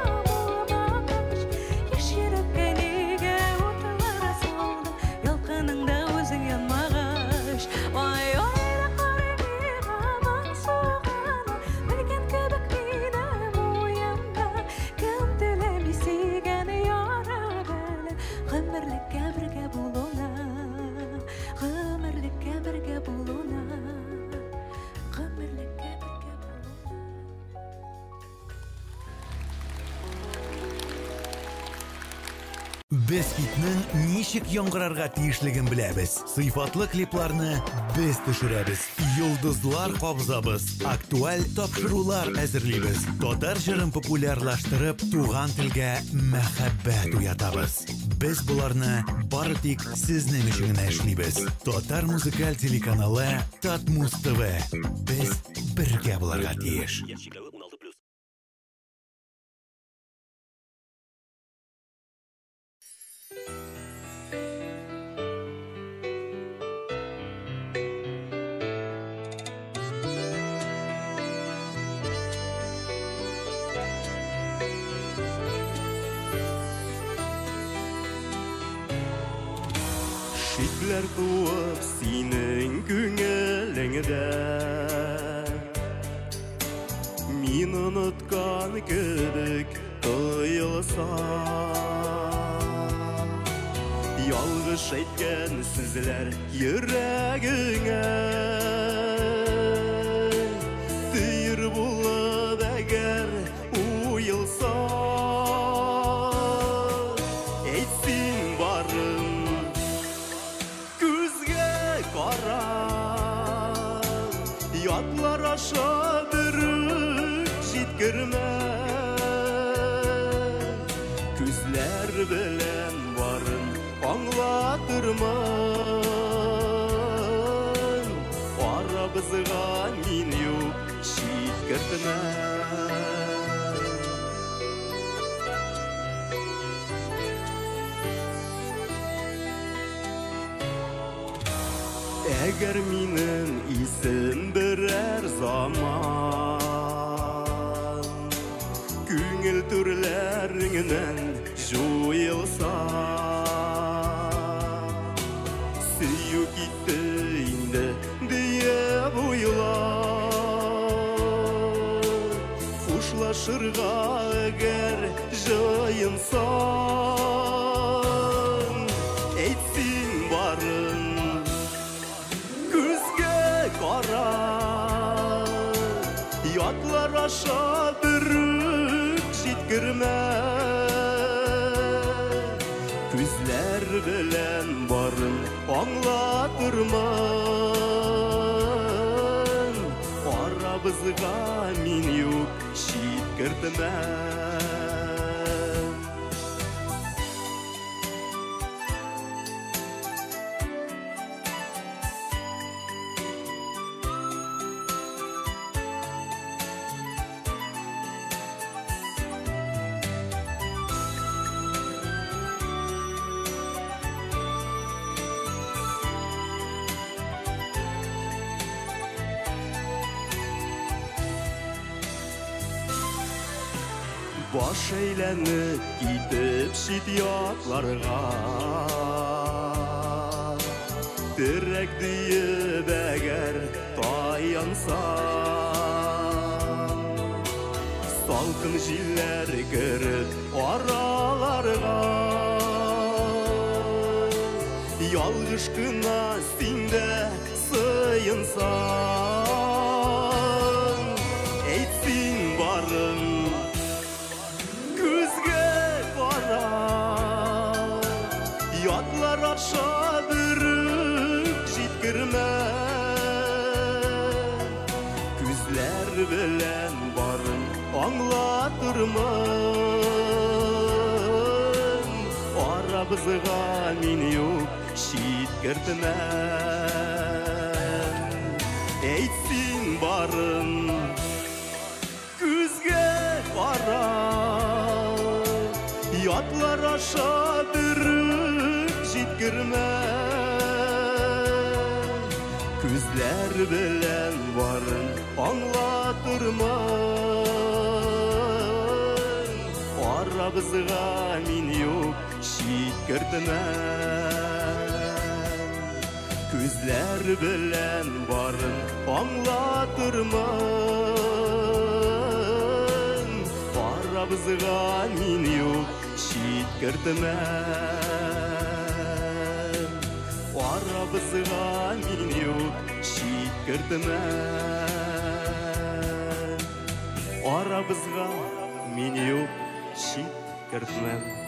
bakış yaş yürekliğe otlara saldı yalqınında özün yanmağış vay oyla qarıga mansuğana bilgen kebek midem uyanda kim dilemisigen yara bele gımırlıkka birge buluna gımırlıkka birge buluna gımırlıkka birge Без хитнең ничек яңгырарга тиешлеген беләбез. Сыйфатлы клипларны без төшерәбез. Йолдызлар кабзабыз. Актуаль тапшырулар әзерлибез. Татар җырын популярлаштырып, туган телгә мәхәббәт уятабыз. Без буларны бары тик сезнең өчен генә эшлибез. Татар музыкаль телеканалы Татмус ТВ. Без бергә буларга тиеш. Шикләр туып синең күңелеңдә Мин оныткан кебек тоелса Ялгыш әйткән сүзләр йөрәгеңә Тыйыр булып әгәр уелса Әйтсин барын күзгә кара Ятлар аша бөрек җиткермә Күзләр белән барын аңлатырмын Арабызга мин юк җиткертмә Әгәр минем исем берәр заман Күңел түрләреңнән җуелса Сөю китте инде ашырға әгер жайынсан әйтсін барын күзге қара ятлар аша бүрік жеткірме күзлер білән барын аңлатырмын арабызға мин юк жеткіртімән Баш әйләніп китіп шит ятларға Тірек дейіп әгер таянсам Салқын жилер кіріп араларға Ялғыш кына синде сыйынсам Әйтсін барын Ятлар аша бүрік жеткірме Күзлер білән барын аңлатырмын Арабызға мин юк жеткіртімән Әйтсін барын күзге қара Ятлар аша бүрік жеткірме Күзлер білән барын аңлатырмын Арабызға мин юк жеткіртімән Күзлер білән барын аңлатырмын Арабызға мин юк жеткіртімән Арабызға мин юк жеткіртімән Арабызға мин юк жеткіртімән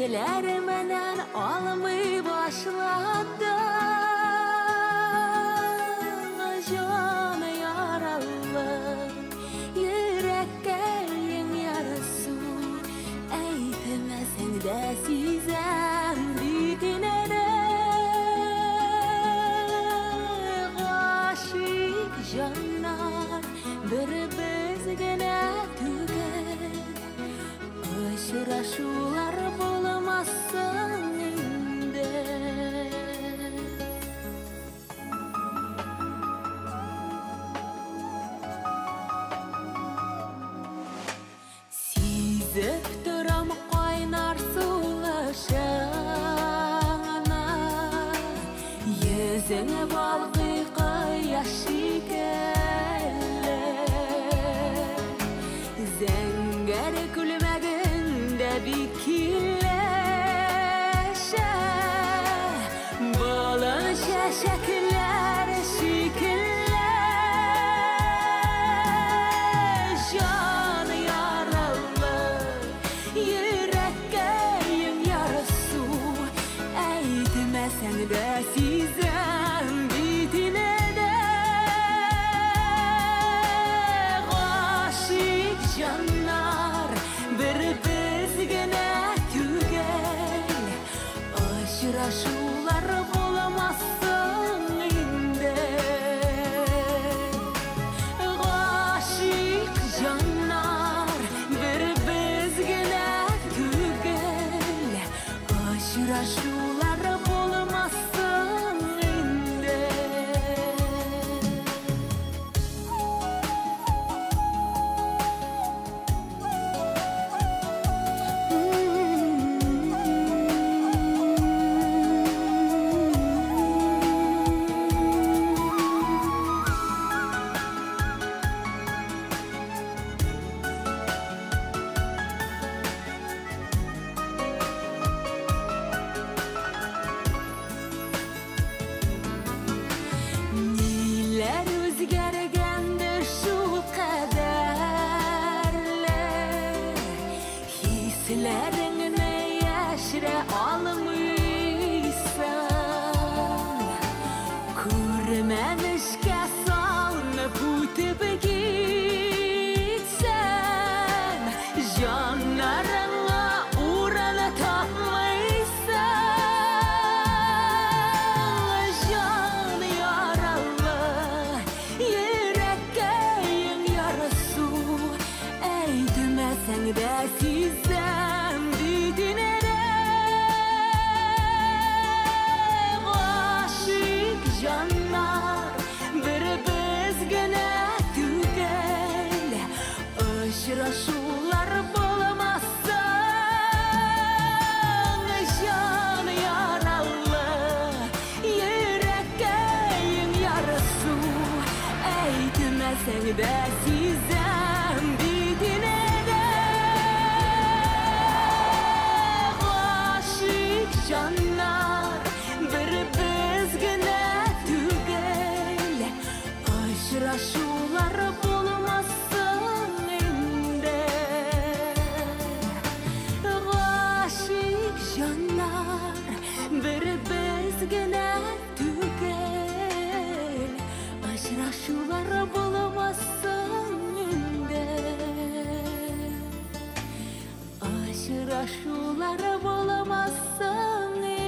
Gözlerinden almayı başladı Can yaralı Yüreklerin yarası Eytemezsen de sizden bitinene Aşık canlar bir bizgene tüger Aşıraşular bulamazsın inde Sizip duram kaynar sulaşana Yüzüne balgı yaşı geller Zenger külmeginde bikilleşe Balınşa şekiller şekiller Can yaralı yüreklerin yarası Eğitmesen de sizden bir Ажырашулар болмаса, жан яралы, йөрәккә ең ярысу, әйтмәсәң дә сизәм битенә дә. Гашык җаннар, бер-без генә түгел, ажырашулар булмасын инде. Гашык җаннар, бер-без генә түгел, ажырашулар булмасын инде. Ажырашулар булмасын инде.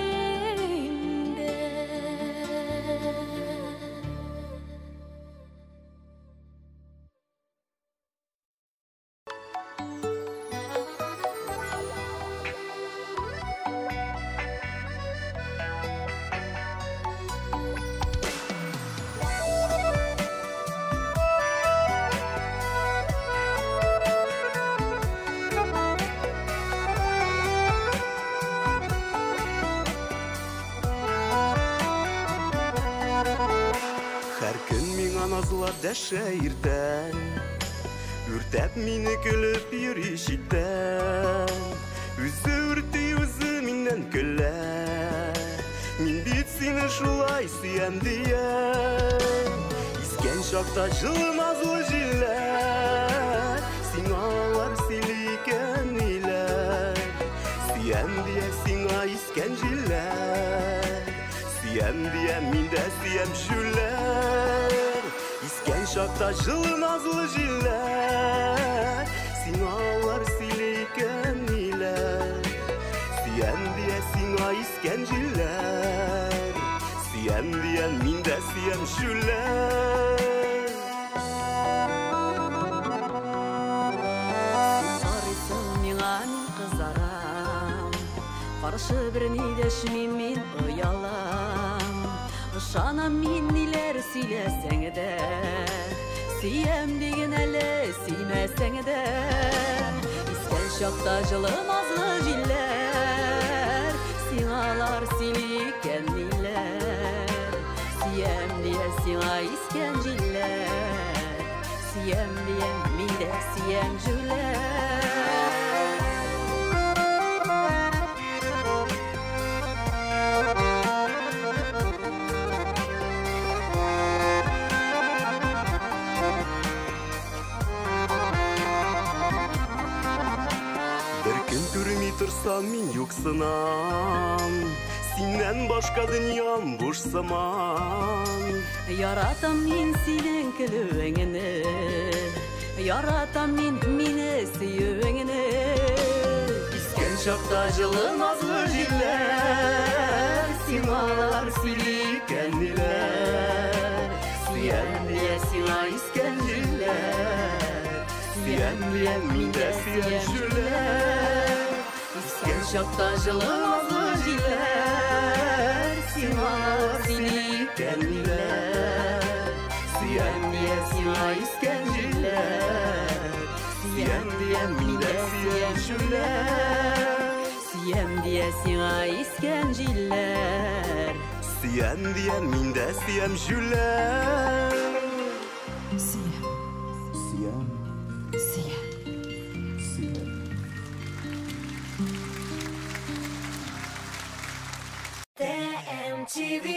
Һәр көн миңа назлап дәшә иртән, үртәп мине көлеп йөри читтән. Үзе үрти, үзе миннән көлә, мин бит сине шулай сөям дигән. Искән чакта җылы назлы җилләр, сиңа алар сөйли икән ниләр. Сөям дия сиңа искән җилләр, сөям дия мин дә сөям җүләр. Искән чакта җылы назлы җилләр, сиңа алар сөйли икән ниләр. Сөям дия сиңа искән җилләр, сөям дия мин дә сөям җүләр. Карыйсың миңа, мин кызарам, каршы берни дәшмим, мин оялам. Ышанам мин ниләр сөйләсәң дә, сөям диген әле сөймәсәң дә. Искән чакта җылы назлы җилләр, сиңалар сөйли икән ниләр. Сөям дия сиңа искән җилләр, сөям дия мин дә сөям җүләр. Бер көн күрми торсам мин юксынам, синнән башка дөньям буш сыман. Яратам мин синең көлүеңне, яратам мин мине сөюеңне. Искән чакта җылы назлы җилләр, сиңалар сөйли икән ниләр. Сөям дия сиңа искән җилләр, сөям дия мин дә сөям җүләр. Искән чакта җылы назлы җилләр, сиңалар сөйли икән ниләр. Сөям дия сиңа искән җилләр, сөям дия мин дә сөям җүләр. Сөям дия сиңа искән җилләр, сөям дия мин дә сөям җүләр. Сөям, сөям, сөям, сөям. TMTV.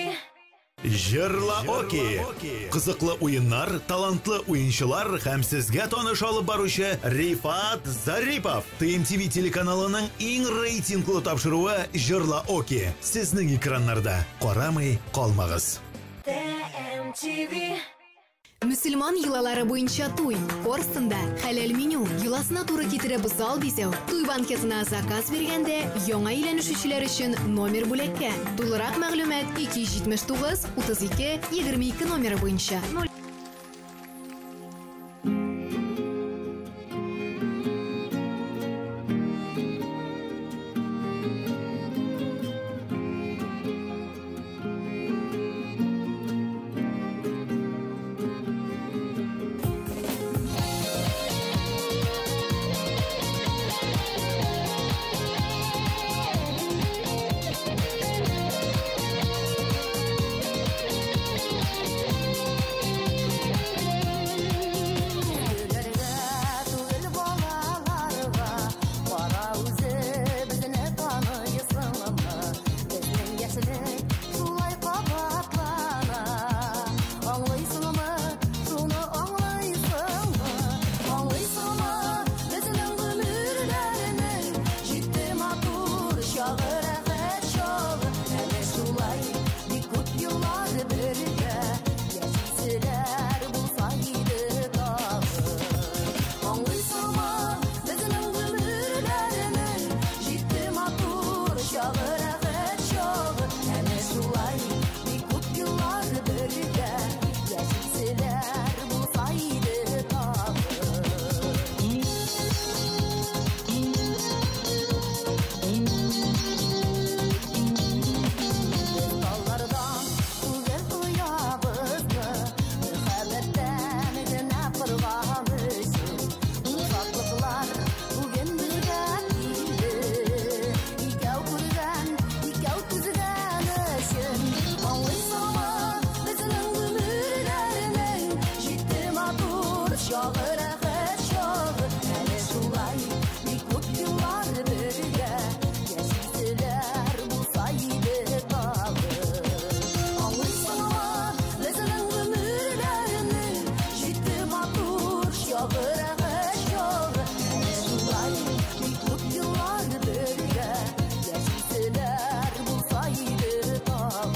Җырла Оки. Кызыклы уеннар, талантлы уенчылар һәм сезгә таныш алып баручы Рифат Зарипов. TMTV телеканалының иң рейтинглы тапшыруы Җырла Оки. Сезнең экраннарда. Карамый калмагыз. TMTV. Мөселман йолалары буенча туй. Корстында хәләл меню. Йоласына туры китереп зал бизәү. Туй банкетына заказ бергәндә яңа өйләнешүчеләр өчен номер бүләккә. Тулырак мәгълүмат 279 32 22 номеры буенча. Şağıra şağı Hele şulay bir көп yıllar birge Yaşasılar bulsaydı dağı Anlısana bizning ömürlerinin Ciddi matur şağıra şağı Hele şulay bir көп yıllar birge Yaşasılar bulsaydı dağı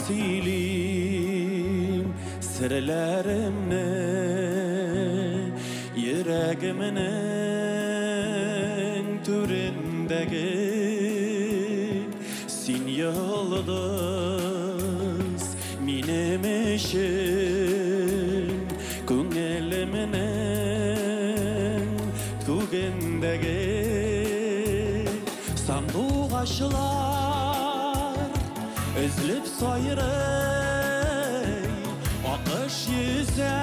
Silim sırlarımı yüreğimin türündeki sin yıldız benim için köngelimin tugundaki sandık aşılar Özlüp sayırey akış yüze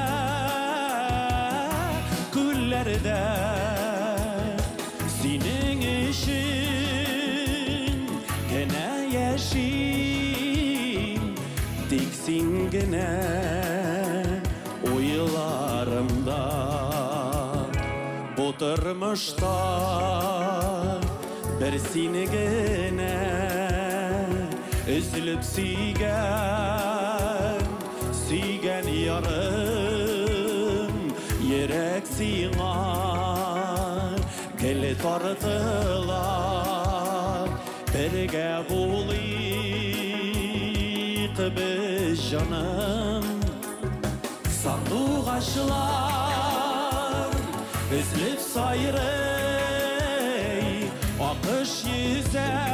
küllerde Senin işin gene yaşayım Diksin gene oylarımda Oturmuşta bir seni gene Üzülüp sigen yarım Yürek siğar Geli tartılar Birge bulayık biz canım Sandık aşılar Üzülüp sayrey Akış yüze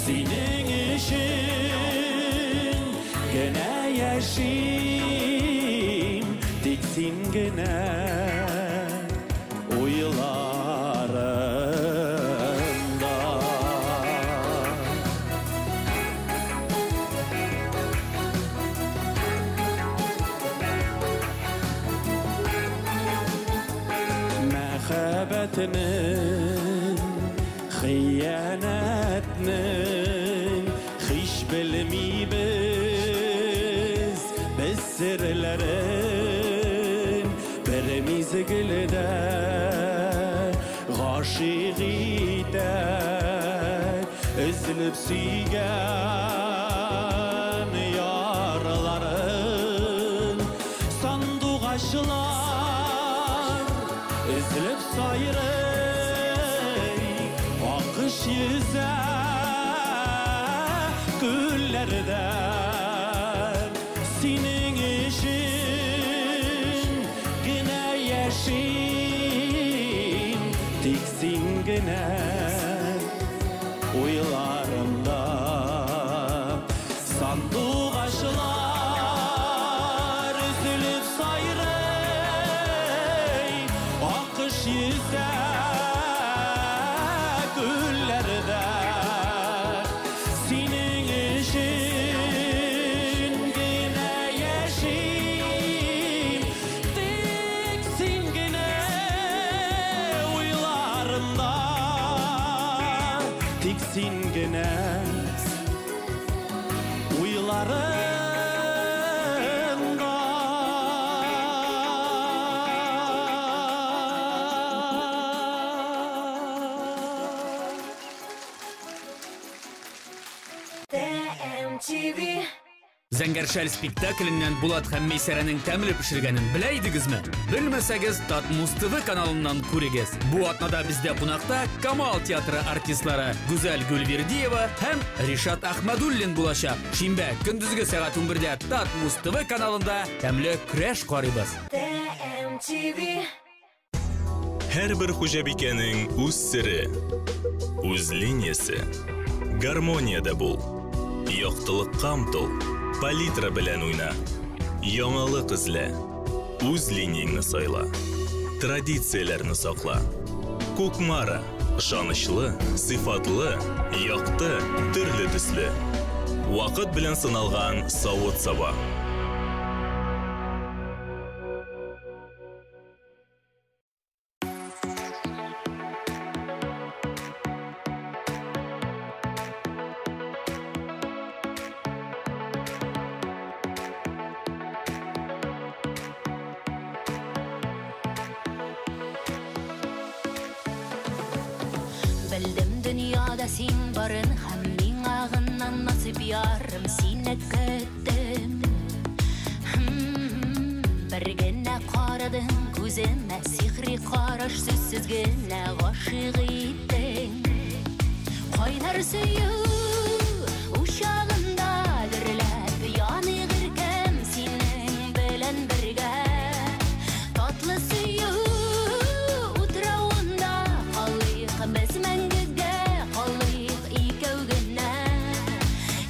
Senin işin gene yaşayım Diksin gene oylarımda Mehabetinin Hıyanetinin hiç bilmeyiz Biz sırların bir mizgilde Gâşiğide üzülüp süygen yarların Sandık aşılar üzülüp sayrı Akış yüze güllerden senin işin gine yaşayın tiksin gine uylarımda sandık aşılar üzülüp sayrey akış yüze güllerden senin işin gine yaşayım tiksin gine uylarımda tiksin gine uylarımda. Зәңгәршәл спектакліннен Булат һәм Мейсәрәнең тәмле пешергәнен беләйдегезме? Белмәсәгез, Татмус ТВ каналыннан күрегез. Бу атнада бездә кунакта Камал театры артистлары Гүзәл Гүлвердиева һәм Ришат Ахмадуллин булачак. Шимбә көндезге сәгать 11-дә Татмус ТВ каналында тәмле көрәш карыйбыз. Һәрбер хуҗабикәнең үз сире, үз линиясе. Гармонияда бул. Яктылыкка омтыл. Палитра белән уйна. Яңалык эзлә. Үз линияңне сайла. Традицияләрне сакла. Кукмара. Ышанычлы, сыйфатлы, якты, төрле төсле. Вакыт белән сыналган савыт-саба. Bildim dünyada sen barın hem min ağından nasip yarım seni küttüm. Bir gene qaradın gözüme sihri qaraş süzsüz gene aşık ettin. Qaynar suyu uşağında dürlep yanı gırkem senin bilen birge. Tatlı suyu utrağında qalıyıq biz мәңгіге қалайық екеугіне.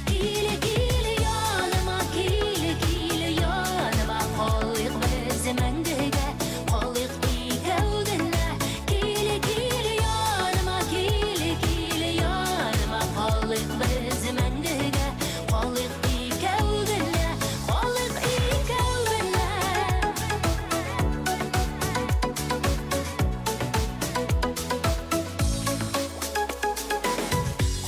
Келі келі яныма, келі келі яныма, қалайық біз мәңгіге қалайық екеугіне. Келі келі яныма, келі келі яныма, қалайық біз мәңгіге қалайық екеугіне, қалайық екеугіне.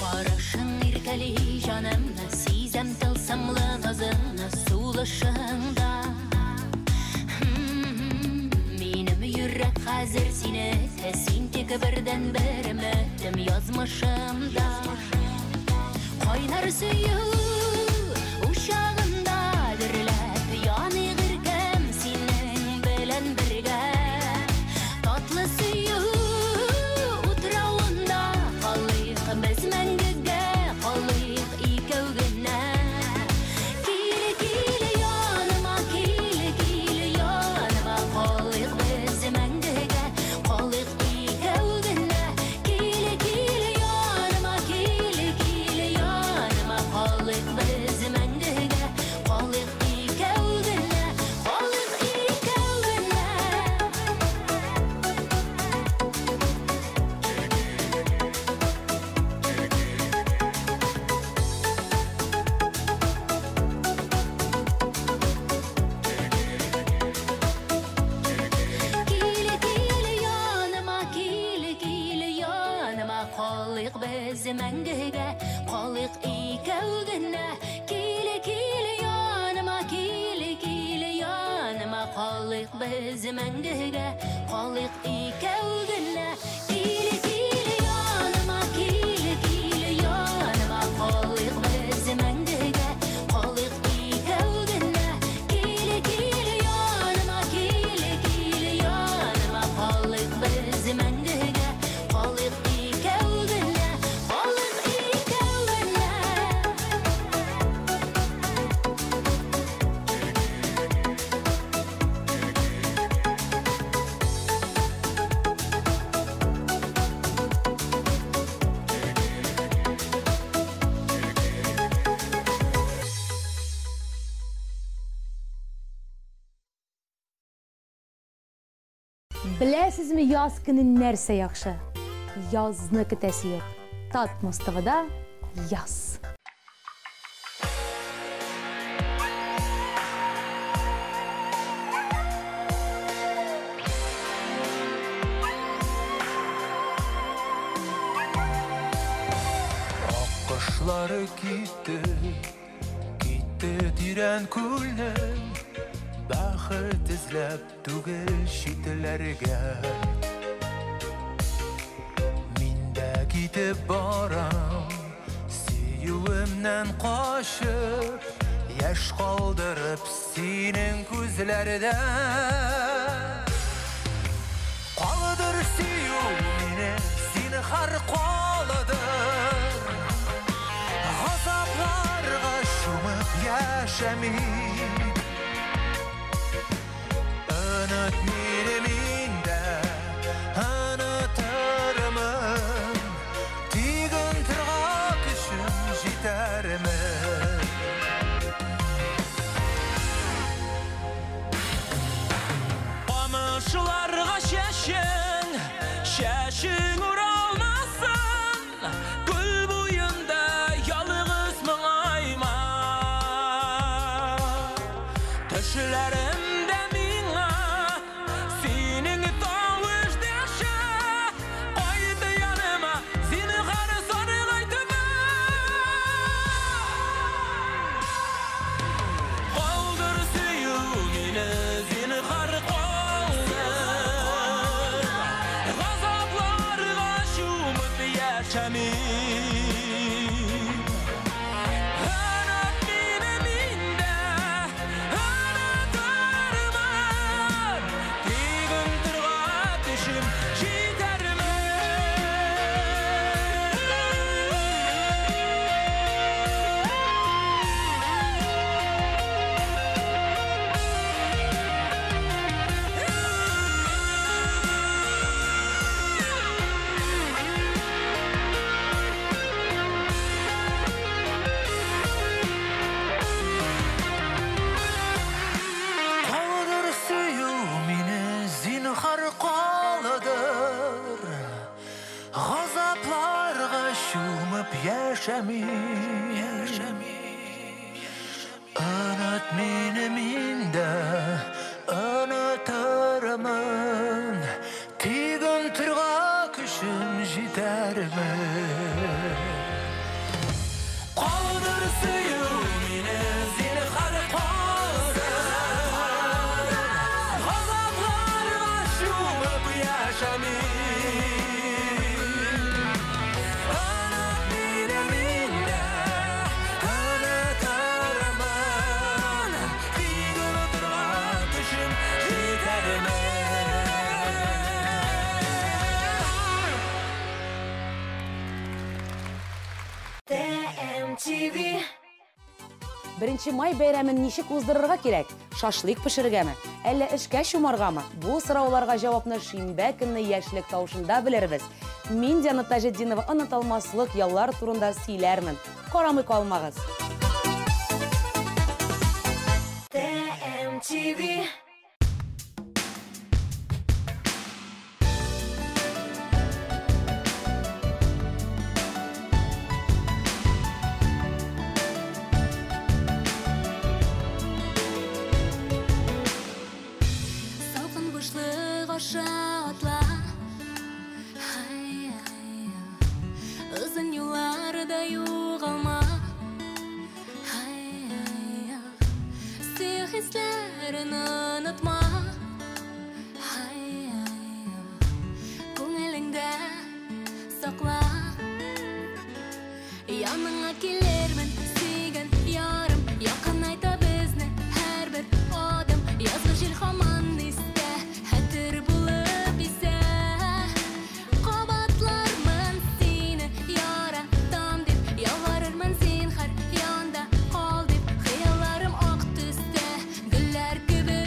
Қарашың иркәли жанымны, сизәм тылсымлы назыңны сулышыңда. Минем йөрәк хәзер сине, син тик бердән бер өметем язмышымда. Кайнар сөю ушагында дөрләп яны гыркәм синең белән бергә. Татлы сөю утрауында қалайық біз мәңгіге қалайық екеугіне. Келі келі яныма, келі келі яныма, қалайық біз мәңгіге қалайық екеугіне. Келі келі яныма, келі келі яныма, қалайық біз мәңгіге қалайық екеугіне, қалайық екеугіне. Келі келі яныма, келі келі яныма, қалайық біз мәңгіге қалайық екеугіне. Келі келі яныма, келі келі яныма, қалайық біз мәңгіге қалайық екеугіне. Келі келі яныма, келі келі яныма, қалайық біз мәңгіге қалайық екеугіне. Келі келі яныма, келі келі яныма, қалайық біз мәңгіге қалайық екеугіне, қалайық екеугіне. Білесізме яз күні нәрсе яқшы? Язны күтәсі ек. Татмустывыда яз. Akışları gitti tiren külden Бақыт ізләп түгел шетелерге Мен дә китеп барам Сөюімнен қашып Яш қалдырып сенің күзләрдә Қалдыр сөю мені сені қар қолыдыр Ғазапларға шумып яшамин Unut meni menda, unutırmın Tügün tırgak üçün jetermin Qamışlarga şəşin uralmasın Gül boyunda yalğız mıngayma Düşlərimdə Unut meni menda, unutırmın Tügün tırgak üçün jetermin Qaldır suyu meni zinhar qaldır Gazaplarga shumib yashamin Бірінші май бәйрәмен ничек уздырырга кирәк? Шашлык пешергәме? Әллә эшкә чумаргамы? Бу сорауларга җавапны шимбә көнне яшьлек тавышында белербез. Мин Диана Таҗетдинова онытылмаслык яллар турында сөйләрмен. Карамый калмагыз. TMTV Atla Uzun yıllarda yoğalma Siyah hislerini unutma Көңеліңді sakla Yanına келермін сүйген ярым Якын айта бізні әр бір адым Язғы жел хаман істе Хәтір болып есе Қабатлармын сені яратам деп Ялварырмын сен хар янда қал деп Хиялларым ақ түсте Гүлләр күбі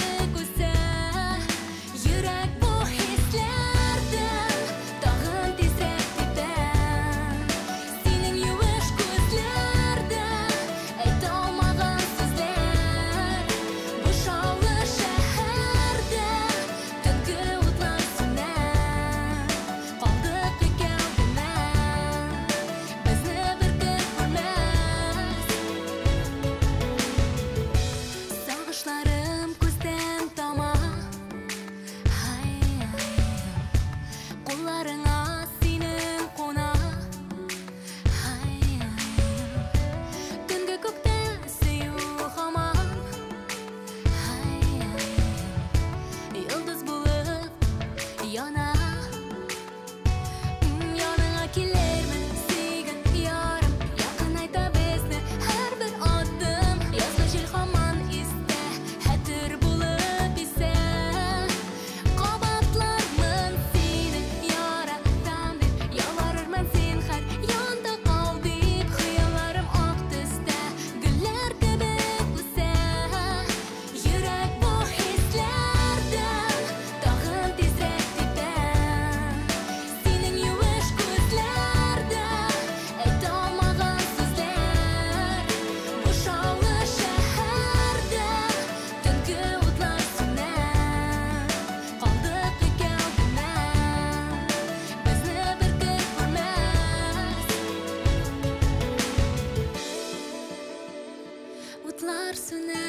Утлар сүнә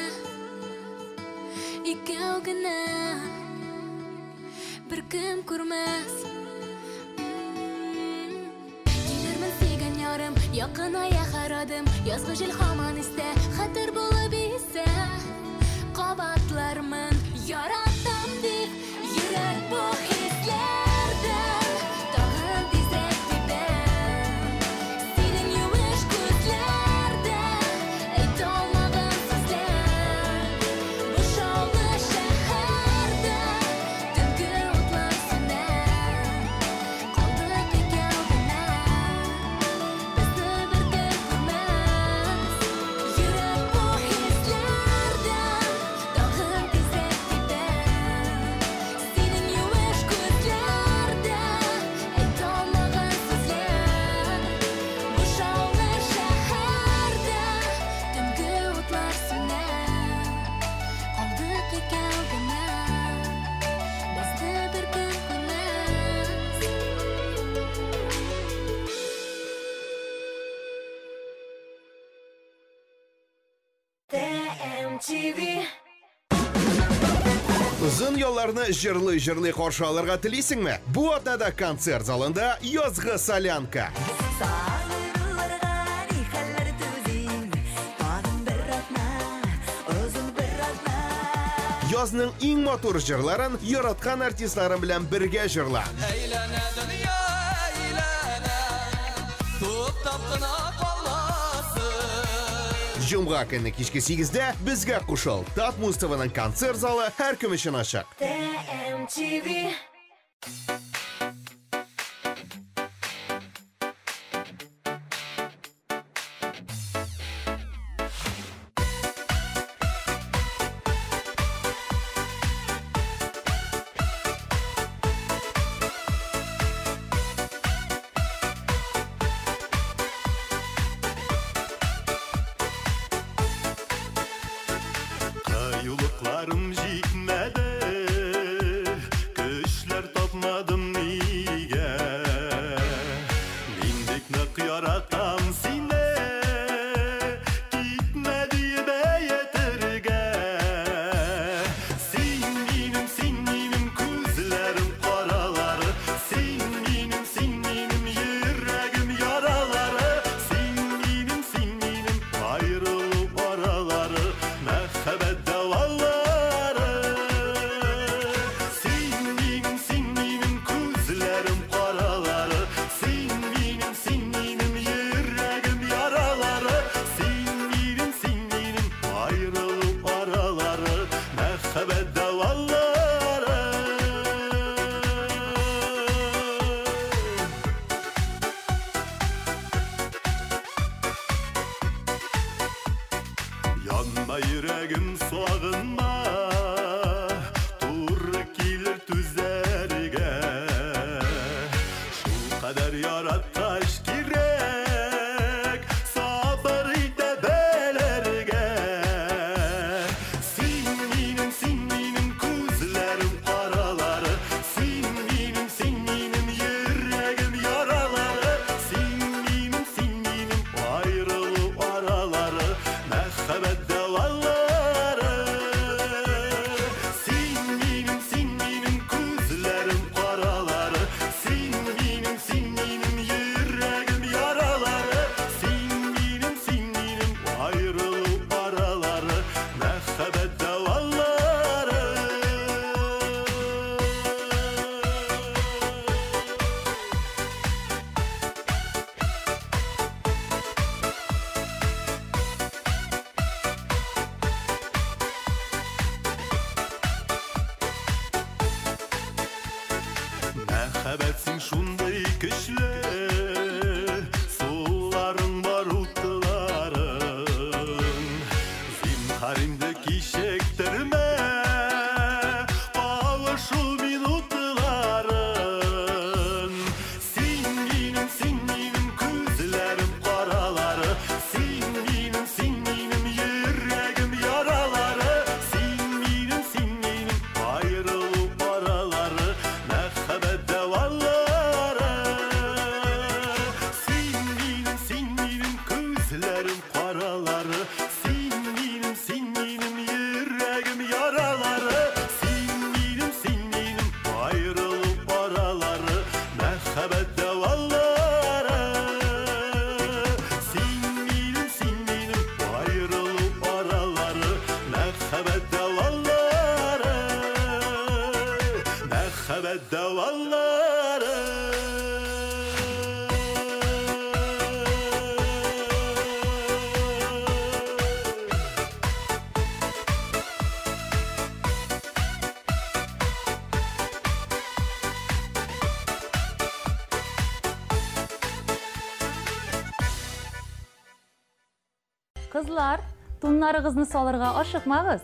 икәү генә бер кем күрмәс Килермен сөйгән ярым якыная һәр адым Язгы җил һаман истә хәтер булып исә Кабатлармын яратам дип йөрәк бу хисләрдән Тагын тизрәк тибәм Синең юеш күзләрдә әйтә алмаган сүзләр Бу шаулы шәһәрдә төнге утлар сүнә Калдык икәү генә безне бер кем күрмәс Йөрәк бу хисләрдән тагын тизрәк тибәм Синең юеш күзләрдә әйтә алмаган сүзләр Бу шаулы шәһәрдә төнге утлар сүнә Калдык икәү генә безне бер кем күрмәс TMTV Uzun yollarni jırlı qarşı alırga tilисіңме? Bu atnada konser zalında yazgı salyanka. Yazның иң мотор жырларын яраткан артистларым белән бергә жырла. Әйләнә дөнья, әйләнә, туктап кына каласы. Җомга көнне кичке 8-дә безгә кушыл. Татмус ТВның концерт залы һәр кем өчен ачык. TMTV Kayılıklarım jitmedi, Köşler tapmadım niye. Mindik nek yaratam sine, Gitmedi beyetirge. Sen benim kuzlerim karaları, Sen benim yüreğim yaraları, Sen benim ayrılıp araları, Mehbet davalları. Sen benim kuzlerim karaları, Sen benim yüreğim yaraları, Sen benim ayrılıp araları, Mehbet davalları. Yanma yüreğim soğunma, Tur kilir tüzerge. Şu kadar yarataş gerek, Sabır ite belerge. Sen benim kuzlerim karaları, Sen benim yüreğim yaraları, Sen benim ayrılıp araları, Mehbet davalları. Кызлар, туннарыгызны салырга ашыкмагыз.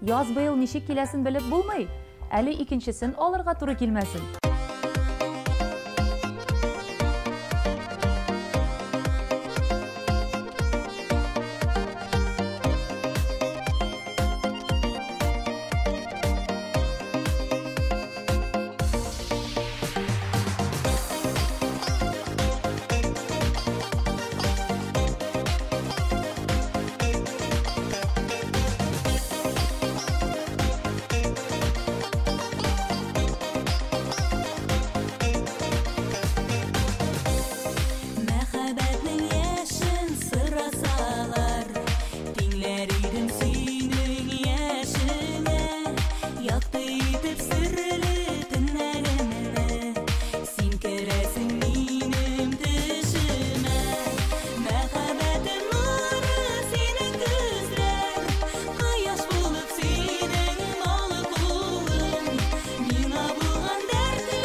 Яз быел ничек киләсен белеп булмый. Әле икенчесен алырга туры килмәсен. Мәхәббәтнең яшен сырасалар, тиңләр идем синең яшеңә, якты итеп серле төннәремне, син керәсең минем төшемә. Мәхәббәтем нуры синең күзләр, кояш булып синең малы кулың, миңа булган дәртле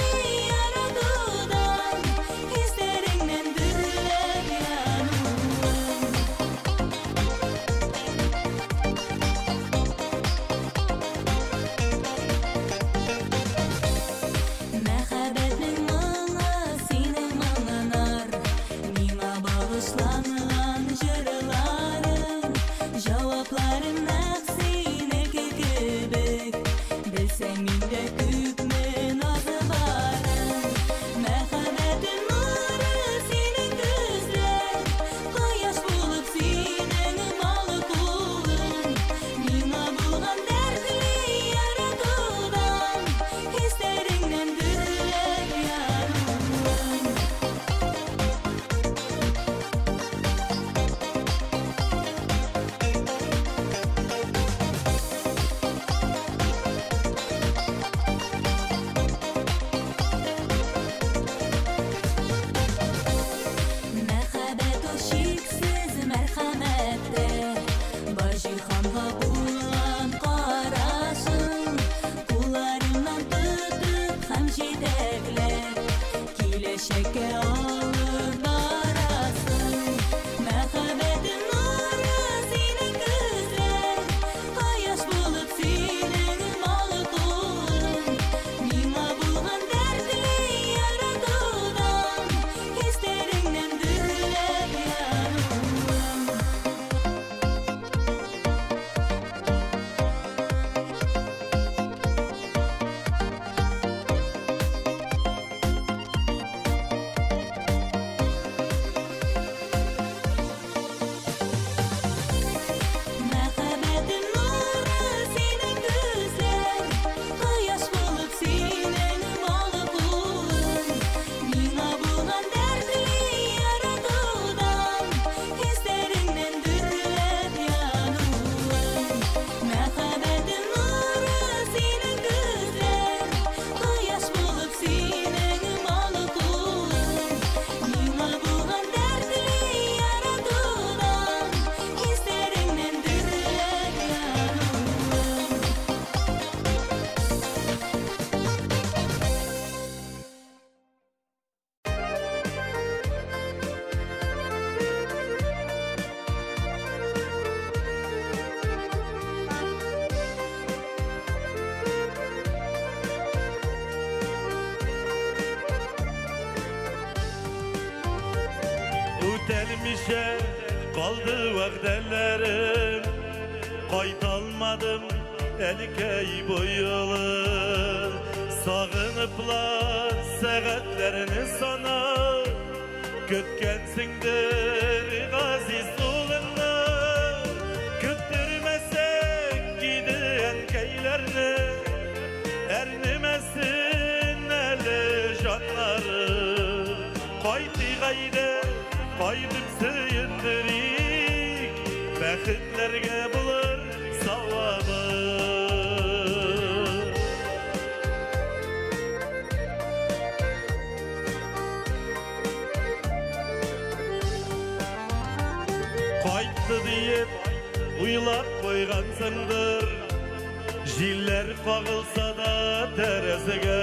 яратудан, хисләреңнән дөрләп януым. Мәхәббәтнең моңы синең моңыңар, миңа багышланган җырларың, җавапларың нәкъ синеке кебек, белсәң миндә күпме назы барың. Мәхәббәтем нуры синең күзләр, кояш булып синең малы кулың, миңа булган дәртле яратудан, хисләреңнән дөрләп януым. Мәхәббәт ул чиксез мәрхәмәттә, Баҗиһанга булган карашың, кулларыңнан тотып һәм җитәкләп, киләчәккә алып барасың. Мәхәббәтем нуры синең күзләр, кояш булып синең малы кулың, миңа булган дәртле яратудан, хисләреңнән дөрләп януым. Мәхәббәтем нуры синең күзләр, кояш булып синең малы кулың, миңа булган дәртле яратудан, хисләреңнән дөрләп януым. Мәхәббәтем нуры синең күзләр, кояш булып синең малы кулың, миңа булган дәртле яратудан, хисләреңнән дөрләп януым. Үтәлмичә калды вәгъдәләрем, кайталмадым әлкәй буйлы. Сагыныплар сәгатьләрне санап, көткәнсеңдер газиз улыңны, көттермәсәң иде әнкәйләрне, әрнемәсен әле жаннары. Кайты гайде кайтып сөендерик, бәхетләргә булыр савабы. Кайтты диеп уйлап куйгансыңдыр, җилләр кагылса да тәрәзәгә,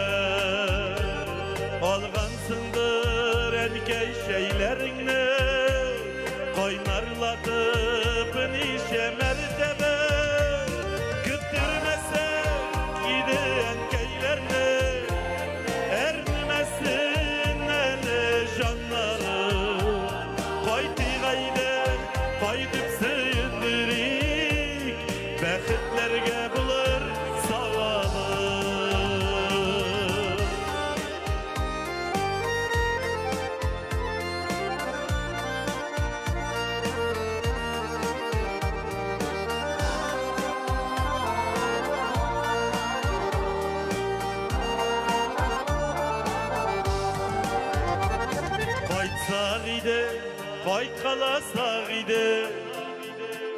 алгансыңдыр әнкәй шәйләреңне, кайнарлатып nice mertebe Küttürmese giden keylerine Ermesin eli canları Koyti gayde koydup suyundurik Bekitlerge bulur savalı Bayt kalasak ide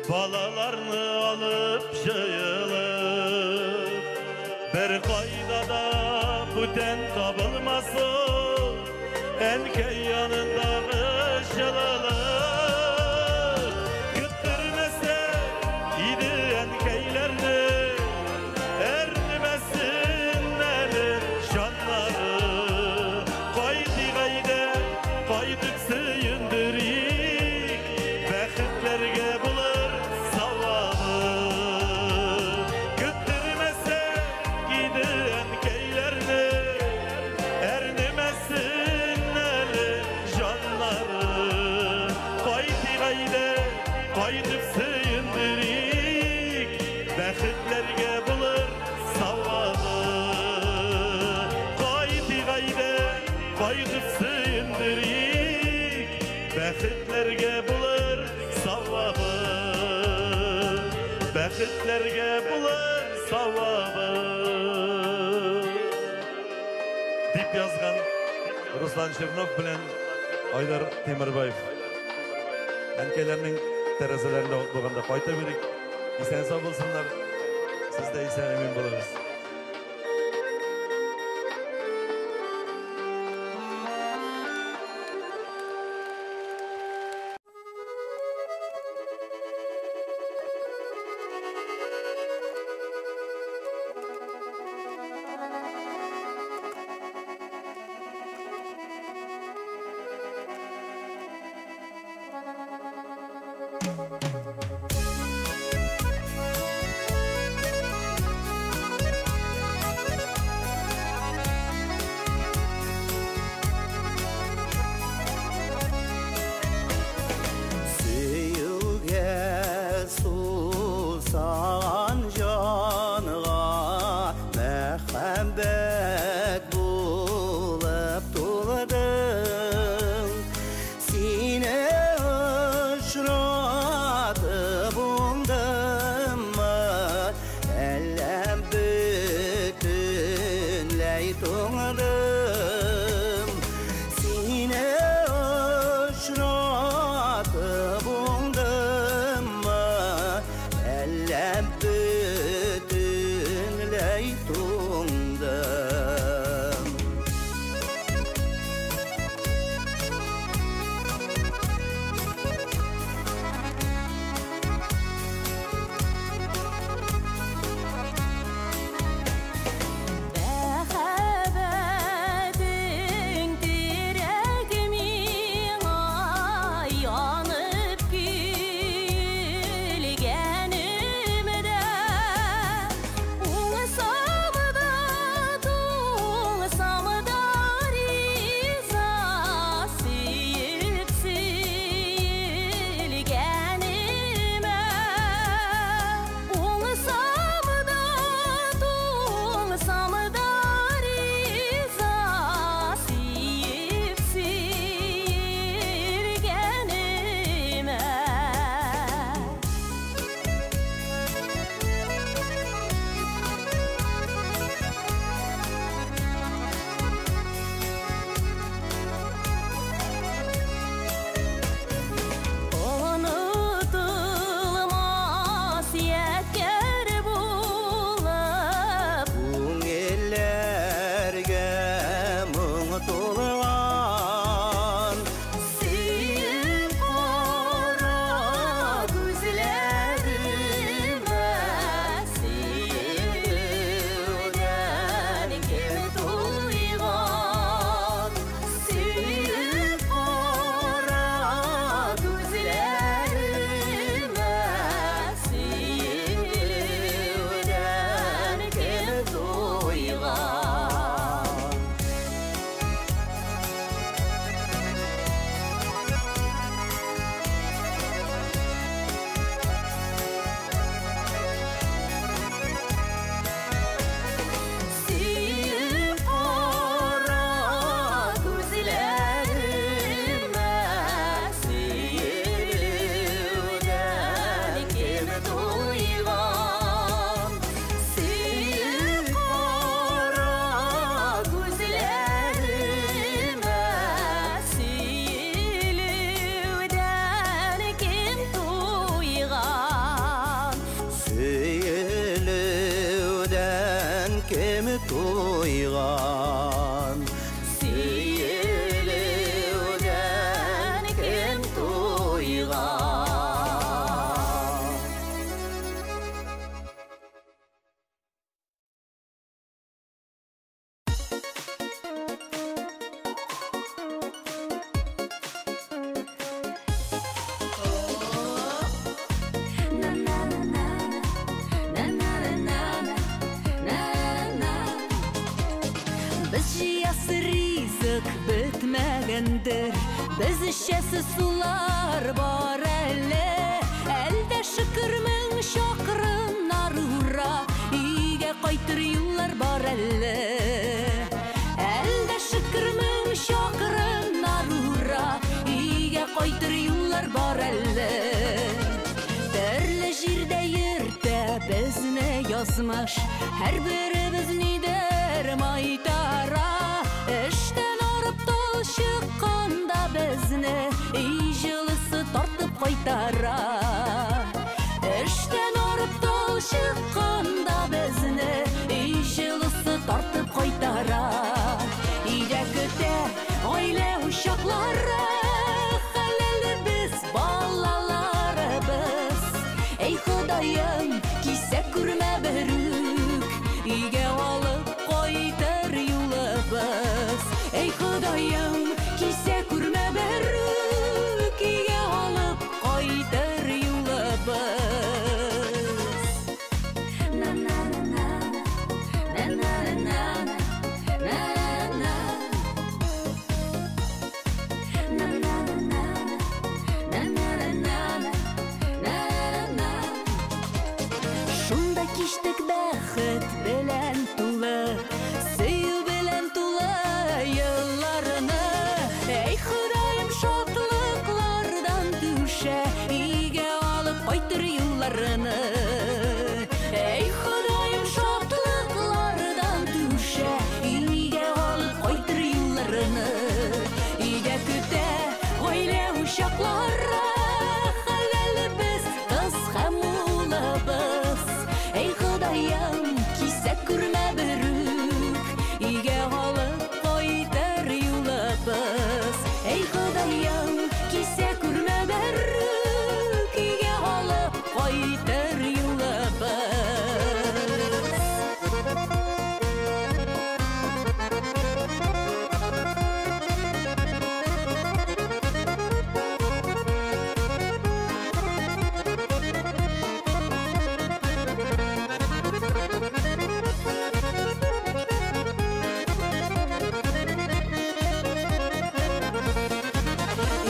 Balalarını alıp jayılıp Bir kaydada büten tabılmasın Enkey yanındağı şılalık Küttürmese ide enkeylerini Ermesin eli şanları Koydi gayde koyduk suyundurik Bekitlerge bulur savalı Küttürmese giden keylerini Ernemesin eli canları Koydi gayde koyduk suyundurik Bekitlerge bulur savalı Koydi gayde koyduk suyundurik Bekitlerge bulur savabı Bekitlerge bulur savabı Dip yazgan Ruslan Şirnov bilen Aydar Temirbayev Enkelerinin terezelerinde olganda koyta birik İsen sağ bulsunlar Siz de isen emin buluruz әдемі тойған Сейілеуден кім тойған Бітмәгендір біз ішесі сулар бар әлде шүкір мың шақырым нарура үйге қайтыр юллар бар әлде шүкір мың шақырым нарура үйге қайтыр юллар бар түрлі жерде ерте бізні язмаш әр біріміз нидер майтара іштен шыққанда бізні үй жылысы тартып қайтара іштен ұрып тол шыққанда бізні үй жылысы тартып қайтара үйде күте ойле ушақлары халелі біз балалары біз ей құдайым кесе күрме бірік үйге алып қойтыр юлы біз ей құдайым кесе күрме бірік үйге алып қойтыр юлы біз шунда кештік бәхет белән тулы сөю белән тулы йылларыны ей құдайым шатлықлардан түшә үйге алып қайтыр юлларыны ей құдайым шатлықлардан түшә үйге алып қайтыр юлларыны үйде күтә ойле ушақлары халәлі біз қыз һәм улыбыз ей құдайым кесе күрме бірік үйге алып қойтыр юлы біз ей құдайым кесе күрме бірік үйге алып қойтыр юлы біз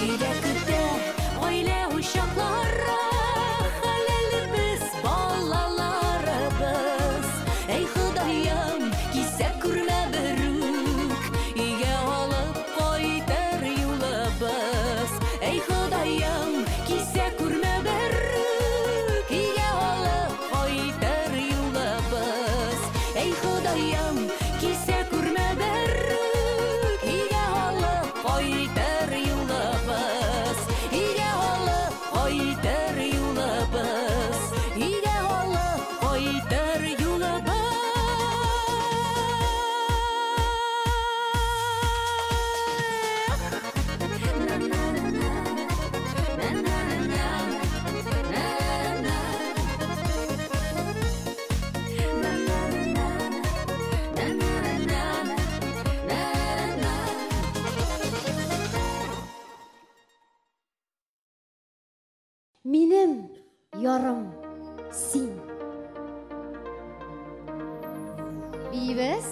үйде күте ойле ушақлары халелі біз балалары біз ей құдайым кесе күрме бірік үйге алып қойтыр юлы біз ей құдайым кесе күрме бірік үйге алып қойтыр юлы біз ей құдайым кесе күрме бірік үйге алып қойтыр юлы біз үйге алып қойтыр юлы біз үйге алып қойтыр юлы Минем ярым син. Бибес?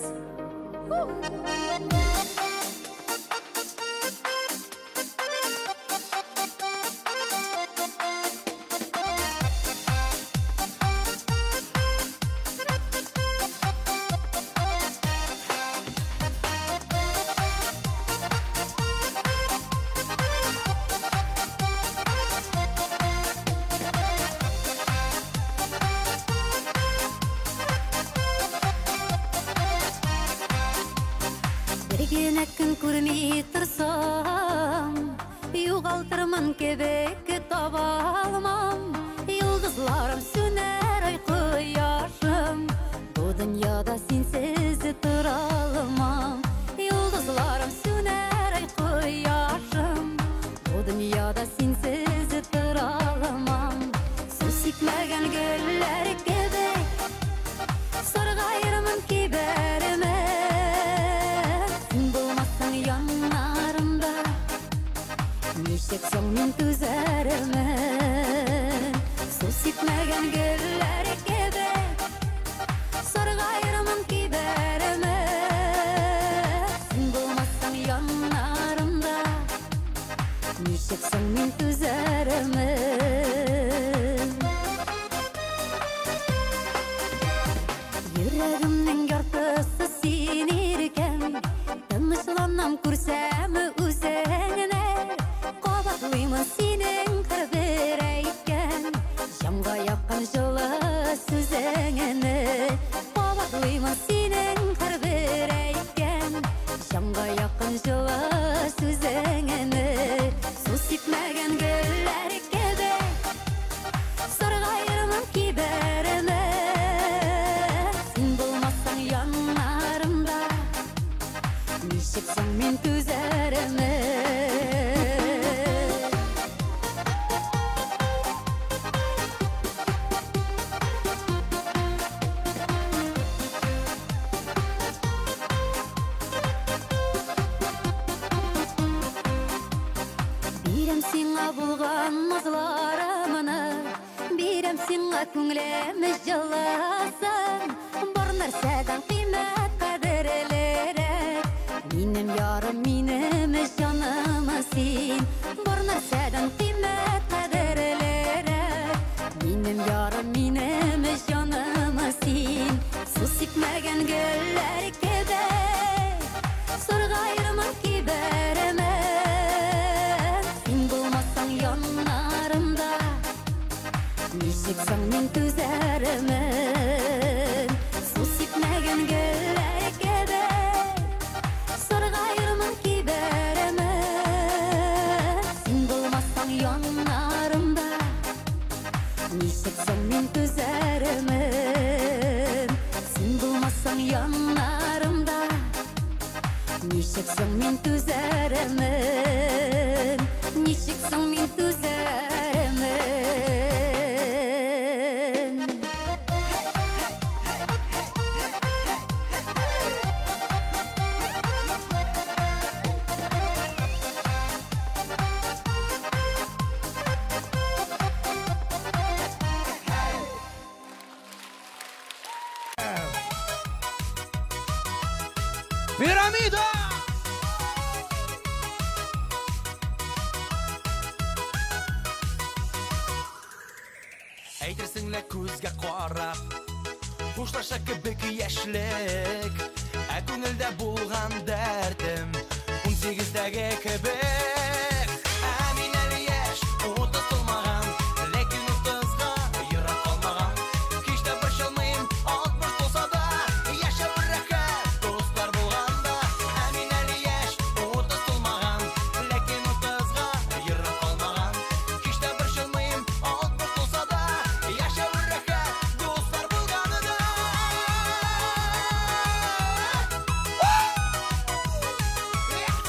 Генә көн күрми торсам, югалтырмын кебек таба алмам. Йолдызларым сүнәр ай кояшым, бу дөньяда синсез Yüreğimnin yartısı sen erken Tınışlanam kursam üzerine Qabatlıyım senin kırdır eyken Jamga yakın жылы сөзіңіні Qabatlıyım senin kırdır eyken Jamga yakın жылы сөзіңіні Су сепмәген гүлләр кебе Сырғайырмын киберіме Сен болмасаң янарымда Нешексің мен төзәріме Берем сиңа булган мазларымны Берем сиңа күңлеміз жыласын Бар нәрсәдән кыйммәт кадерлерәк Минем ярым, минем җаным син Бар нәрсәдән кыйммәт кадерлерәк Минем ярым, минем җаным син Су сипмәгән гөлләр кебек Сыргайырмын кибәремә Yanlarımda Nişiksen min tüzerimin Su sipmegen güller kebe Sargayırmın kiberimin Sen bulmazsan yanlarımda Nişiksen min tüzerimin Sen bulmazsan yanlarımda Nişiksen min tüzerimin Nişiksen min tüzerimin Piramida! Әйтерсеңлә күзгә карап Хушлаша кебек яшьлек Ә күңелдә булган дәртем 18-дәге кебек Ә мин әле яшь, 30 тулмаган Ләкин 30-га ерак калмаган Һич тә борчылмыйм, 60 булса да Яшәп рәхәт, дуслар булганда Ә мин әле яшь, 30 тулмаган Ләкин 30-га ерак калмаган Һич тә борчылмыйм, 60 булса да Яшәп рәхәт, дуслар булганда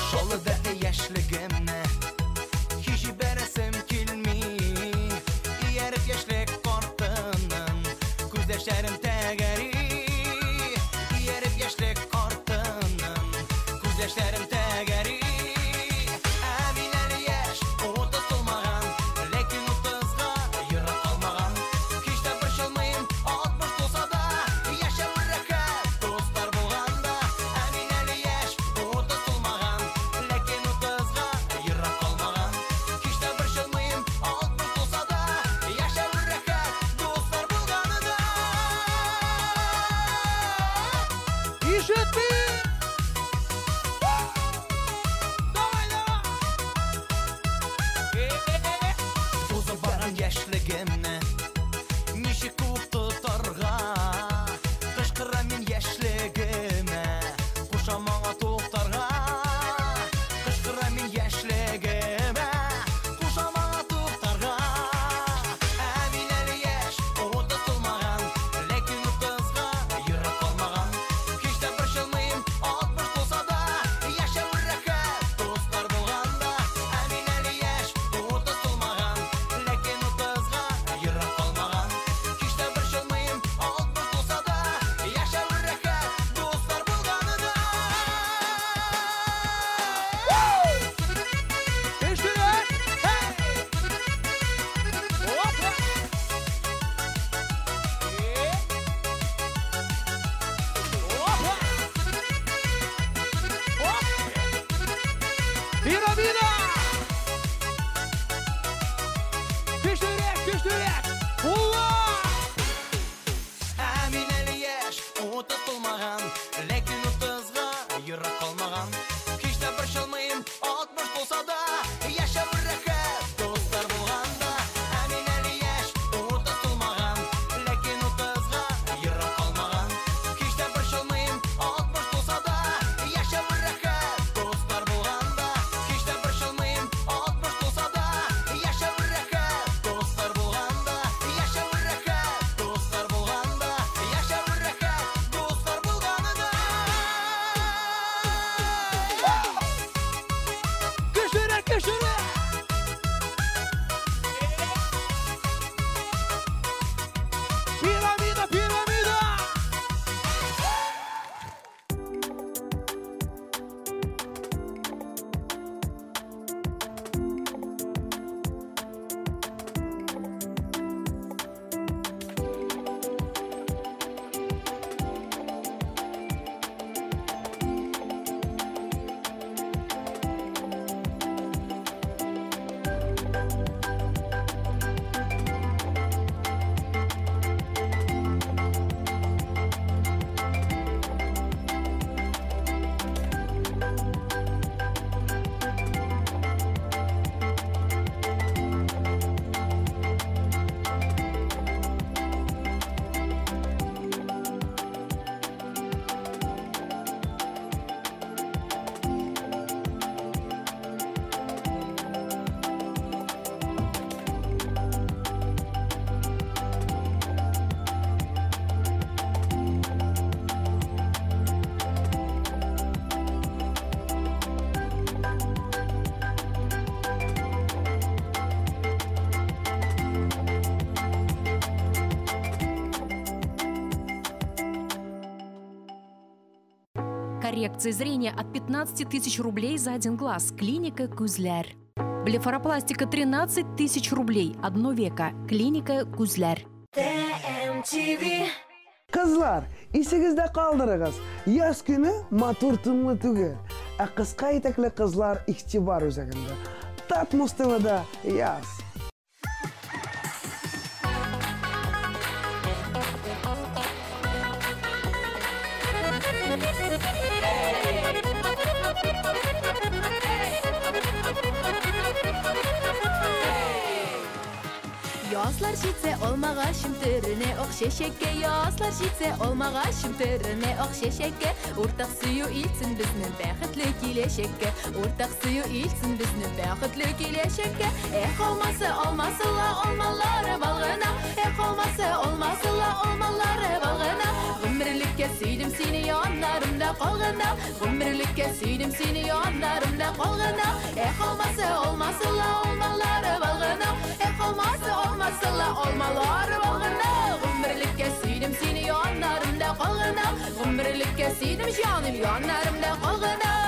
Шолыда яшьлегемне Һич бәрәсем килми Ияреп яшьлек картының Күз яшьләрем тәгәри Ияреп яшьлек картының Күз яшьләрем тәгәри Ә мин әле яшь, 30 тулмаган Ләкин 30-га ерак калмаган Һич тә борчылмыйм, 60 булса да Яшәп рәхәт, дуслар булганда Ә мин әле яшь, 30 тулмаган Ләкин 30-га ерак калмаган Һич тә борчылмыйм, 60 булса да Яшәп рәхәт, дуслар булганда Ишетми! Узып барган яшьлегемне Ничек куып тотарга Кычкырам мин яшьлегемә Куша маңа туктарга Кычкырам мин яшьлегемә Куша маңа туктарга Ә мин әле яшь, 30 тулмаган Ләкин 30-га ерак калмаган Һич тә борчылмыйм, Коррекция зрения от 15 тысяч рублей за один глаз. Клиника Күзләр. Блефаропластика 13 тысяч рублей. Одно века. Клиника Күзләр. TMTV. Kızlar, işinizde kaldırınız. Yaz günü matur tümlü tügü. Kıska etekli kızlar işçi var üzerinde. Tat Mustafa'da yaz. Yazlar şitse olmağaşım türüne okşeşekke. Yazlar şitse olmağaşım türüne okşeşekke. Ortak suyu ilsin biznin bəxtli kileşekke. Ortak suyu ilsin biznin bəxtli kileşekke. Olmasa olmasıla olmaları balğına. Olmasa olmasıla olmaları balğına. Ömürlükке süydüm seni yanlarımda qalğına. Ömürlükke süydüm seni yanlarımda qalğına. Olmasa olmasıla olmaları balğına. Olmasa olmasıla olmaları balğına. Ömürlükke süydüm seni yanlarımda qalğına. Ömürlükke süydüm canım yanlarımda qalğına.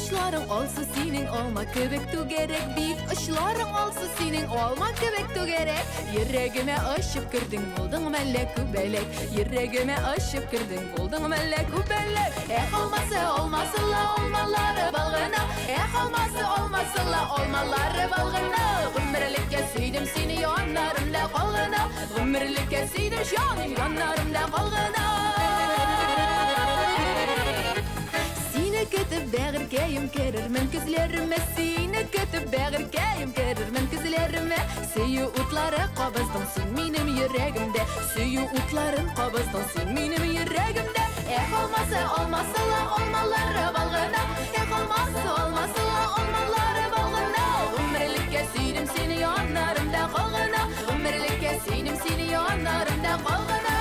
Işlarың olsa senin olma köbek tu gerek. Bit ışlarың olsa senin olma köbek tu gerek. Yüreğime aşıp girdin buldun mellek kübelek. Yüreğime aşıp girdin buldun mellek kübelek. Olmasa olmasıla olmaları balğına. Olmasa olmasıla olmaları balğına. Ömürlükke süydüm seni yanlarımda qalğına. Ömürlükke süydüm canım yanlarımda qalğına. Kötüp bağırkayım kerirmen közlerime. Seni kötüp bağırkayım kerirmen közlerime. Suyu utları qabızdın sen benim yüreğimde. Suyu utların qabızdın sen benim yüreğimde. Olmasa olmasıla olmaları balğına. Olmasa olmasıla olmaları balğına. Ömürlükke süydüm seni yanlarımda qalğına. Ömürlükke süydüm seni yanlarımda qalğına.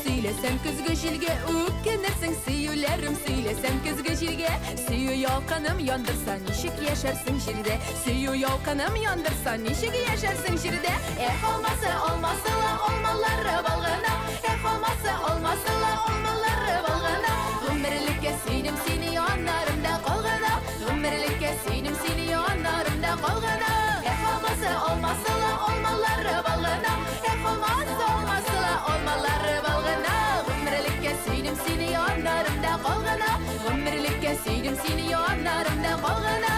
Söylesem kızgı jilge Ökkenirsin süyülerim söylesem kızgı jilge. Süyü yalkanım yandırsan nişik yaşarsın jirde. Süyü yalkanım yandırsan nişik yaşarsın jirde. Olmasa olmasıla olmaları balğına. Olmasa olmasıla olmaları balğına. Ömürlükke süydüm seni yanlarımda qalğına. Ömürlükke süydüm seni yanlarımda qalğına. Olmasa olmasıla olmaları balğına. Olmasa olmasıla olmaları balğına. Ömürlükke süydüm seni yanlarımda qalğına. Ömürlükke süydüm seni yanlarımda qalğına.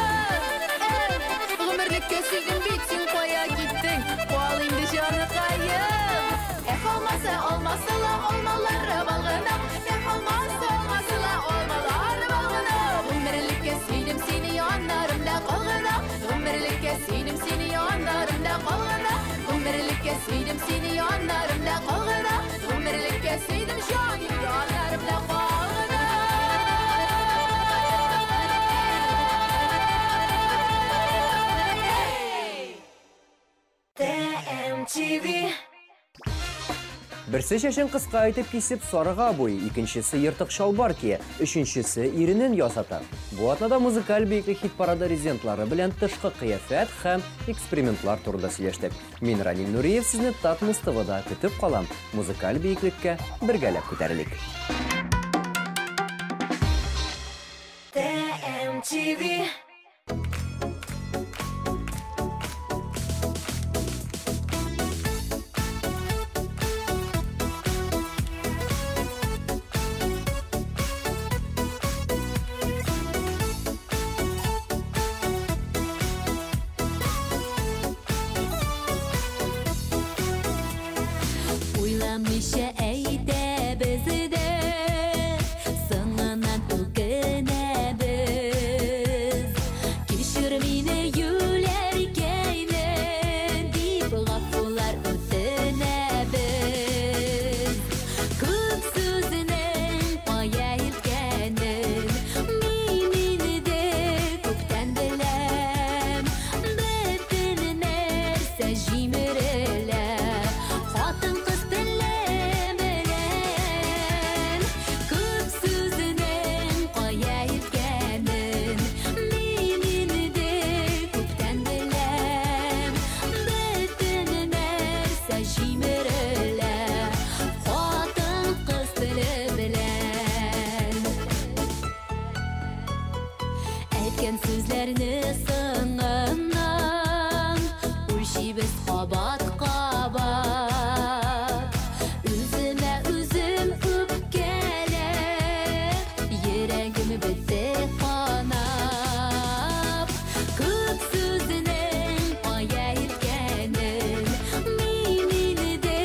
Ömürlükke süydüm bitsin koya gittin. Qol indi canı qayım. Olmasa olmasıla olmaları balğına. Olmasa olmasıla olmaları balğına. Ömürlükke süydüm seni yanlarımda qalğına. Ömürlükke süydüm seni yanlarımda qalğına. Ömürlükke süydüm seni yanlarımda qalğına. Ömürlükke süydüm canım yanlarımda qalğına. TMTV. Бірсі шешін қысқа айтып кесіп сарыға бойы, екіншісі ертық шалбар кие, үшіншісі ирінен ясата. Бұл атнада музыкаль бейкі хит-парада резидентлары білән тышқы қияфәт һәм экспериментлар турында сөйлештік. Мен Ранил Нуриев сізні Татмустывыда күтіп қалам. Музыкаль бейкілікке біргәләп көтәрілік. TMTV. Uylamışa eyde bizi de sınınan tükene biz. Kişir mine yülerkeyne deyip gafurlar ötene biz. Kök sözünün paya ilkenin mimini de kökten bilem. Betin nerse jimirele Hatın kız dille Яшибез кабат-кабат. Үземә үзем үпкәләп, йөрәгем бетте канап. Күп сүзенең кая иткәнен мин инде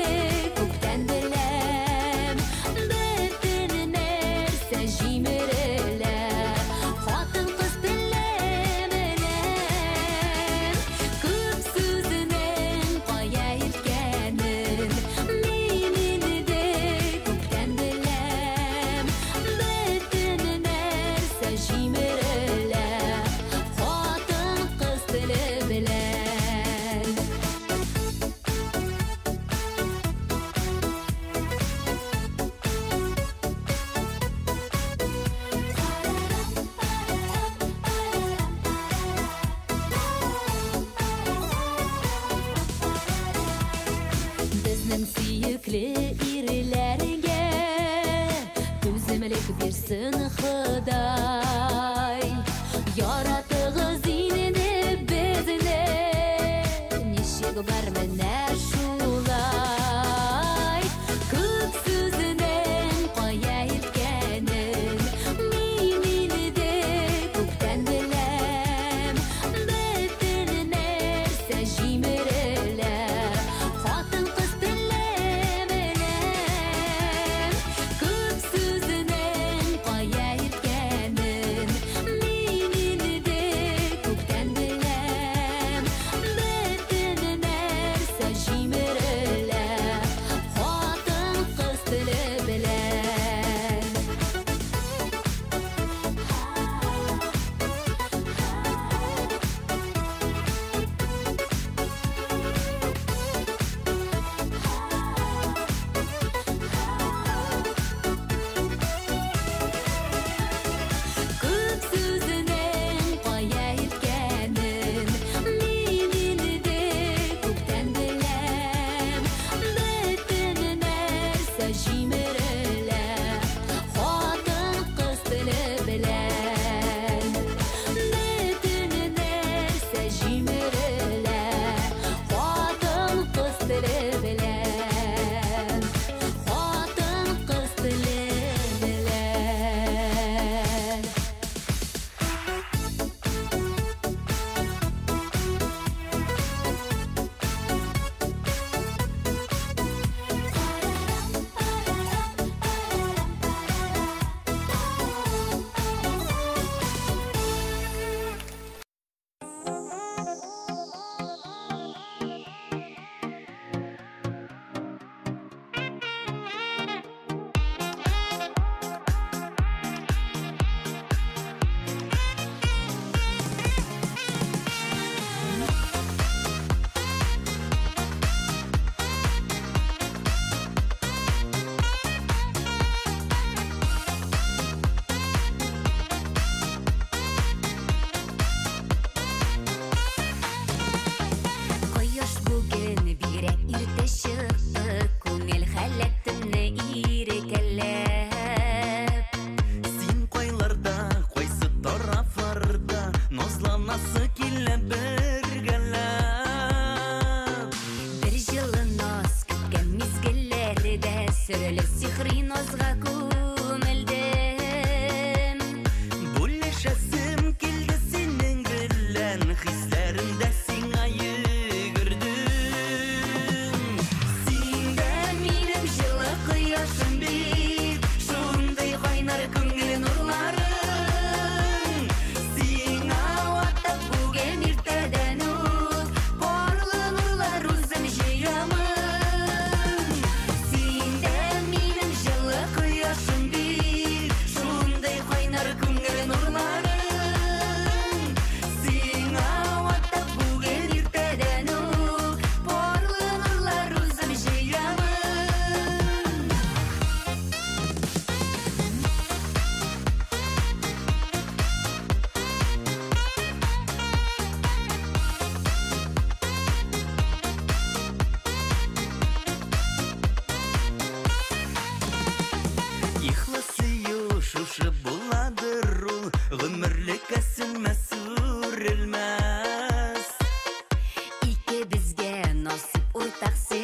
күптән беләм. Бөтен нәрсә җимерелә, хатын-кыз теле белән. Күп сүзенең кая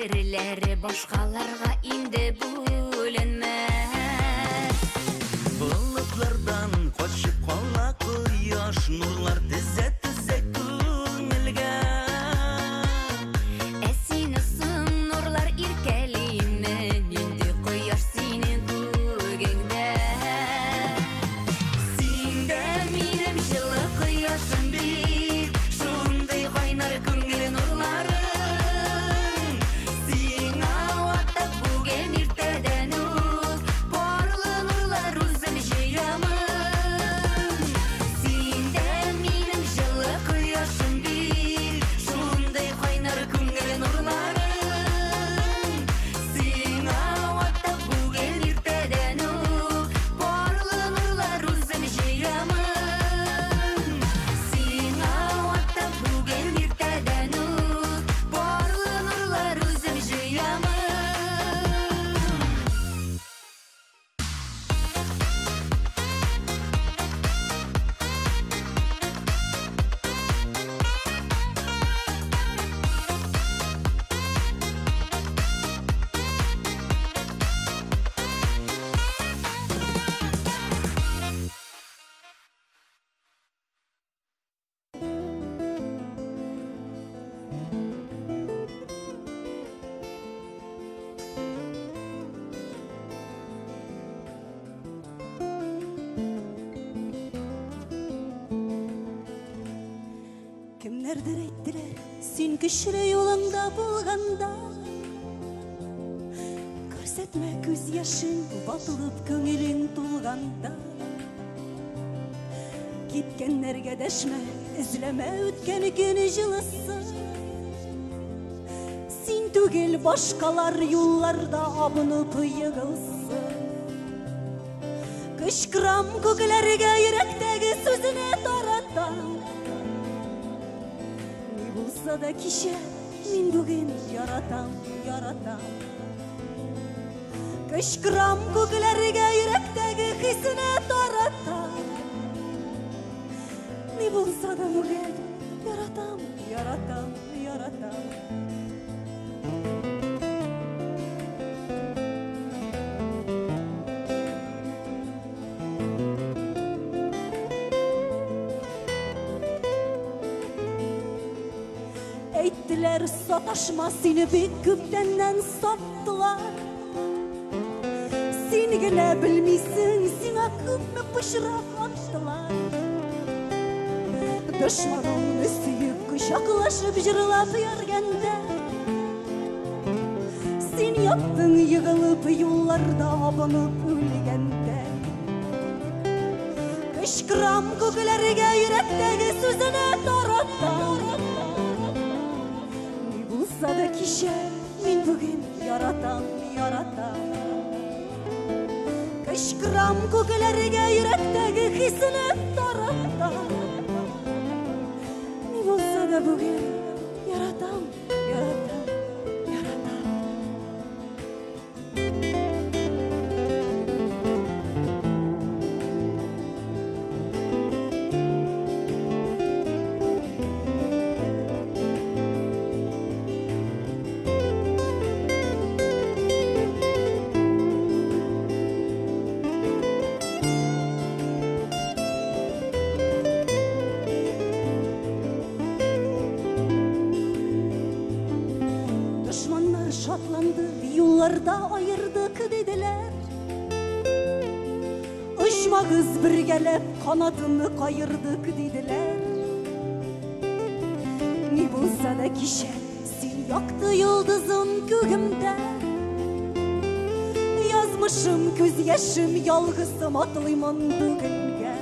жерлері башқаларға инде бөлінмәс. Бұлытлардан қошып қала құяш, нұрлар тізе-тізе көңілге. Әсіні сын нұрлар иркелеймен, инде құяш сенің көгіңде. Сенде менің жылы құяшым бит, шуындай қайнар көңіл нұрларың. Сен ауатта бүгін ертеден өз, барлы нұрлар өзім жиямын. Сенде менің жылы құяшым бит, шуындай қайнар көңіл нұрларың. Сен ауатта бүгін ертеден өз, барлы нұрлар өзім жиямын. Сен ауатта бүгін ертеден өз, барлы нұрлар өзім жиямын. Кімдердер әйттілер, сен кішірі yolыңда болғанда, көрсетме көз яшың батылып көңілің толғанда. Кеткенлерге дәшме, ізлеме өткен күн жылысы. Сен түгел башқалар юлларда абынып йығылсы. Кышкырам көкілерге йөрәктәге сөзіне таратам. Булса да кеше, мин бүген яратам, яратам. Кышкырам күгілерге йөрәктәге хисіне таратам. Ни булса да бүген яратам, яратам, яратам. Әйттілер саташма, сені бек көптеннен саттылар. Сен генә білмейсің, сеңа көпме пышырақ аттылар. Дошманыңны сүйіп, құшақлашып жырлап йөргәндә, сен яттың йығылып юлларда абынып өлгәндә. Кышкырам күгеләргә йөрәктәге сүзенә таратам. Булса да кеше, мин бүген яратам, яратам. Кышкырам күгеләргә йөрәктәге хисенә таратам. Ни булса да бүген яратам, яратам, яратам. Шатланды, юлларда айырдык dediler. Ышмагыз бергәләп, канатыны кайырдык dediler. Ни булса да кичә, син якты йолдызым күгемдә. Язмышым, күз яшым, ялгызым атлыймын бүгенгә.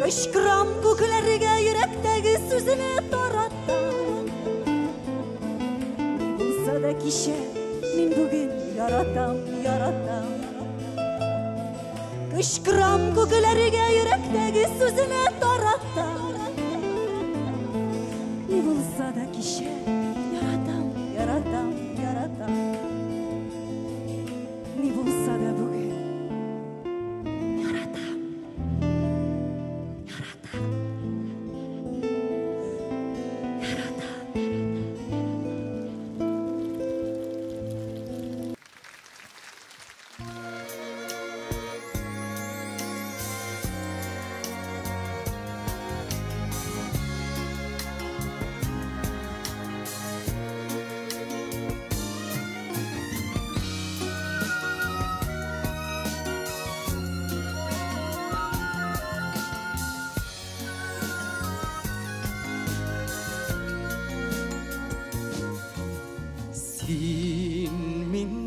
Кышкырам күкләргә йөрәктәге сүзенә таратам. Da kişe, min bugün yaratам, yaratам. Kışkıram көкеләргә йөрәктәге сүзенә таратам. Ни булса да кичә, яратам, яратам, яратам. Ни булса да бүген яратам, яратам, яратам.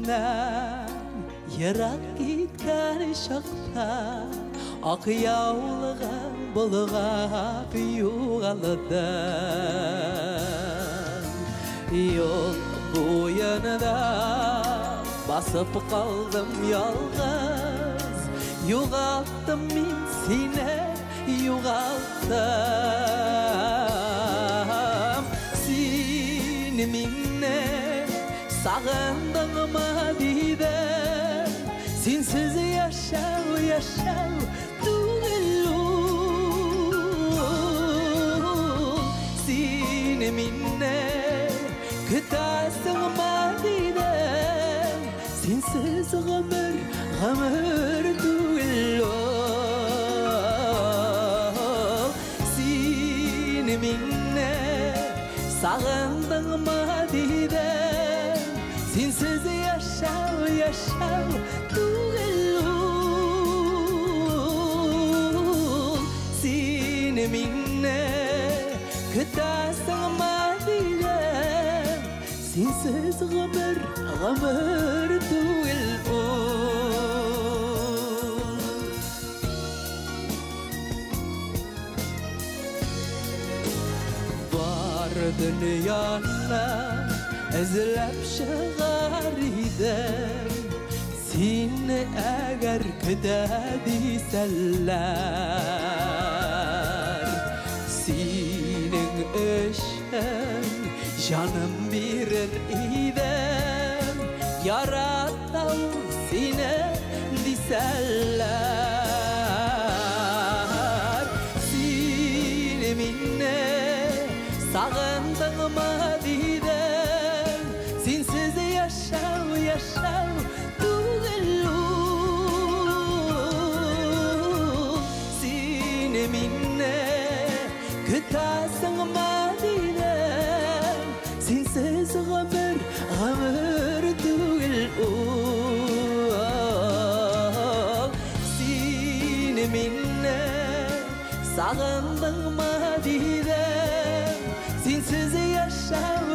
менен Ярак кеткен шақта Ақ яулыған бұлғап юғалыдан Yol boyunada basıp kaldım yalğız Yuğalttım min seni yuğalttım Seni minne sağındığıma dedim Sensiz yaşav tuğulum Seni minne Kıtasıma dedim Sensiz ömür tuğulum Seni minne sağındığıma dedim Sensiz yaşav tuğulum Seni minne kıtasıma dedim Sensiz ömür tuğulum Var dünyana izlep çıkar idim Seni eğer kıdediseller Senin eşin canım birir idim Yaratam seni diseller Seni minne sağındığıma dedim Sensiz yaşav tuğulum Seni minne kıtasıma dedim Sensiz ömür tuğulum Seni minne sağındığıma dedim Sensiz yaşav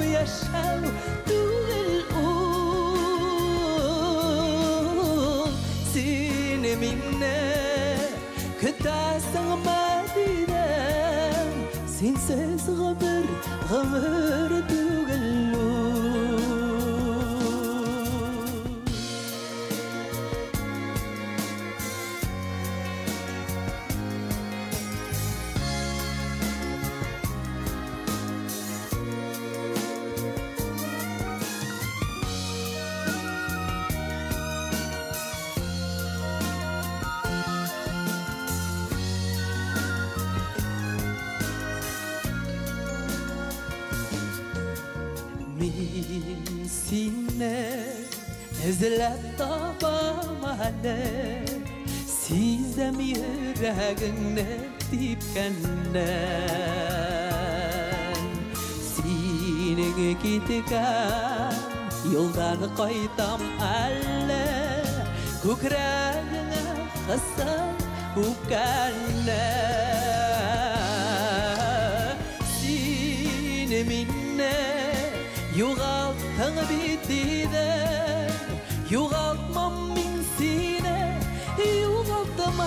tuğulum Seni minne kıtasıma dedim Sensiz ömür tuğulum Min seni izlep tapam hale Sizem yüreğine dipkenden Senin gitken yoldan qaytam alle Kökreğine kısa ukenne Seni minne Yuğalttın bittiğden Yuğaltmam min seni yuğaltmam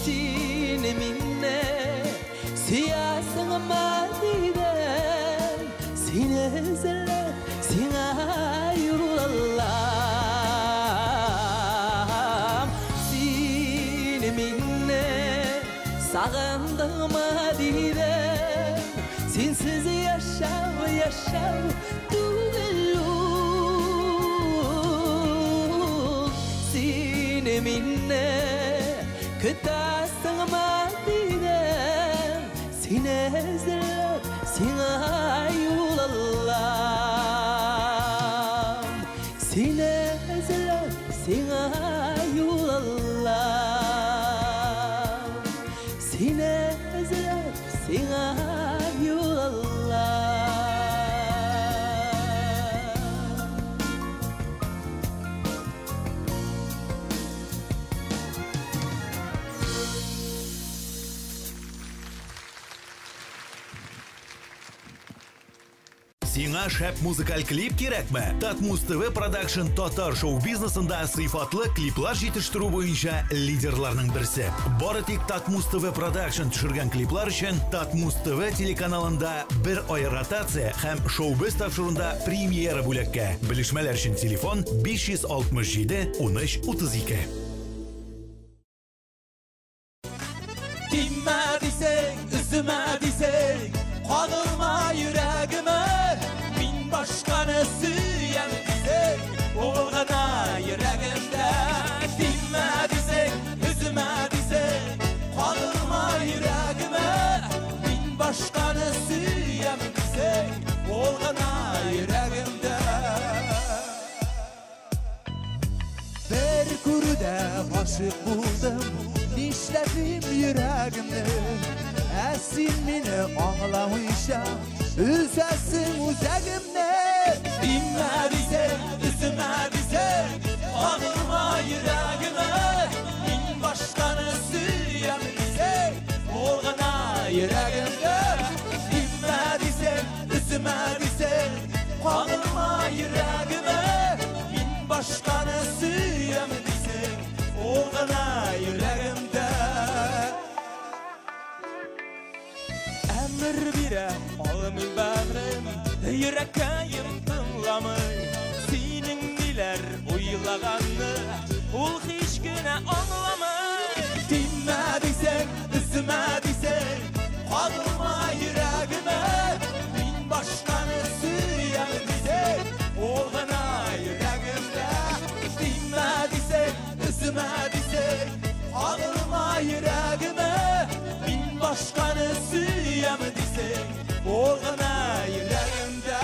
Seni minne siyasıma dedim Seni izlep seni yurlallam Seni minne sağındığıma dedim Sensiz yaşav tuğulum Seni minne kıtasıma dedim Seni izlep seni yurlallam Seni izlep seni yurlallam Seni izlep seni yurlallam Сиңа шәп музыкаль клип кирәкме? Татмус ТВ Production татар шоу-бизнесында сыйфатлы клиплар җитештерү буенча лидерларның берсе. Бары тик Татмус ТВ Production төшергән клиплар өчен Татмус ТВ телеканалында бер ай ротация һәм шоу-биз тапшыруда премьера бүләккә. Белешмәләр өчен телефон 567 13 32. Dinme desek, üzüme desek, kanılma yüreğime. Bin başkanı süyen desek, oğlana yüreğimde. Dinme desek, üzüme desek, kanılma yüreğime. Bin başkanı süyen desek, oğlana yüreğimde. Bir kuruda aşık buldum, nişledim yüreğimde. Esin beni ağlamışa, üzersin uzağımda. Dinme desek, üzüme desek, kanılma yüreğime. Bin başkanı süyen desek, oğlana yüreğimde. Dinme desek, üzüme desek, kanılma yüreğime. Bin başkanı süyen desek, oğlana yüreğimde. Emir bire ağımın bağrım, yürekkayım tınlamay. Senin diler uylağanlı, ul hiç güne anlamay. Dinme desek, üzüme desek, kanılma yüreğime. Bin başkanı süyen desek, oğlana yüreğimde. Dinme desek, üzüme desek, kanılma yüreğime. Bin başkanı süyen desek, oğlana yüreğimde.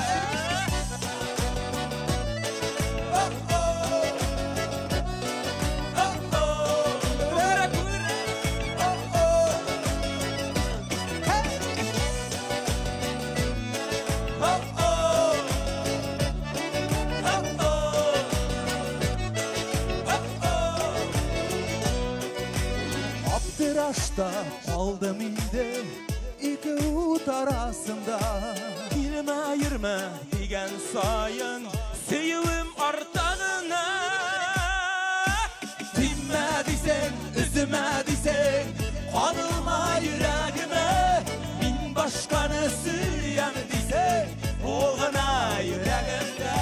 Aptıraşta kaldım indi iki ut arasında. Yirme digen sayın süyüğüm artağına. Dinme desek, üzüme desek, kanılma yüreğime. Bin başkanı süyen desek, oğlana yüreğimde.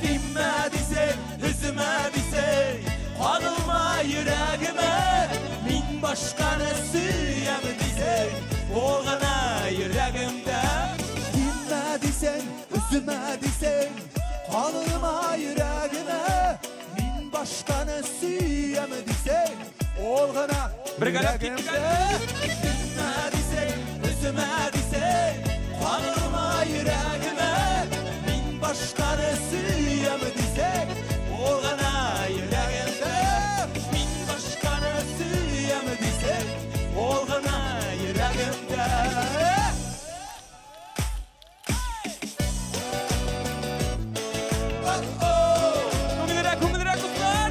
Dinme desek, üzüme desek, kanılma yüreğime. Bin başkanı süyen desek, oğlana yüreğimde. Dinme desek, üzüme desek, kanılma yüreğime. Bin başkanı süyen desek, oğlana yüreğimde. Dinme desek, üzüme desek, kanılma yüreğime. Bin başkanı süyen desek, oğlana yüreğimde. Bin başkanı süyen desek, oğlana yüreğimde. Kumidira kızlar.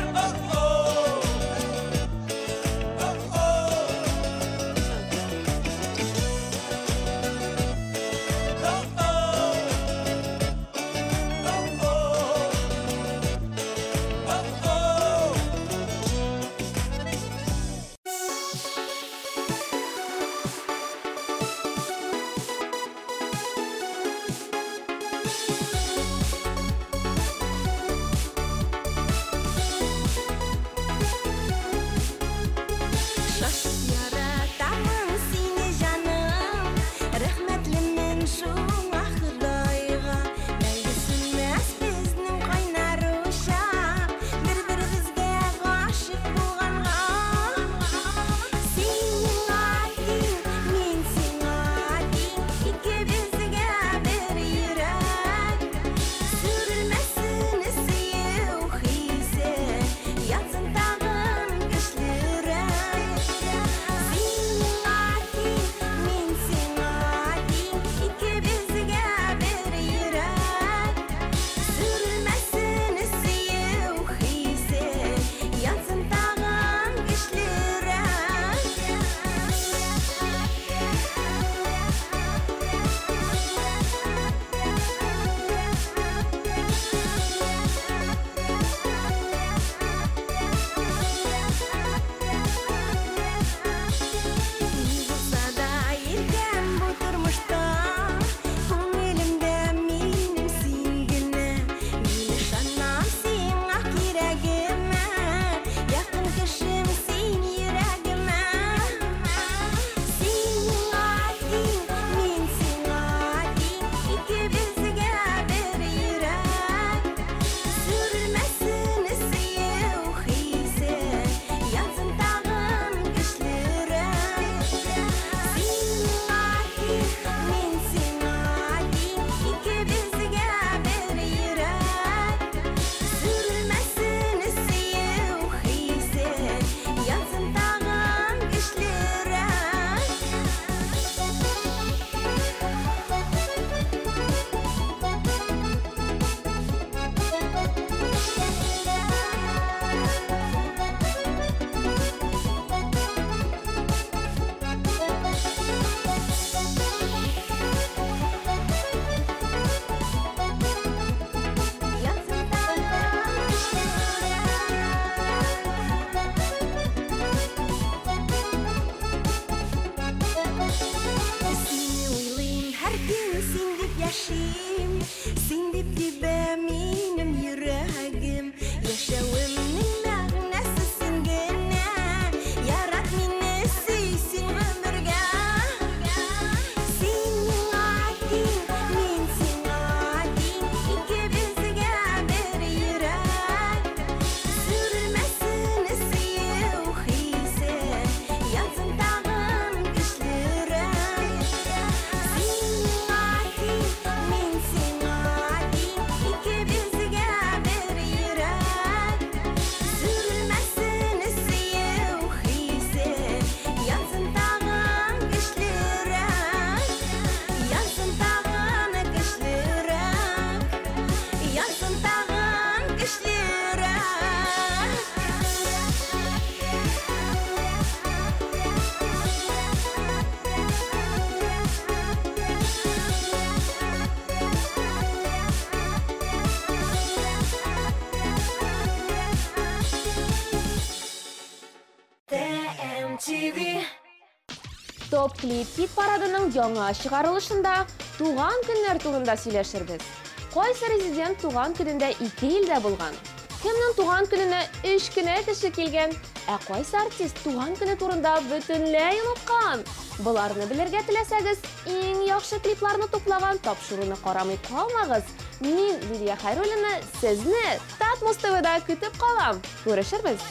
Топ клип хит парадының яңа чыгарылышында туган көннәр турында сөйләшербез. Кайсы резидент туган көнендә 2 илдә булган? Кемнең туган көненә 3 көнә кеше килгән? Кайсы артист туган көне турында бөтенләй оныткан? Буларны белергә теләсәгез, иң яхшы клипларны туплаган тапшыруны карамый калмагыз. Мин Лилия Хайруллина сезне Татмус ТВда көтеп калам. Күрешербез.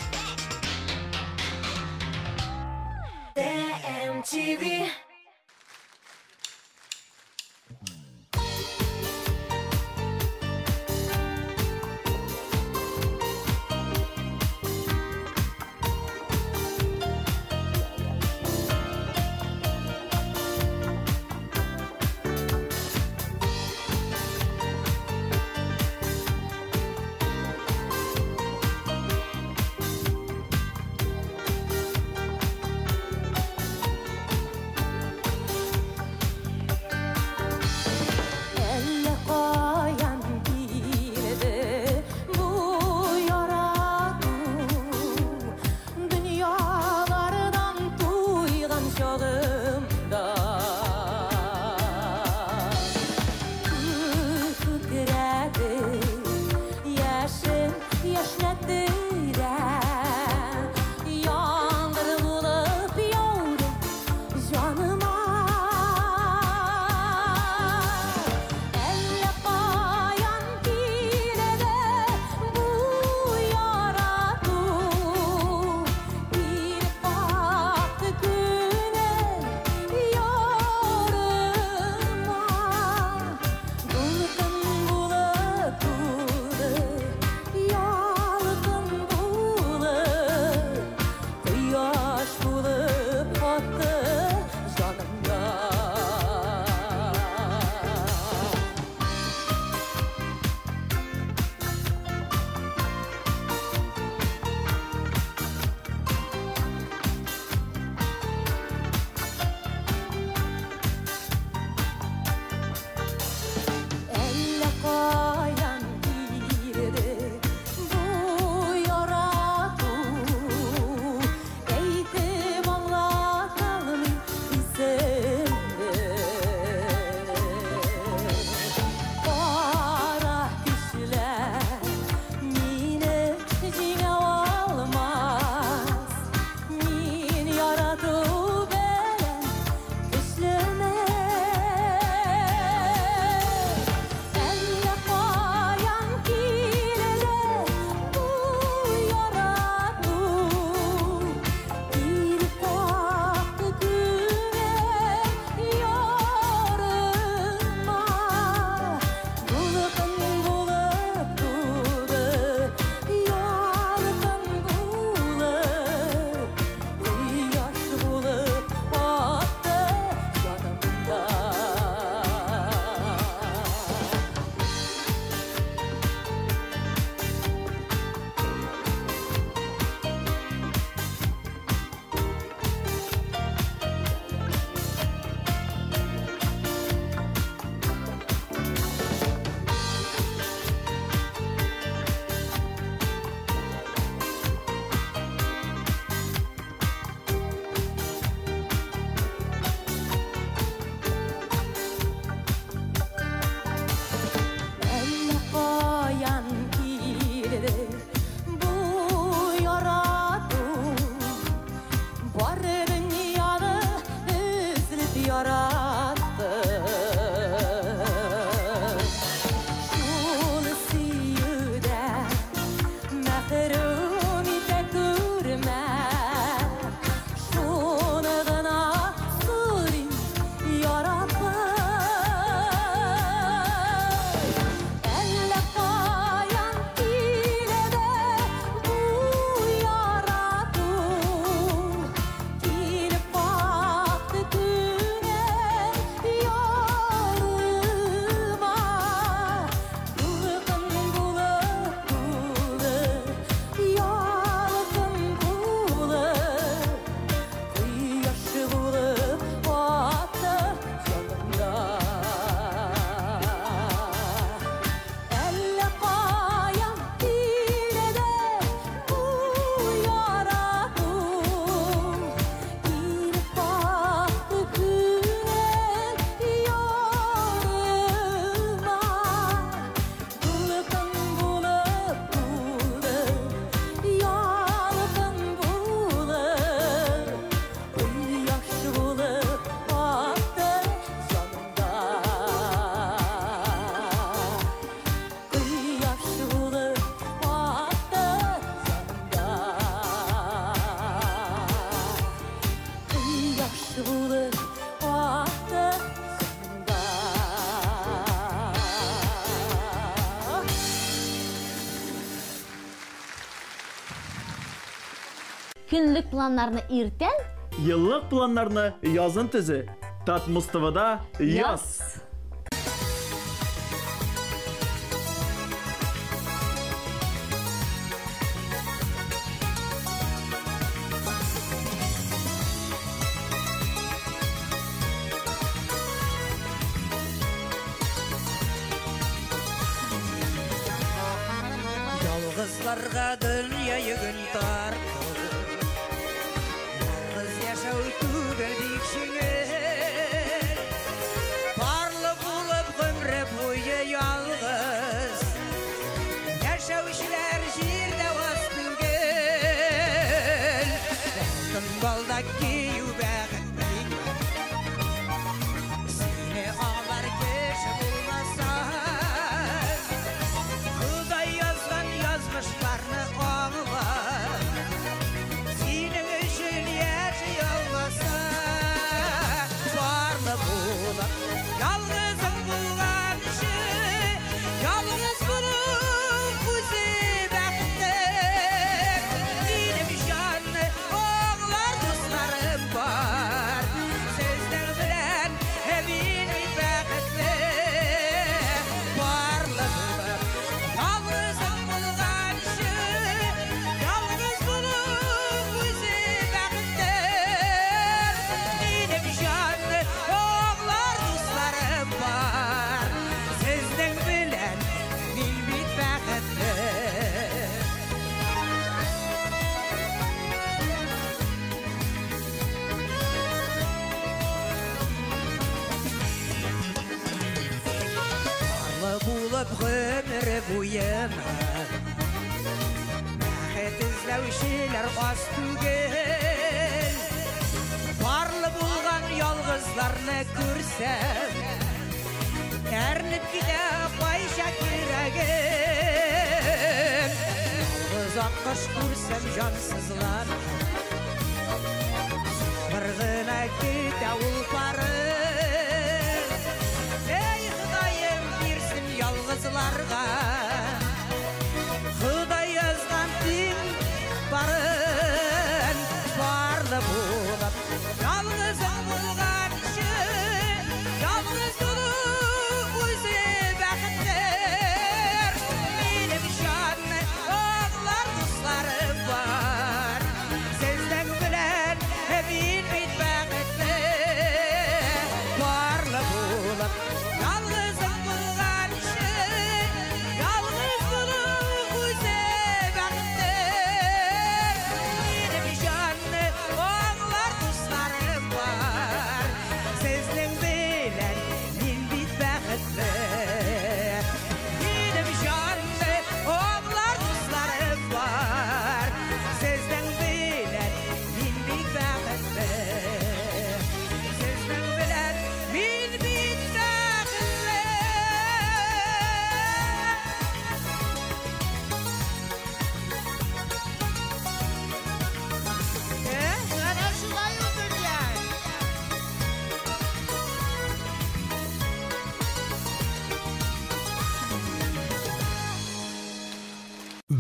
MTV. Күнлік планларны иртен, Yıllık planlarını yazın tüzü. Tat Mustafa'da yaz. Yalğızlarga dünyayı gün tar. Yalğız yaşau tugel dikşiңel. Barlı bulup ömre boyu yalğız. Yaşau işler jirde vaz tugel. Altın baldak giyu bəğitlik. Seni ağlar keşi bulmasan. Kuday yazgan yazmışlarını ağlar. Senin için yaşayalmasa. Varlı bulak yalnızım bulgan işi. Yalnız bulun kuzi bəxtler. Benim şanlı oğlar dostlarım var. Sizden bilen evin bəxtler. Varlı bulak yalnızım bulgan işi. Yalnız bulun kuzi bəxtler. Benim şanlı oğlar dostlarım var. Sizden bilen bilbit bəxtler. Barlı bulup ömrü boyuna Bәхет izlәүчеләр аз түгел. Барлы булган ялгызларны күрсәм, әрнеп китә кайча кирәгем. Ялгыз аккош күрсәм җансызлар, бер генә китә ул парым. Эй Ходаем бирсен ялгызларга, Худай yazgan din barın. Barlı bulap yalnızım bulgan işi. Yalnız dolu uzi bəxtler. Benim şanlı oğlar dostlarım var. Sizden bilen evin bit bəxtler. Barlı bulap yalnızım bulgan işi. Yalnız dolu uzi bəxtler. Benim şanlı oğlar dostlarım var. Sizden bilen min bit bəxtler. Benim şanlı oğlar dostlarım var. Sizden bilen min bit bəxtler. Sizden bilen min bit bəxtler. Ana şulay otur ya.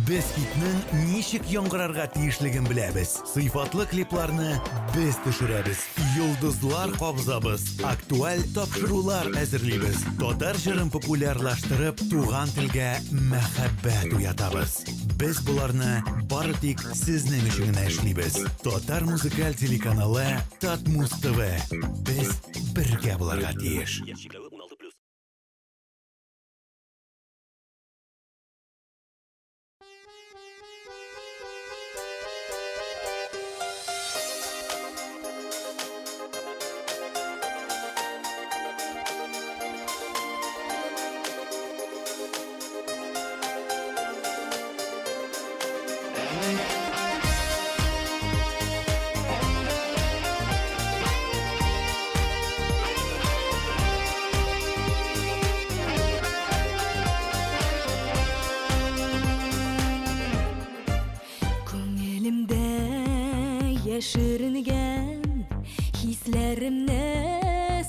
Biz hitning nishik яңгырарга тиешлеген беләбез. Сыйфатлы клипларны без төшерәбез. Йолдызлар кабзабыз. Актуаль тапшырулар әзерлибез. Татар җырын популярлаштырып, туган телгә мәхәббәт уятабыз. Без буларны бары тик сезнең өчен генә эшлибез. Татар музыкаль телеканалы Татмус ТВ. Без бергә буларга тиеш. Яшірінген хисләремне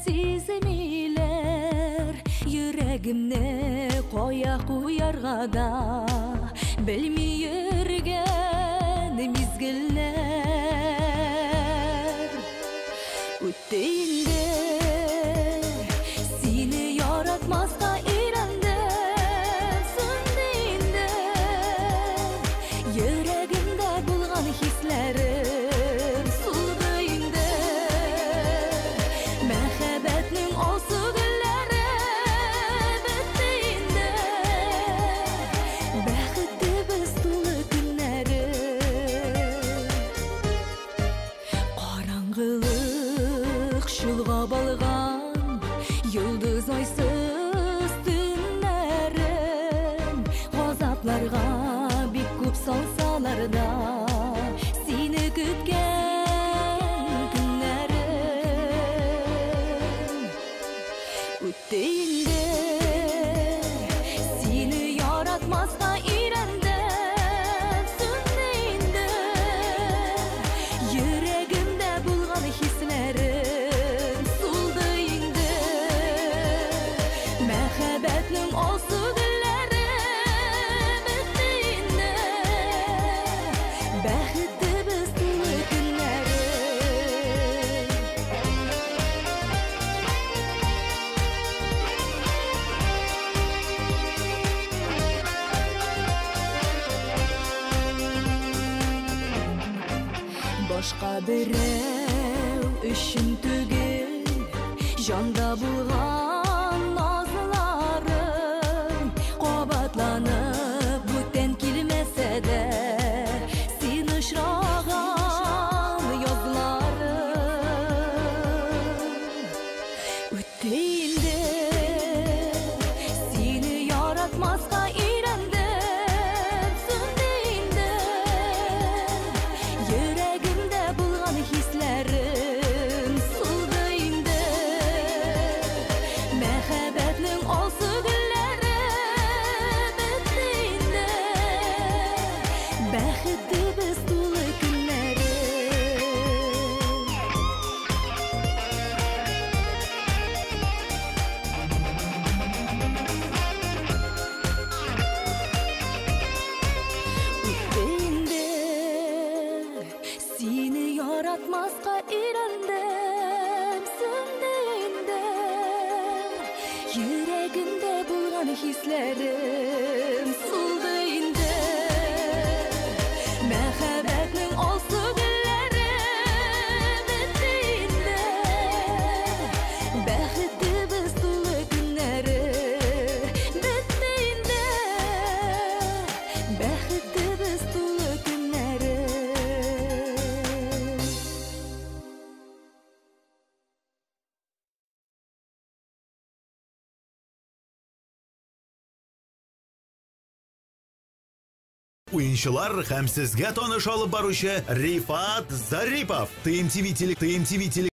сизмиләр, йөрәгемне кая куярга да белми йөргән мизгелләр. Үтті инде сені яратмасқа үйрендім сүнде инде жүрегімде болған хислерім сулды инде мәхәббәтнең осы гүлләре бітті инде бәхетті біз тулы күннәре Башка берәү өчен түгел җанда булган назларым кабатланып бүтән килмәсә дә син очраган язларым үтте инде сине яратмаска өйрәндем сүнде инде йөрәгемдә булган хисләрем сулды инде мәхәббәтнең алсы гөлләре бетте инде бәхетле без тулы көннәре Үтте сине яратмаска өйрәндем сүнде инде йөрәгемдә булган хисләрем сулды инде мәхәббәтнең алсы гөлләре бетте инде бәхетле без тулы көннәре бетте инде бәхетле без тулы көннәре Уенчылар һәм сезгә таныш алып баручы Рифат Зарипов. ТМТV